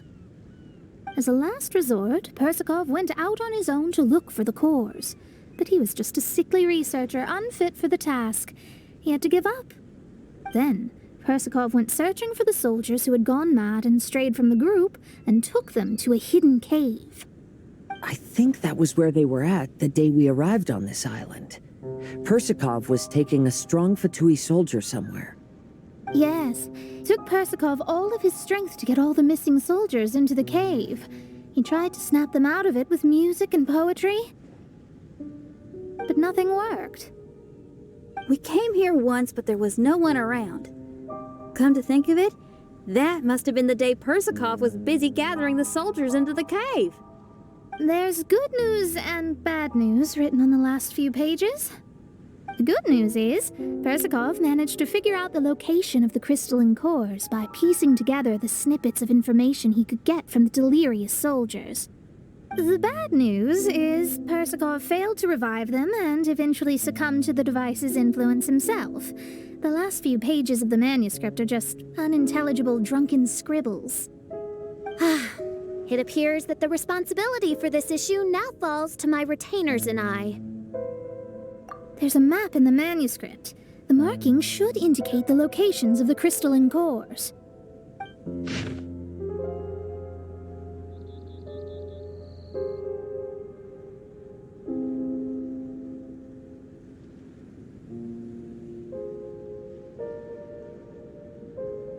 Speaker 3: As a last resort, Persikov went out on his own to look for the cores. But he was just a sickly researcher, unfit for the task. He had to give up. Then, Persikov went searching for the soldiers who had gone mad and strayed from the group, and took them to a hidden cave.
Speaker 6: I think that was where they were at the day we arrived on this island. Persikov was taking a strong Fatui soldier somewhere.
Speaker 3: Yes, it took Persikov all of his strength to get all the missing soldiers into the cave. He tried to snap them out of it with music and poetry, but nothing worked.
Speaker 5: We came here once, but there was no one around. Come to think of it, that must have been the day Persikov was busy gathering the soldiers into the cave.
Speaker 3: There's good news and bad news written on the last few pages. The good news is, Persikov managed to figure out the location of the crystalline cores by piecing together the snippets of information he could get from the delirious soldiers. The bad news is Persikov failed to revive them and eventually succumbed to the device's influence himself. The last few pages of the manuscript are just unintelligible drunken scribbles.
Speaker 18: It appears that the responsibility for this issue now falls to my retainers and I.
Speaker 3: There's a map in the manuscript. The markings should indicate the locations of the crystalline cores.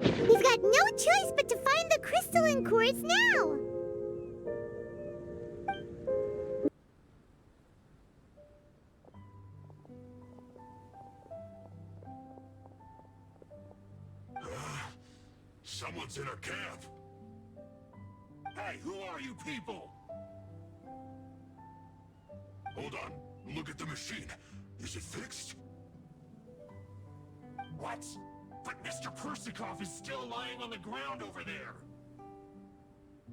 Speaker 1: We've got no choice but to find the crystalline cores now!
Speaker 19: Someone's in a cab. Hey, who are you people? Hold on, look at the machine. Is it fixed? What? But Mr. Persikov is still lying on the ground over there.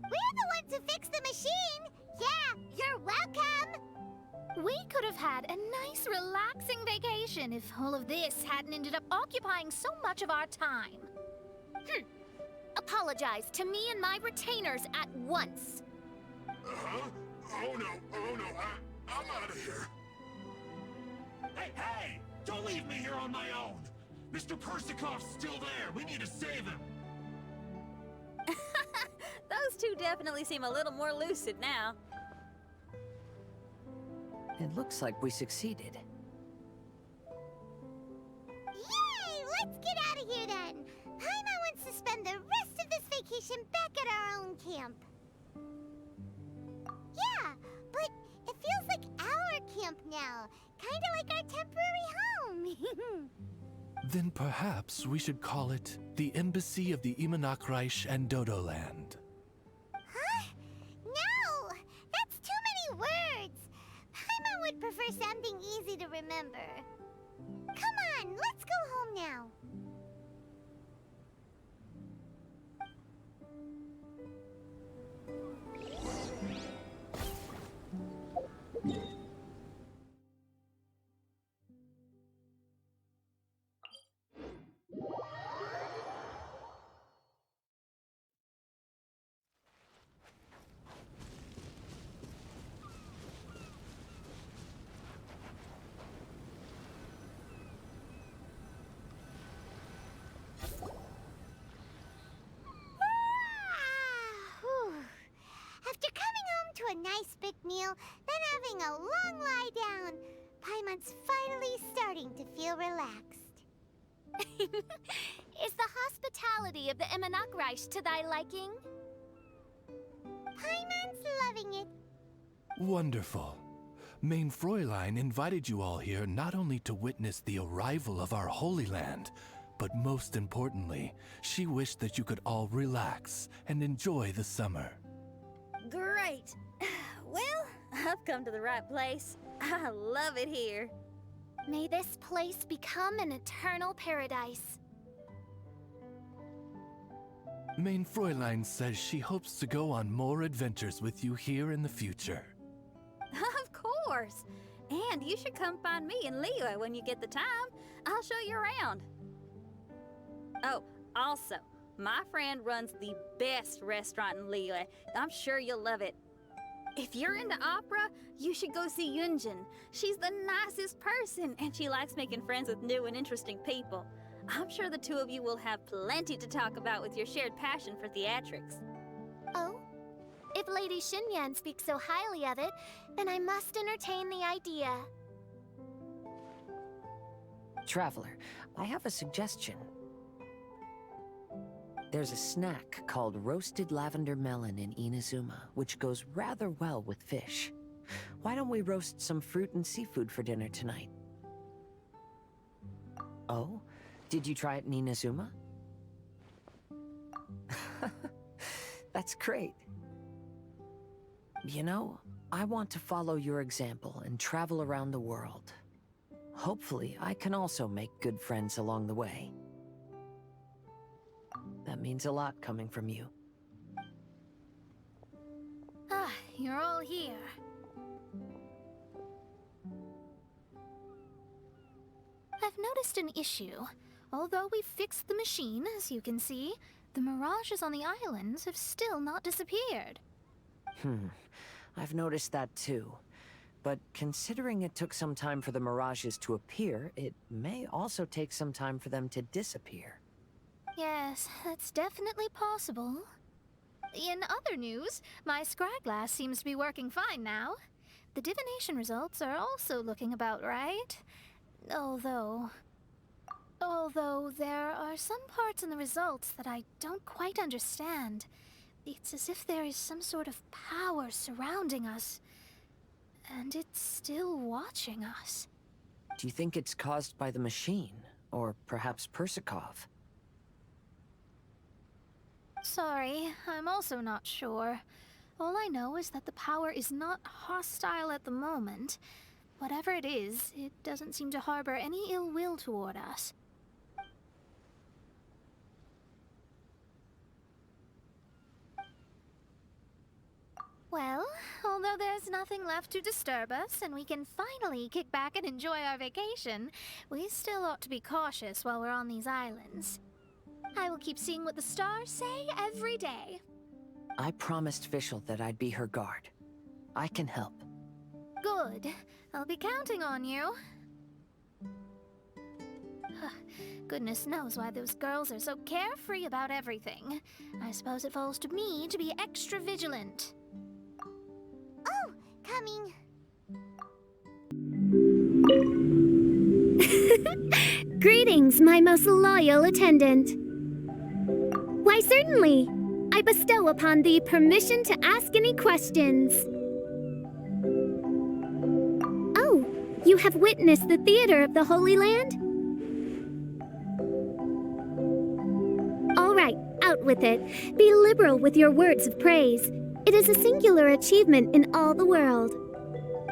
Speaker 1: We're the ones who fixed the machine! Yeah, you're welcome!
Speaker 3: We could have had a nice, relaxing vacation if all of this hadn't ended up occupying so much of our time.
Speaker 18: Apologize to me and my retainers at once.
Speaker 19: Uh-huh? Oh no, I'm out of here. Hey! Don't leave me here on my own! Mr. Persikov's still there! We need to save him!
Speaker 5: Those two definitely seem a little more lucid now.
Speaker 6: It looks like we succeeded.
Speaker 1: Yay! Let's get out of here then! Paimon wants to spend the rest of this vacation back at our own camp. Yeah, but it feels like our camp now. Kinda like our temporary home.
Speaker 4: Then perhaps we should call it the Embassy of the Immernachtreich and Dodoland.
Speaker 1: Huh? No! That's too many words! Paimon would prefer something easy to remember. Come on, let's go home now. a nice big meal, then having a long lie down. Paimon's finally starting to feel relaxed.
Speaker 18: Is the hospitality of the Immernachtreich to thy liking?
Speaker 1: Paimon's loving it.
Speaker 4: Wonderful. Main Fräulein invited you all here not only to witness the arrival of our Holy Land, but most importantly, she wished that you could all relax and enjoy the summer.
Speaker 5: Great. Well, I've come to the right place. I love it here.
Speaker 18: May this place become an eternal paradise.
Speaker 4: Main Fräulein says she hopes to go on more adventures with you here in the future.
Speaker 5: Of course. And you should come find me and Leo when you get the time. I'll show you around. Oh, also, my friend runs the best restaurant in Liyue. I'm sure you'll love it. If you're into opera, you should go see Yunjin. She's the nicest person, and she likes making friends with new and interesting people. I'm sure the two of you will have plenty to talk about with your shared passion for theatrics.
Speaker 18: Oh? If Lady Xinyan speaks so highly of it, then I must entertain the idea.
Speaker 6: Traveler, I have a suggestion. There's a snack called roasted lavender melon in Inazuma, which goes rather well with fish. Why don't we roast some fruit and seafood for dinner tonight? Oh? Did you try it in Inazuma? That's great. You know, I want to follow your example and travel around the world. Hopefully, I can also make good friends along the way. That means a lot coming from you.
Speaker 18: Ah, you're all here. I've noticed an issue. Although we've fixed the machine, as you can see, the mirages on the islands have still not disappeared.
Speaker 6: I've noticed that too. But considering it took some time for the mirages to appear, it may also take some time for them to disappear.
Speaker 18: Yes, that's definitely possible. In other news, my scryglass seems to be working fine now. The divination results are also looking about right. Although there are some parts in the results that I don't quite understand. It's as if there is some sort of power surrounding us, and it's still watching us.
Speaker 6: Do you think it's caused by the machine, or perhaps Persikov?
Speaker 18: Sorry, I'm also not sure. All I know is that the power is not hostile at the moment. Whatever it is, it doesn't seem to harbor any ill will toward us. Well, although there's nothing left to disturb us and we can finally kick back and enjoy our vacation, we still ought to be cautious while we're on these islands. I will keep seeing what the stars say every day.
Speaker 6: I promised FIschl that I'd be her guard. I can help.
Speaker 18: Good. I'll be counting on you. Goodness knows why those girls are so carefree about everything. I suppose it falls to me to be extra vigilant.
Speaker 1: Oh, coming.
Speaker 18: Greetings, my most loyal attendant. Why, certainly. I bestow upon thee permission to ask any questions. Oh, you have witnessed the theater of the Holy Land? All right, out with it. Be liberal with your words of praise. It is a singular achievement in all the world.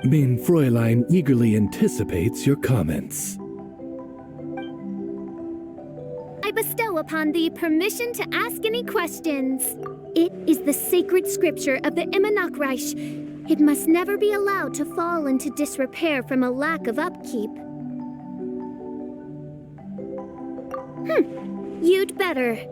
Speaker 4: Main Fräulein eagerly anticipates your comments.
Speaker 18: I bestow upon thee permission to ask any questions. It is the sacred scripture of the Immernachtreich. It must never be allowed to fall into disrepair from a lack of upkeep. You'd better.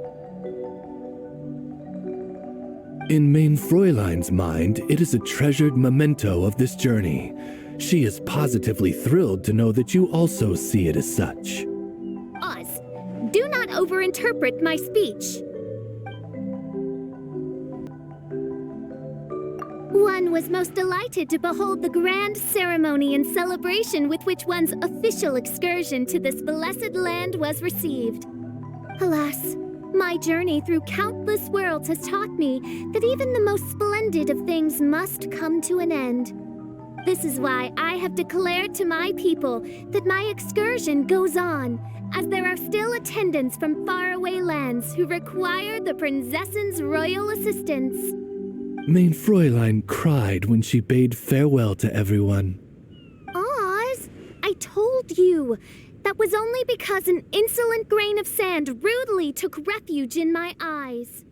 Speaker 4: In Main Fräulein's mind, it is a treasured memento of this journey. She is positively thrilled to know that you also see it as such.
Speaker 18: Oz, do not overinterpret my speech.
Speaker 3: One was most delighted to behold the grand ceremony and celebration with which one's official excursion to this blessed land was received. Alas, my journey through countless worlds has taught me that even the most splendid of things must come to an end. This is why I have declared to my people that my excursion goes on, as there are still attendants from faraway lands who require the Prinzessin's royal assistance.
Speaker 4: Mein Fräulein cried when she bade farewell to everyone.
Speaker 3: Oz, I told you. That was only because an insolent grain of sand rudely took refuge in my eyes.